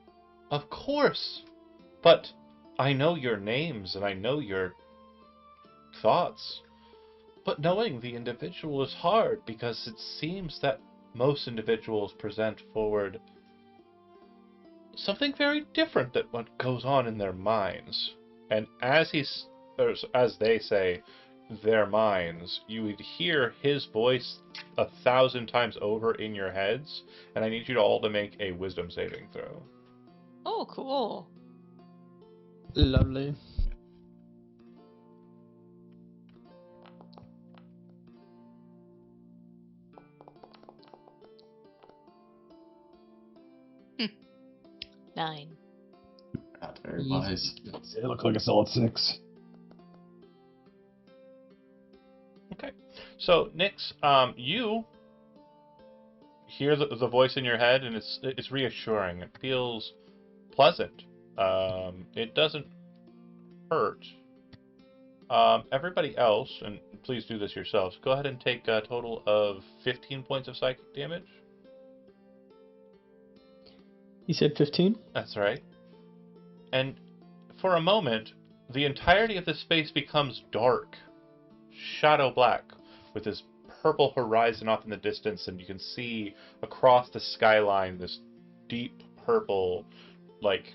Of course. But I know your names and I know your thoughts. But knowing the individual is hard because it seems that most individuals present forward something very different than what goes on in their minds. And as they say, their minds, you would hear his voice 1,000 times over in your heads, and I need you all to make a wisdom saving throw. Oh, cool. Lovely. Hmm. 9. Not very Easy. wise. It looked like a solid 6. Okay. So, Nyx, you hear the voice in your head, and it's reassuring. It feels pleasant. It doesn't hurt. Everybody else, and please do this yourselves, go ahead and take a total of 15 points of psychic damage. You said 15? That's right. And for a moment, the entirety of the space becomes dark, shadow black, with this purple horizon off in the distance, and you can see across the skyline this deep purple, like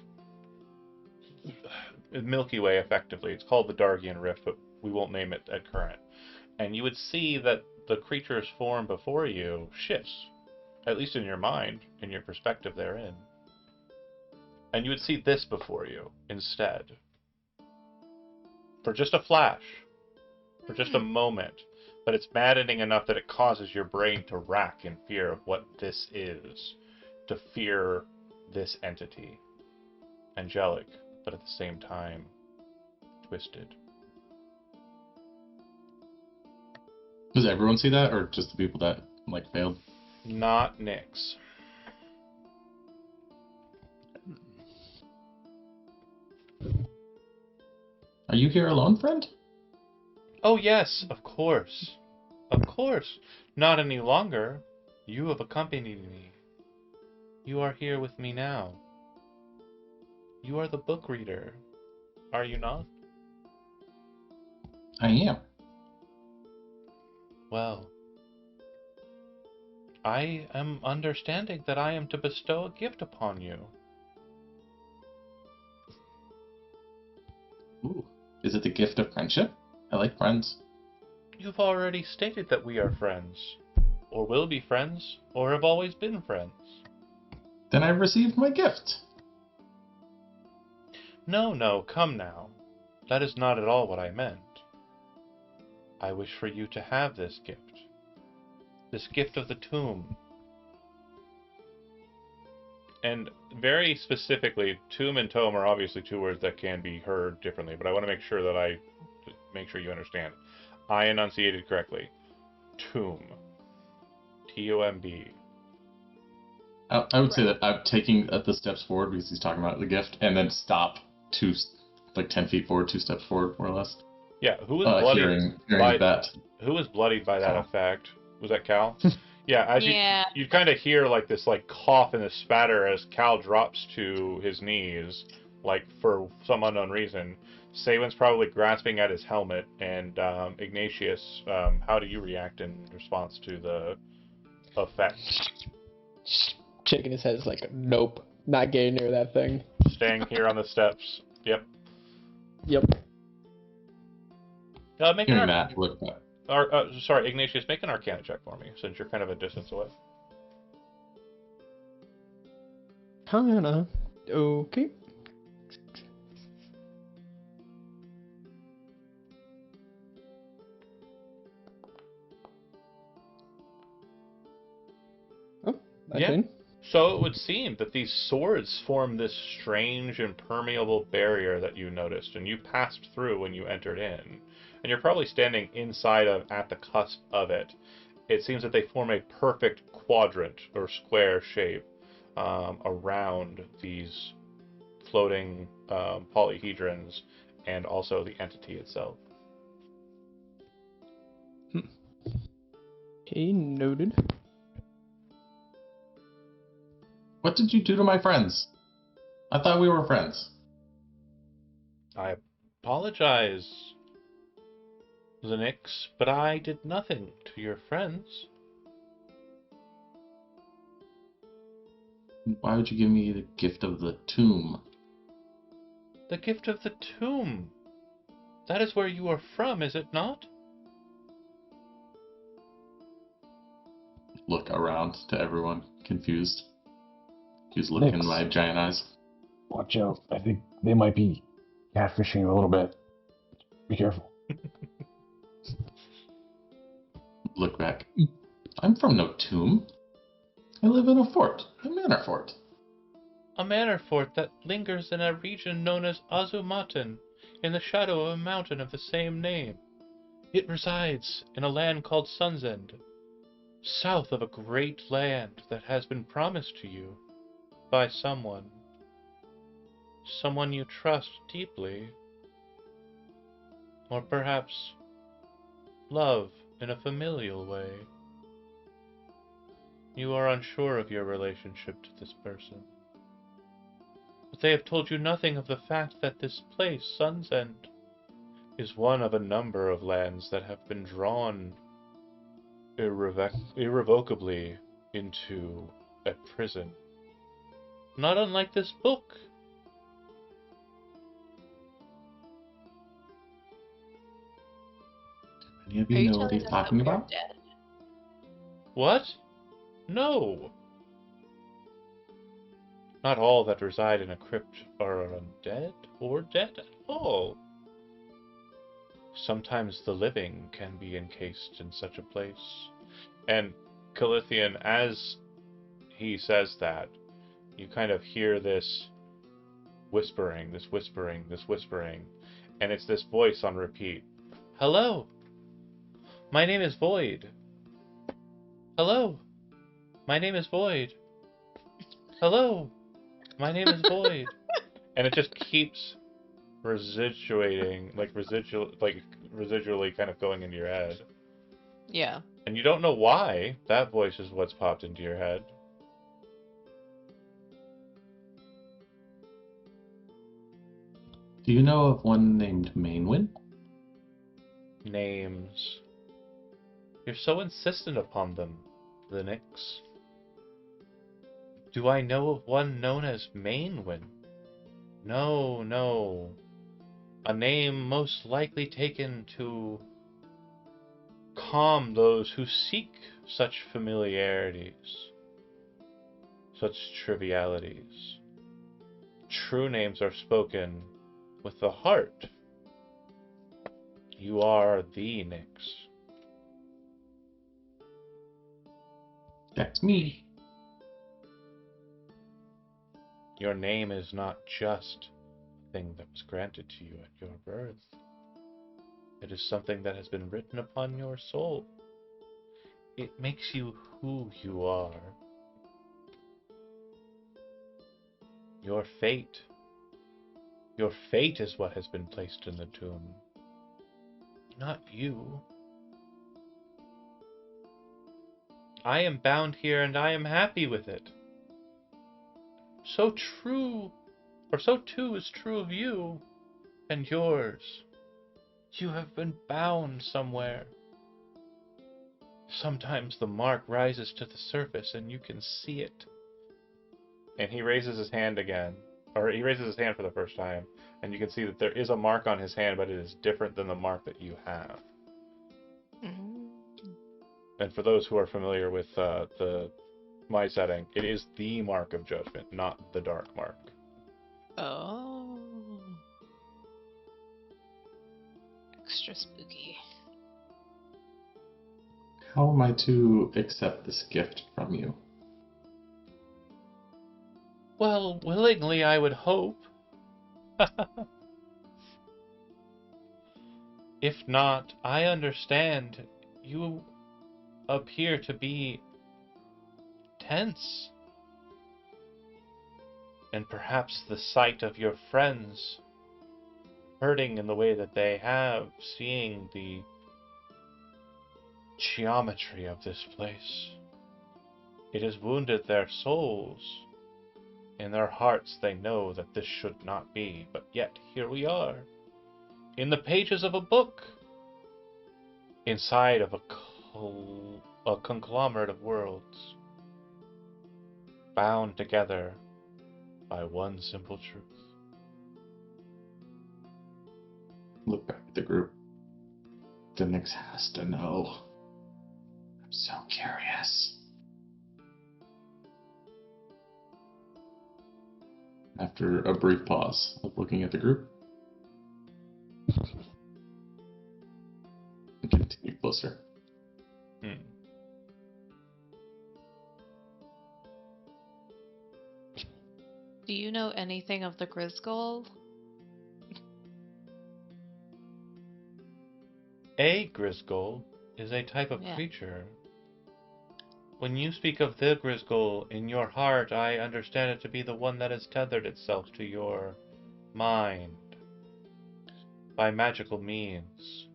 Milky Way, effectively. It's called the Dargian Rift, but we won't name it at current. And you would see that the creature's form before you shifts, at least in your mind, in your perspective therein. And you would see this before you instead. For just a flash. For just a moment. But it's maddening enough that it causes your brain to rack in fear of what this is. To fear this entity. Angelic, but at the same time, twisted. Does everyone see that, or just the people that, like, failed? Not Nyx. Are you here alone, friend? Oh yes, of course. Of course. Not any longer. You have accompanied me. You are here with me now. You are the book reader. Are you not? I am. Well, I am understanding that I am to bestow a gift upon you. Ooh. Is it the gift of friendship? I like friends. You've already stated that we are friends, or will be friends, or have always been friends. Then I've received my gift. No, come now. That is not at all what I meant. I wish for you to have this gift. This gift of the tomb. And very specifically, tomb and tome are obviously two words that can be heard differently, but I want to make sure that make sure you understand. I enunciated correctly. Tomb. T-O-M-B. I would say that I'm taking the steps forward because he's talking about the gift, and then stop 10 feet forward, 2 steps forward, more or less. Yeah, who was bloodied hearing by that? Who was bloodied by that Cal. effect? Was that Cal? Yeah, as you kind of hear like this cough and this spatter as Cal drops to his knees, like for some unknown reason. Sawen's probably grasping at his helmet, and Ignatius, how do you react in response to the effect? Shaking his head is like, nope, not getting near that thing. Staying here on the steps. Yep. Yep. Make an that, look back. Sorry, Ignatius, make an Arcana check for me, since you're kind of a distance away. Arcana. Okay. Oh, 19. Yeah. So it would seem that these swords form this strange impermeable barrier that you noticed, and you passed through when you entered in. And you're probably standing inside of, at the cusp of it. It seems that they form a perfect quadrant or square shape around these floating polyhedrons and also the entity itself. Okay, noted. What did you do to my friends? I thought we were friends. I apologize, Zenix, but I did nothing to your friends. Why would you give me the gift of the tomb? The gift of the tomb. That is where you are from, is it not? Look around to everyone, confused. He's looking in my giant eyes. Watch out. I think they might be catfishing you a little bit. Be careful. Look back. I'm from no tomb. I live in a fort. A manor fort. A manor fort that lingers in a region known as Azumatan, in the shadow of a mountain of the same name. It resides in a land called Sunsend. south of a great land that has been promised to you by someone. Someone you trust deeply. Or perhaps love in a familial way. You are unsure of your relationship to this person. But they have told you nothing of the fact that this place, Sunsend, is one of a number of lands that have been drawn irrevocably into a prison. Not unlike this book. Any of Are you you know what telling he's us talking that we're about? dead? What? No. Not all that reside in a crypt are undead or dead at all. Sometimes the living can be encased in such a place. And Calithian, as he says that, you kind of hear this whispering, this whispering, this whispering, and it's this voice on repeat. Hello, my name is Void. Hello, my name is Void. Hello, my name is Void. And it just keeps residuating, residually kind of going into your head. Yeah. And you don't know why. That voice is what's popped into your head. Do you know of one named Mainwin? Names. You're so insistent upon them, Linux. Do I know of one known as Mainwin? No, no. A name most likely taken to calm those who seek such familiarities, such trivialities. True names are spoken with the heart. You are the Nyx. That's me. Your name is not just a thing that was granted to you at your birth. It is something that has been written upon your soul. It makes you who you are. Your fate. Your fate is what has been placed in the tomb. Not you. I am bound here and I am happy with it. So true, or so too is true of you and yours. You have been bound somewhere. Sometimes the mark rises to the surface and you can see it. And he raises his hand again, or he raises his hand for the first time, and you can see that there is a mark on his hand, but it is different than the mark that you have. Mm-hmm. And for those who are familiar with my setting, it is the mark of judgment, not the dark mark. Oh. Extra spooky. How am I to accept this gift from you? Well, willingly, I would hope. If not, I understand. You appear to be tense. And perhaps the sight of your friends hurting in the way that they have, seeing the geometry of this place, it has wounded their souls. In their hearts they know that this should not be, but yet here we are, in the pages of a book, inside of a conglomerate of worlds, bound together by one simple truth. Look back at the group. The Nyx has to know. I'm so curious. After a brief pause of looking at the group, and continue closer. Do you know anything of the Grisgold? A Grisgold is a type of Yeah. creature. When you speak of the Grisgol in your heart, I understand it to be the one that has tethered itself to your mind by magical means.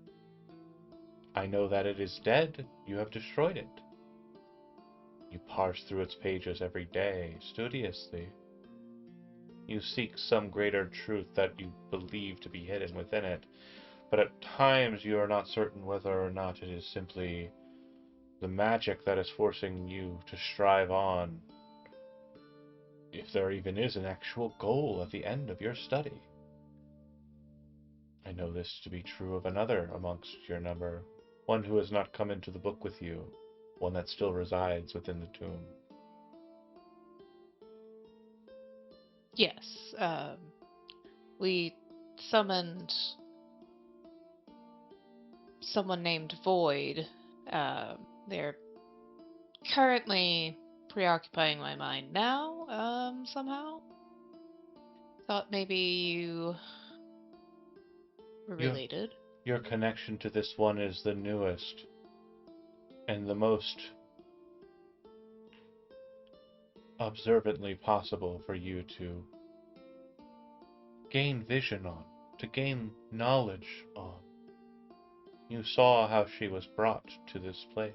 I know that it is dead. You have destroyed it. You parse through its pages every day, studiously. You seek some greater truth that you believe to be hidden within it, but at times you are not certain whether or not it is simply the magic that is forcing you to strive on, if there even is an actual goal at the end of your study. I know this to be true of another amongst your number, one who has not come into the book with you, one that still resides within the tomb. Yes, we summoned someone named Void. They're currently preoccupying my mind now, somehow. Thought maybe you were Your- related. Your connection to this one is the newest and the most observantly possible for you to gain vision on, to gain knowledge on. You saw how she was brought to this place.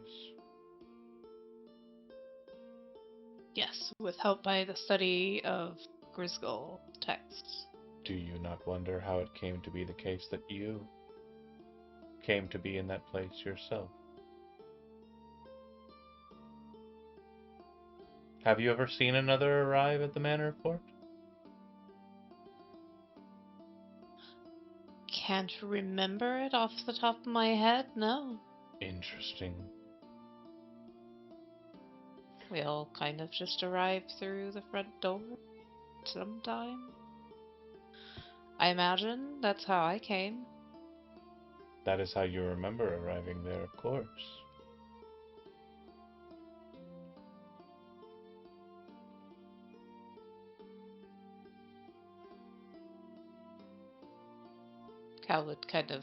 Yes, with help by the study of Grisgol texts. Do you not wonder how it came to be the case that you came to be in that place yourself? Have you ever seen another arrive at the Manor of Court? Can't remember it off the top of my head, no. Interesting. We all kind of just arrived through the front door sometime. I imagine that's how I came. That is how you remember arriving there, of course. Cal would kind of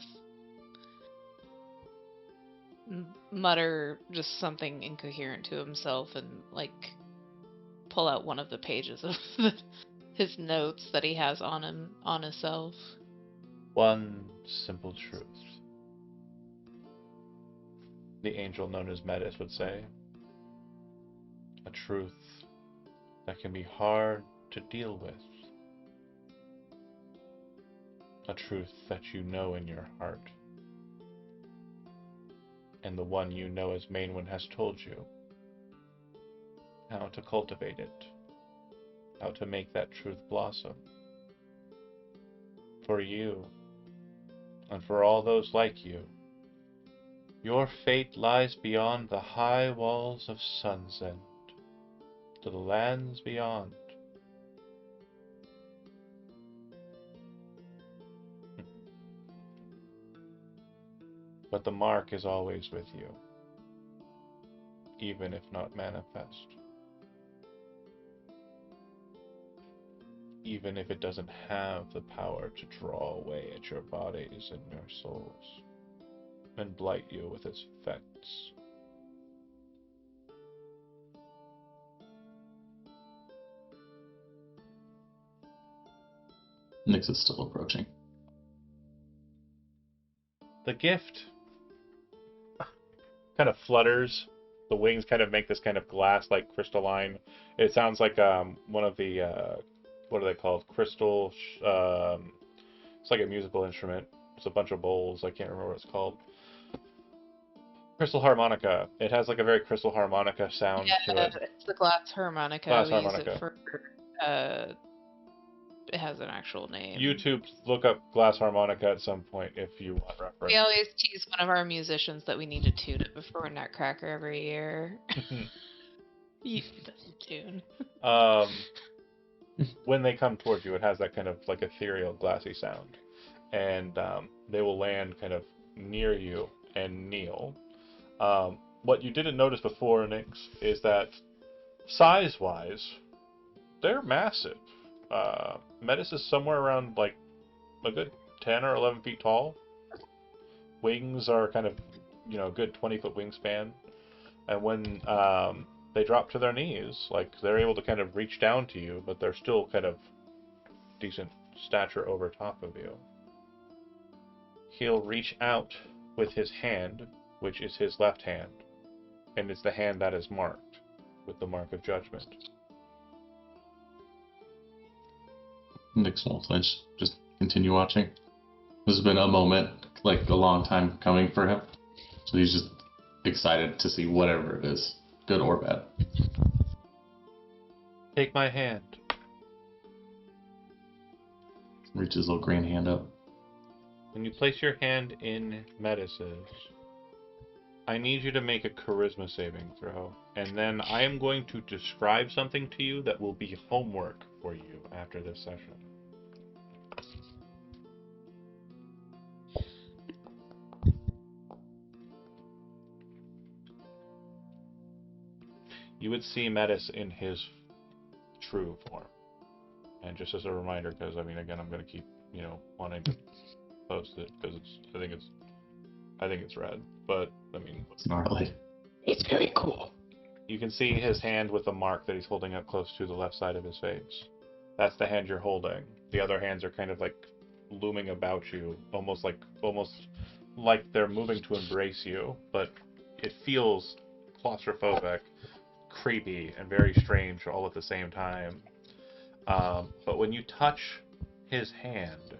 mutter just something incoherent to himself and, like, pull out one of the pages of his notes that he has on him, on himself. One simple truth. The angel known as Metis would say. A truth that can be hard to deal with. A truth that you know in your heart. And the one you know as Mainwin has told you. How to cultivate it. How to make that truth blossom. For you, and for all those like you, your fate lies beyond the high walls of Sunsend, to the lands beyond. But the mark is always with you, even if not manifest. Even if it doesn't have the power to draw away at your bodies and your souls, and blight you with its effects. Nyx is still approaching. The gift kind of flutters. The wings kind of make this kind of glass-like crystalline. It sounds like one of the what are they called? Crystal. It's like a musical instrument. It's a bunch of bowls. I can't remember what it's called. Crystal harmonica. It has like a very crystal harmonica sound to it. It's the glass harmonica. Glass we harmonica. use it for. It has an actual name. YouTube, look up glass harmonica at some point if you want reference. We always tease one of our musicians that we need to tune it before Nutcracker every year. You tune. When they come towards you, it has that kind of like ethereal, glassy sound, and they will land kind of near you and kneel. What you didn't notice before, Nyx, is that size-wise, they're massive. Metis is somewhere around like a good 10 or 11 feet tall. Wings are kind of, a good 20-foot wingspan. And when they drop to their knees. Like, they're able to kind of reach down to you, but they're still kind of decent stature over top of you. He'll reach out with his hand, which is his left hand, and it's the hand that is marked with the mark of judgment. Nick's won't flinch. Just continue watching. This has been a moment, like a long time coming for him. So he's just excited to see whatever it is, good or bad. Take my hand. Reach his little green hand up. When you place your hand in Metis's, I need you to make a charisma saving throw, and then I am going to describe something to you that will be homework for you after this session. You would see Metis in his true form. And just as a reminder, because I mean, again, I'm going to keep, wanting to post it because I think it's rad. But I mean, It's gnarly. It's very cool. you can see his hand with the mark that he's holding up close to the left side of his face. That's the hand you're holding. The other hands are kind of like looming about you, almost like they're moving to embrace you, but it feels claustrophobic, creepy, and very strange all at the same time. But when you touch his hand,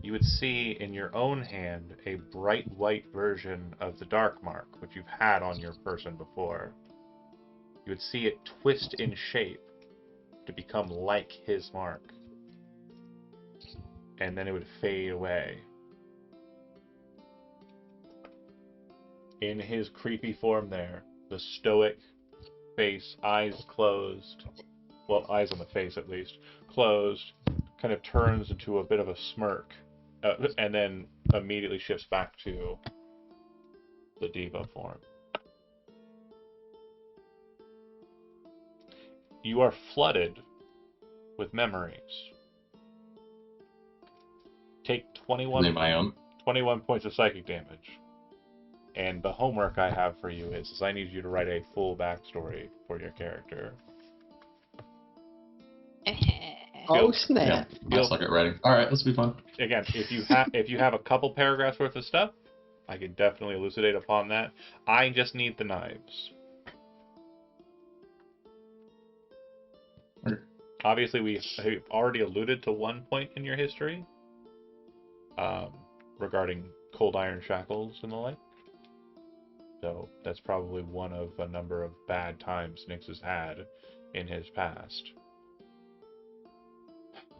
you would see in your own hand a bright white version of the dark mark, which you've had on your person before. You would see it twist in shape to become like his mark. And then it would fade away. In his creepy form there, the stoic face, eyes closed, well, eyes on the face at least, closed, kind of turns into a bit of a smirk, and then immediately shifts back to the diva form. You are flooded with memories. Take 21 points of psychic damage. And the homework I have for you is I need you to write a full backstory for your character. Oh snap! Yeah, I suck at writing. All right, let's be fun. Again, if you have a couple paragraphs worth of stuff, I can definitely elucidate upon that. I just need the knives. Okay. Obviously, we've already alluded to one point in your history regarding cold iron shackles and the like. So that's probably one of a number of bad times Nyx has had in his past.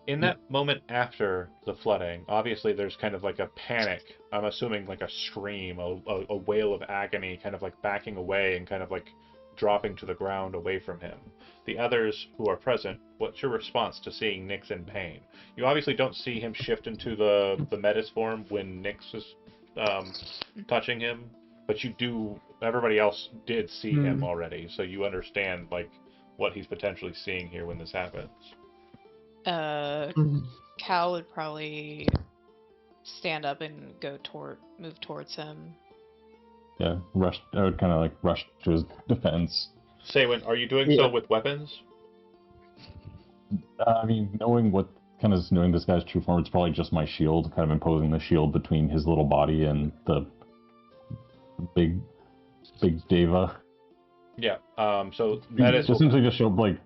In that moment after the flooding, obviously there's kind of like a panic. I'm assuming like a scream, a wail of agony, kind of like backing away and kind of like dropping to the ground away from him. The others who are present, what's your response to seeing Nyx in pain? You obviously don't see him shift into the Metis form when Nyx is touching him, but you do. Everybody else did see him already, so you understand like what he's potentially seeing here when this happens. Cal would probably stand up and move towards him. Yeah, I would kind of like rush to his defense. Saywin, are you doing so with weapons? I mean, knowing this guy's true form, it's probably just my shield, kind of imposing the shield between his little body and the big Deva. Yeah. So Metis essentially just show like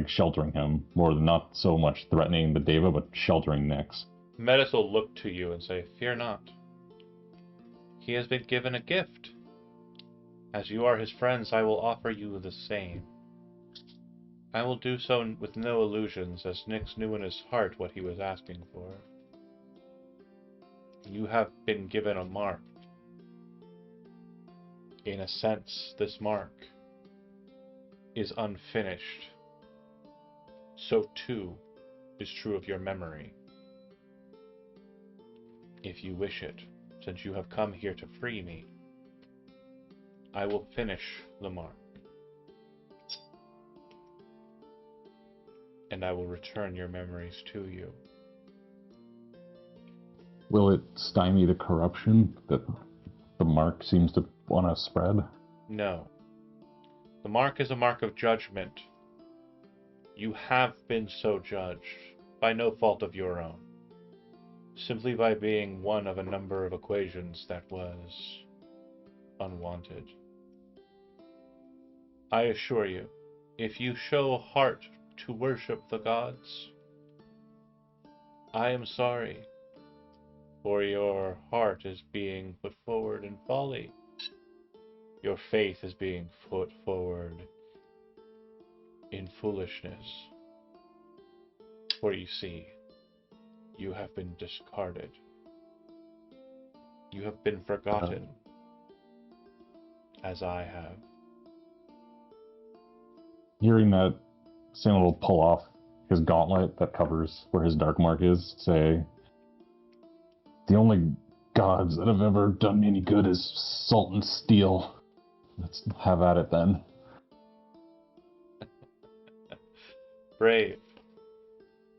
sheltering him more than not so much threatening the Deva, but sheltering Nyx. Metis will look to you and say, "Fear not. He has been given a gift. As you are his friends, I will offer you the same. I will do so with no illusions, as Nyx knew in his heart what he was asking for. You have been given a mark. In a sense, this mark is unfinished. So too is true of your memory. If you wish it, since you have come here to free me, I will finish the mark. And I will return your memories to you." Will it stymie the corruption that the mark seems to want to spread? No. The mark is a mark of judgment. You have been so judged, by no fault of your own, simply by being one of a number of equations that was unwanted. I assure you, if you show heart to worship the gods, I am sorry, for your heart is being put forward in folly. Your faith is being put forward in foolishness. For you see, you have been discarded. You have been forgotten, as I have. Hearing that, Sam will pull off his gauntlet that covers where his dark mark is, say, the only gods that have ever done me any good is salt and steel. Let's have at it then. Brave.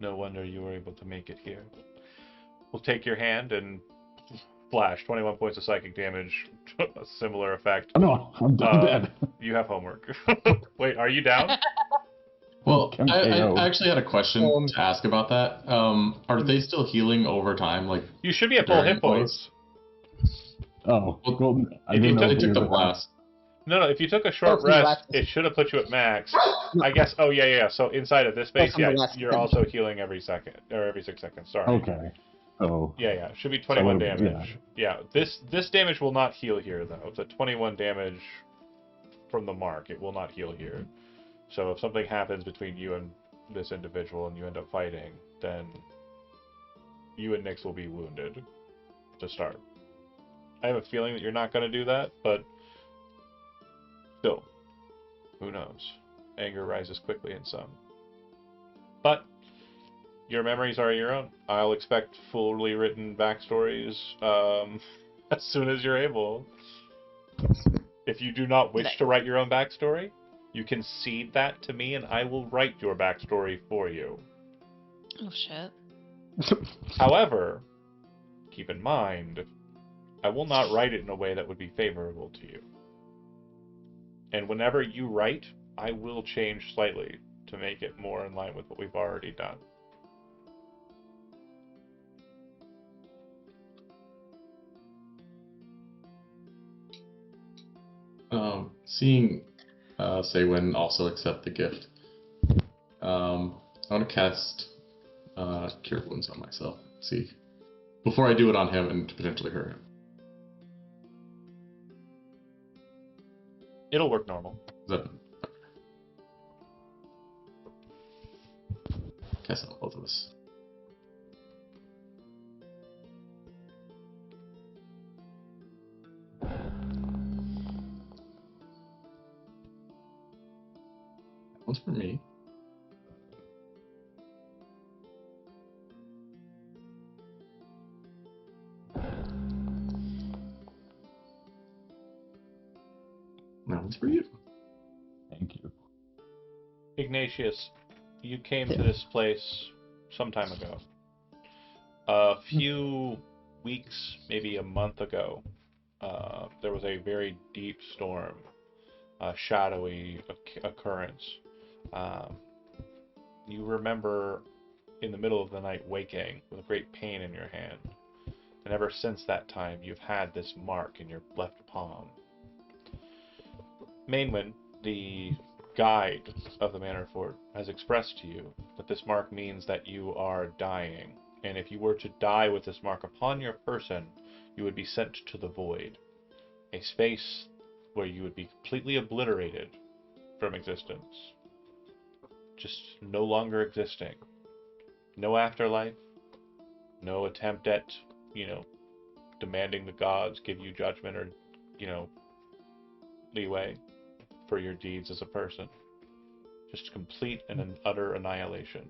No wonder you were able to make it here. We'll take your hand and flash. 21 points of psychic damage. A similar effect. Oh, no, I'm dead. You have homework. Wait, are you down? Well, I actually had a question to ask about that. Are they still healing over time? Like, you should be at full hit points. Oh, well, I If didn't you know They took the blast. No, if you took a short rest, it should have put you at max. I guess, oh yeah. So inside of this space, yeah, you're also healing every second, or every 6 seconds, sorry. Okay. Oh. Yeah, should be 21 damage. Yeah, this damage will not heal here, though. It's a 21 damage from the mark. It will not heal here. So if something happens between you and this individual and you end up fighting, then you and Nyx will be wounded to start. I have a feeling that you're not going to do that, but still, who knows? Anger rises quickly in some. But your memories are your own. I'll expect fully written backstories as soon as you're able. If you do not wish to write your own backstory, you can cede that to me and I will write your backstory for you. Oh, shit. However, keep in mind, I will not write it in a way that would be favorable to you. And whenever you write, I will change slightly to make it more in line with what we've already done. Seeing Saywin also accept the gift, I want to cast Cure Wounds on myself. See, before I do it on him and potentially hurt him. It'll work normal. Cast on both of us. One's for me. That one's for you. Thank you. Ignatius, you came to this place some time ago. A few weeks, maybe a month ago, there was a very deep storm, a shadowy occurrence. You remember in the middle of the night waking with a great pain in your hand. And ever since that time, you've had this mark in your left palm. Mainwin, the guide of the Manor Fort, has expressed to you that this mark means that you are dying. And if you were to die with this mark upon your person, you would be sent to the void, a space where you would be completely obliterated from existence. Just no longer existing. No afterlife. No attempt at, demanding the gods give you judgment or, leeway for your deeds as a person. Just complete and an utter annihilation,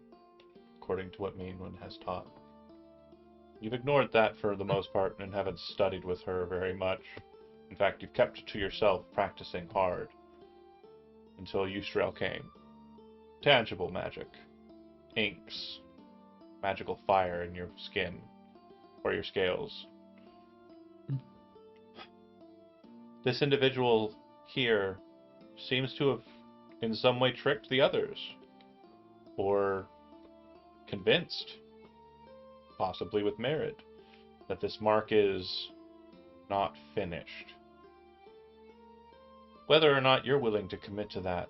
according to what Mainwin has taught. You've ignored that for the most part and haven't studied with her very much. In fact, you've kept to yourself, practicing hard, until Yusrael came. Tangible magic. Inks. Magical fire in your skin, or your scales. This individual here seems to have in some way tricked the others. Or convinced, possibly with merit, that this mark is not finished. Whether or not you're willing to commit to that,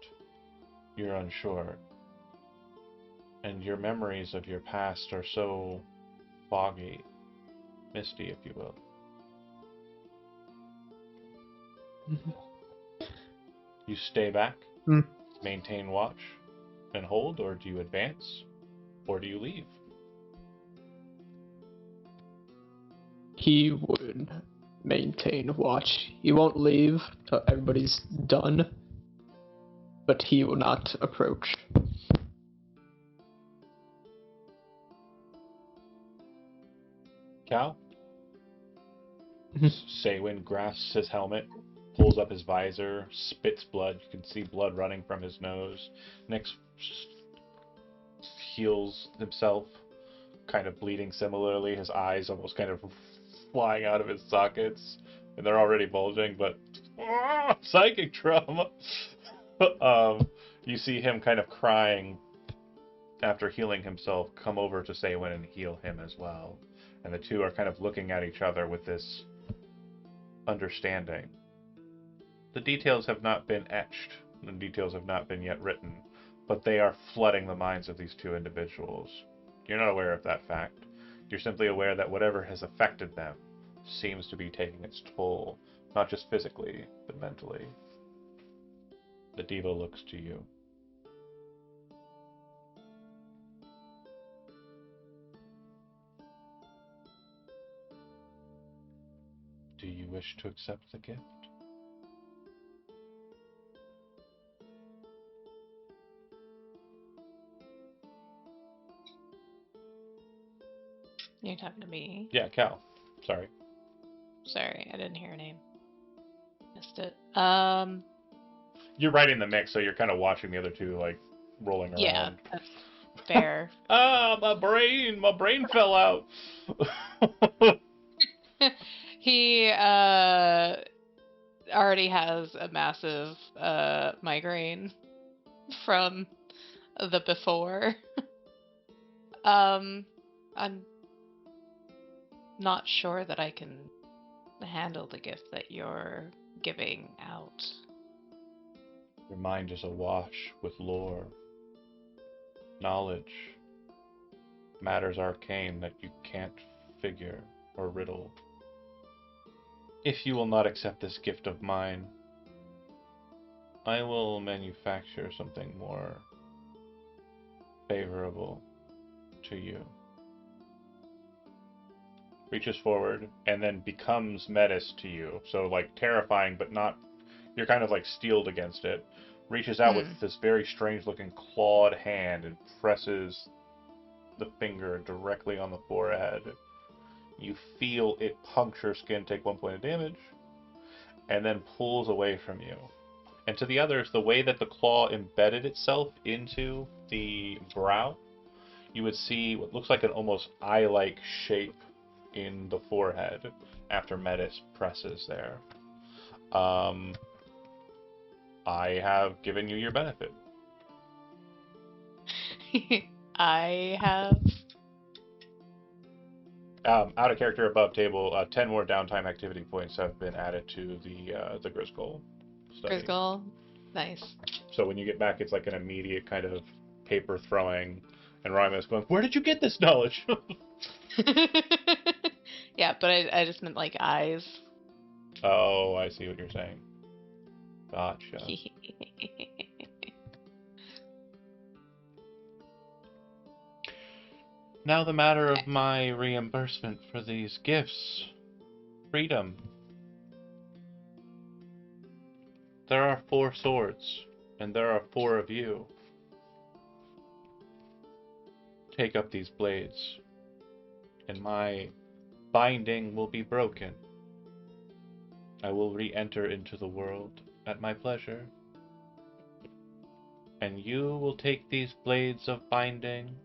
you're unsure. And your memories of your past are so foggy, misty, if you will. You stay back, maintain watch, and hold, or do you advance, or do you leave? He would maintain watch. He won't leave till everybody's done, but he will not approach. Cal? Saywin grasps his helmet, pulls up his visor, spits blood. You can see blood running from his nose. Nyx heals himself, kind of bleeding similarly. His eyes almost kind of flying out of his sockets, and they're already bulging, but psychic trauma. You see him kind of crying after healing himself, come over to Saywin and heal him as well. And the two are kind of looking at each other with this understanding. The details have not been etched, the details have not been yet written, but they are flooding the minds of these two individuals. You're not aware of that fact. You're simply aware that whatever has affected them seems to be taking its toll, not just physically, but mentally. The diva looks to you. Do you wish to accept the gift? You're talking to me? Yeah, Cal. Sorry. Sorry, I didn't hear her name. Missed it. You're right in the mix, so you're kind of watching the other two, like, rolling around. Yeah, that's fair. My brain fell out. He already has a massive migraine from the before. I'm not sure that I can handle the gift that you're giving out. Your mind is awash with lore, knowledge, matters arcane that you can't figure or riddle. If you will not accept this gift of mine, I will manufacture something more favorable to you. Reaches forward and then becomes Metis to you. So, like, terrifying, but not... You're kind of, like, steeled against it. Reaches out with this very strange-looking clawed hand and presses the finger directly on the forehead. You feel it puncture skin, take 1 point of damage, and then pulls away from you. And to the others, the way that the claw embedded itself into the brow, you would see what looks like an almost eye-like shape in the forehead after Metis presses there. I have given you your benefit. I have... Out of character above table, 10 more downtime activity points have been added to the Grisgold study. Grisgold? Nice. So when you get back, it's like an immediate kind of paper throwing, and Ryma's going, "Where did you get this knowledge?" Yeah, but I just meant like eyes. Oh, I see what you're saying. Gotcha. Now the matter of my reimbursement for these gifts. Freedom. There are 4 swords, and there are 4 of you. Take up these blades, and my binding will be broken. I will re-enter into the world at my pleasure. And you will take these blades of binding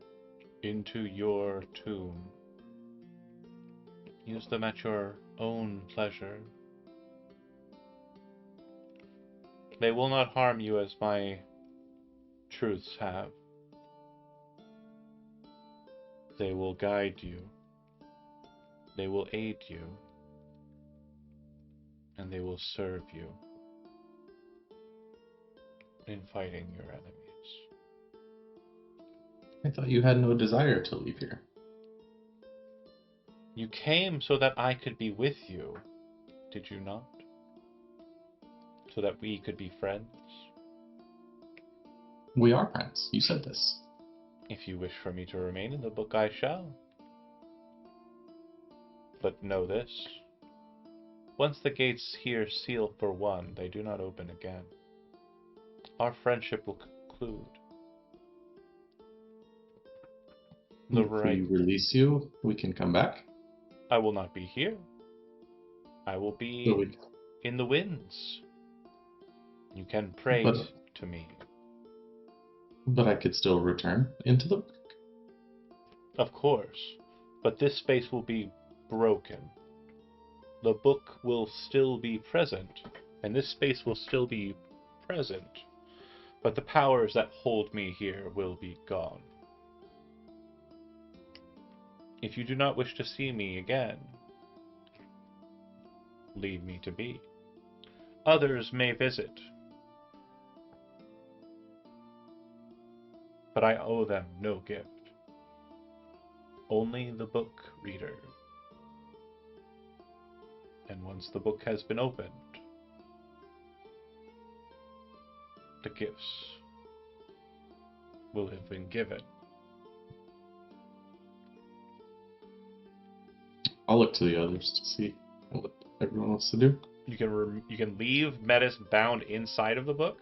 into your tomb. Use them at your own pleasure. They will not harm you as my truths have. They will guide you. They will aid you. And they will serve you in fighting your enemies. I thought you had no desire to leave here. You came so that I could be with you, did you not? So that we could be friends? We are friends. You said this. If you wish for me to remain in the book, I shall. But know this. Once the gates here seal for one, they do not open again. Our friendship will conclude. The If right. we release you, we can come back. I will not be here. I will be in the winds. You can pray to me. But I could still return into the book. Of course. But this space will be broken. The book will still be present, and this space will still be present. But the powers that hold me here will be gone. If you do not wish to see me again, leave me to be. Others may visit, but I owe them no gift. Only the book reader. And once the book has been opened, the gifts will have been given. I'll look to the others to see what everyone wants to do. You can leave Metis bound inside of the book,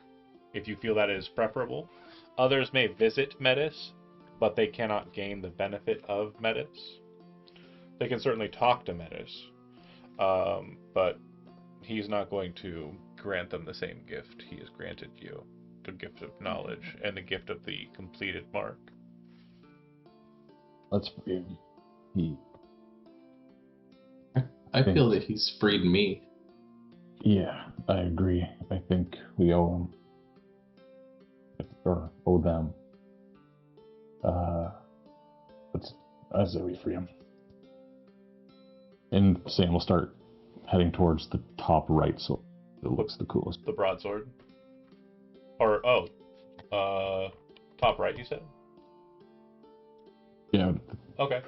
if you feel that is preferable. Others may visit Metis, but they cannot gain the benefit of Metis. They can certainly talk to Metis, but he's not going to grant them the same gift he has granted you, the gift of knowledge and the gift of the completed mark. Let's free him. I feel that he's freed me. Yeah, I agree. I think we owe him. Or owe them. I say we free him. And Sam will start heading towards the top right, so it looks the coolest. The broadsword? Or, top right, you said? Yeah. Okay.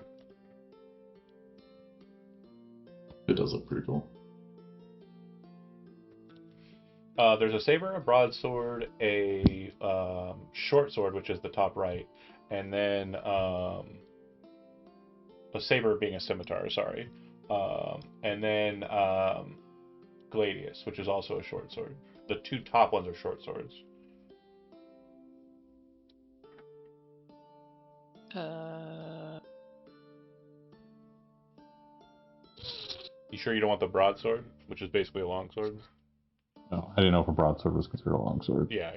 It does look pretty cool. There's a saber, a broadsword, a short sword, which is the top right, and then a saber being a scimitar, sorry. And then Gladius, which is also a short sword. The two top ones are short swords. You sure you don't want the broadsword, which is basically a longsword? No, I didn't know if a broadsword was considered a longsword. Yeah.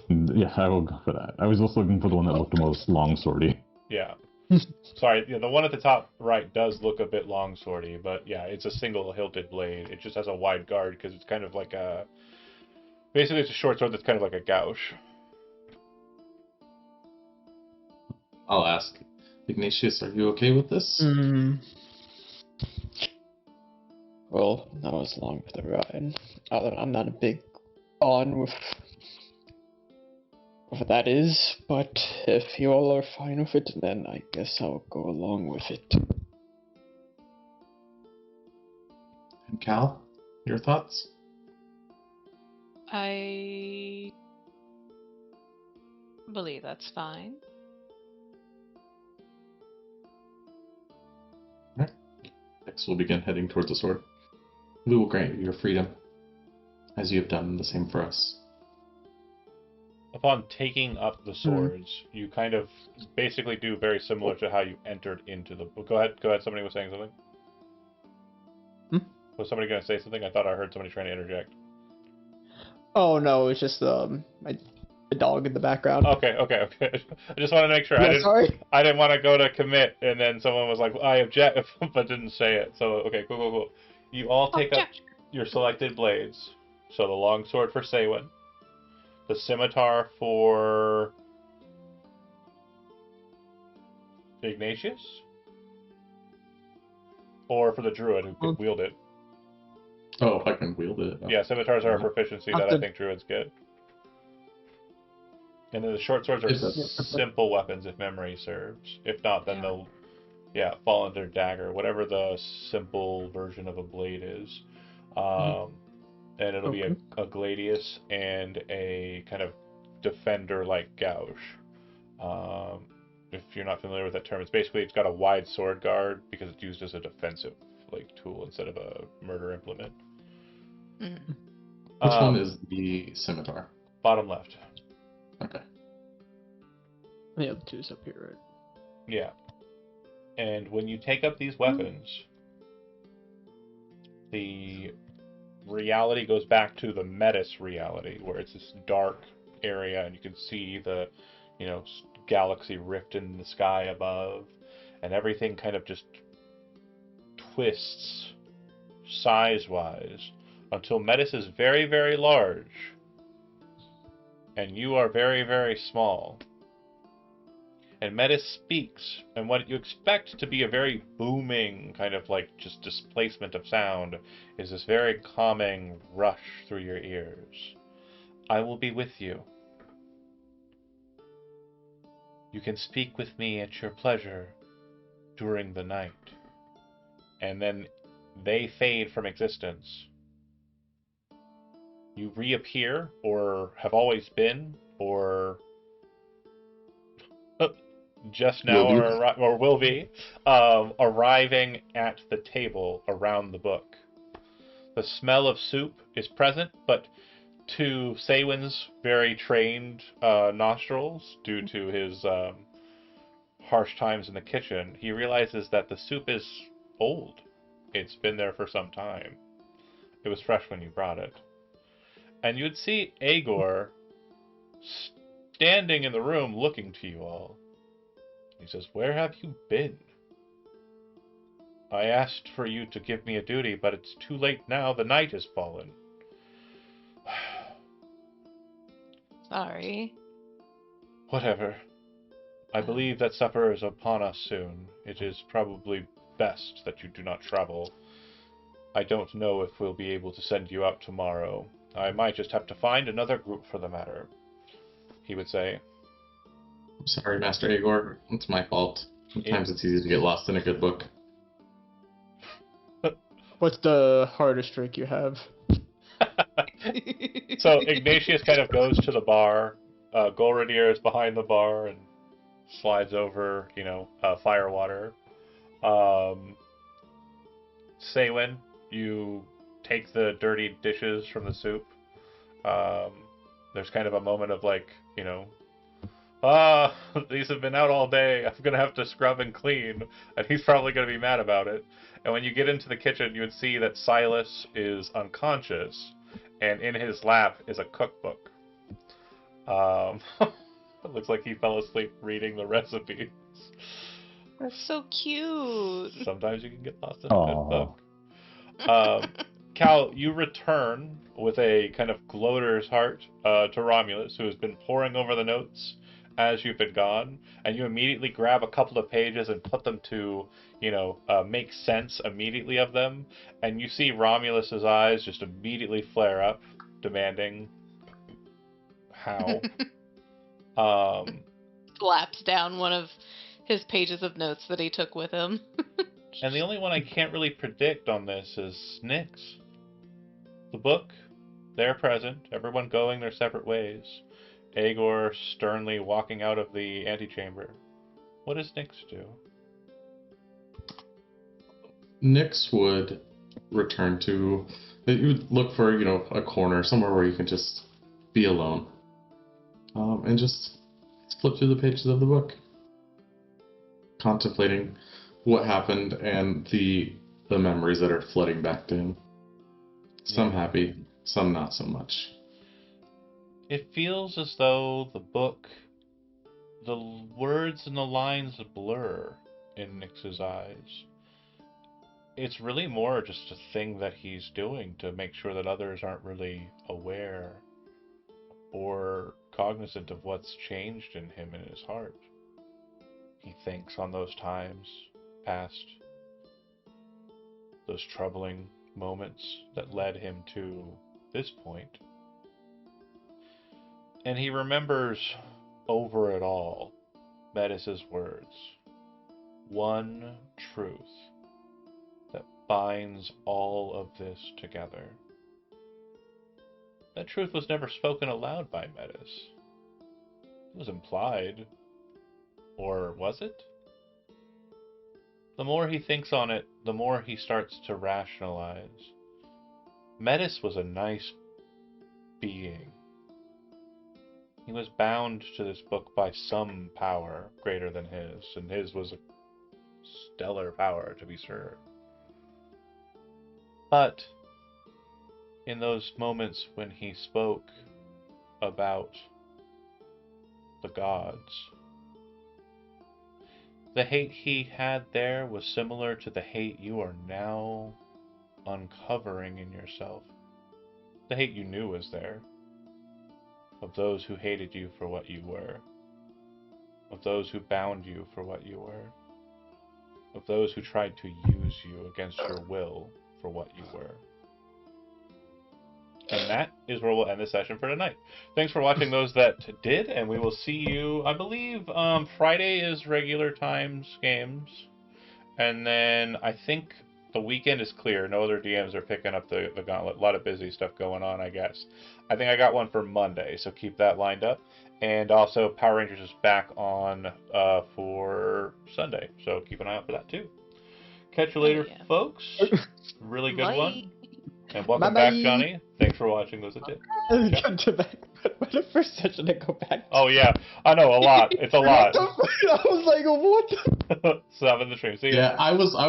Yeah, I will go for that. I was just looking for the one that looked the most longswordy. Yeah. Sorry, the one at the top right does look a bit longswordy, but yeah, it's a single hilted blade. It just has a wide guard because it's kind of like a... Basically, it's a short sword that's kind of like a gouge. I'll ask. Ignatius, are you okay with this? Well, that was along for the ride. I'm not a big on with what that is, but if you all are fine with it, then I guess I'll go along with it. And Cal, your thoughts? I believe that's fine. Alright. Next we'll begin heading towards the sword. We will grant you your freedom, as you have done the same for us. Upon taking up the swords, you kind of basically do very similar to how you entered into the... Go ahead, somebody was saying something? Was somebody going to say something? I thought I heard somebody trying to interject. Oh no, it's just a dog in the background. Okay. I just want to make sure. Yeah, sorry. I didn't want to go to commit, and then someone was like, I object, but didn't say it. So, okay, cool. You all take up your selected blades. So the longsword for Seywin, the scimitar for Ignatius, or for the druid who could wield it. Oh, if I can wield it. Yeah, scimitars are a proficiency that I think druids get. And then the short swords are simple weapons if memory serves. If not, then they'll fall under dagger, whatever the simple version of a blade is. And it'll be a gladius and a kind of defender-like gouge. If you're not familiar with that term, it's got a wide sword guard because it's used as a defensive tool instead of a murder implement. Mm-hmm. Which one is the scimitar? Bottom left. Okay. The other two's up here, right? Yeah. And when you take up these weapons, the reality goes back to the Metis reality, where it's this dark area and you can see the, galaxy rift in the sky above, and everything kind of just twists size-wise until Metis is very, very large and you are very, very small. And Metis speaks, and what you expect to be a very booming kind of just displacement of sound is this very calming rush through your ears. I will be with you. You can speak with me at your pleasure during the night. And then they fade from existence. You reappear, or have always been, or just now will be, arriving at the table around the book. The smell of soup is present, but to Seywin's very trained nostrils, due to his harsh times in the kitchen, he realizes that the soup is old. It's been there for some time. It was fresh when you brought it. And you'd see Agor standing in the room looking to you all. He says, "Where have you been? I asked for you to give me a duty, but it's too late now. The night has fallen." Sorry. Whatever. I believe that supper is upon us soon. It is probably best that you do not travel. I don't know if we'll be able to send you out tomorrow. I might just have to find another group for the matter, he would say. I'm sorry, Master Agor. It's my fault. Sometimes it's easy to get lost in a good book. What's the hardest drink you have? So Ignatius kind of goes to the bar. Golradier is behind the bar and slides over, fire water. Seywin, you take the dirty dishes from the soup. There's kind of a moment of these have been out all day. I'm going to have to scrub and clean. And he's probably going to be mad about it. And when you get into the kitchen, you would see that Silas is unconscious. And in his lap is a cookbook. It looks like he fell asleep reading the recipes. That's so cute. Sometimes you can get lost in a good book. Cal, you return with a kind of gloater's heart to Romulus, who has been poring over the notes as you've been gone, and you immediately grab a couple of pages and put them to, make sense immediately of them, and you see Romulus's eyes just immediately flare up, demanding how. Slaps down one of his pages of notes that he took with him. And the only one I can't really predict on this is Nyx. The book, they're present, everyone going their separate ways. Agor sternly walking out of the antechamber. What does Nyx do? Nyx would return to... You would look for, a corner, somewhere where you can just be alone. And just flip through the pages of the book. Contemplating what happened and the memories that are flooding back to him. Some happy, some not so much. It feels as though the book, the words and the lines blur in Nyx's eyes. it's really more just a thing that he's doing to make sure that others aren't really aware or cognizant of what's changed in him in his heart. He thinks on those times past, those troubling moments that led him to this point. And he remembers over it all Metis's words. One truth that binds all of this together. That truth was never spoken aloud by Metis. It was implied. Or was it? The more he thinks on it, the more he starts to rationalize. Metis was a nice being. He was bound to this book by some power greater than his, and his was a stellar power, to be sure. But in those moments when he spoke about the gods, the hate he had there was similar to the hate you are now uncovering in yourself. The hate you knew was there. Of those who hated you for what you were. Of those who bound you for what you were. Of those who tried to use you against your will for what you were. And that is where we'll end this session for tonight. Thanks for watching those that did, and we will see you, I believe, Friday is regular times games. And then I think the weekend is clear. No other DMs are picking up the gauntlet. A lot of busy stuff going on, I guess. I think I got one for Monday, so keep that lined up. And also, Power Rangers is back on for Sunday, so keep an eye out for that too. Catch you later, folks. Really good one. And welcome back, Johnny. Thanks for watching those that did. Come to back. But the first session to go back. Oh yeah, I know, a lot. It's a lot. I was like, what? Stop in the stream. See ya. Yeah, I was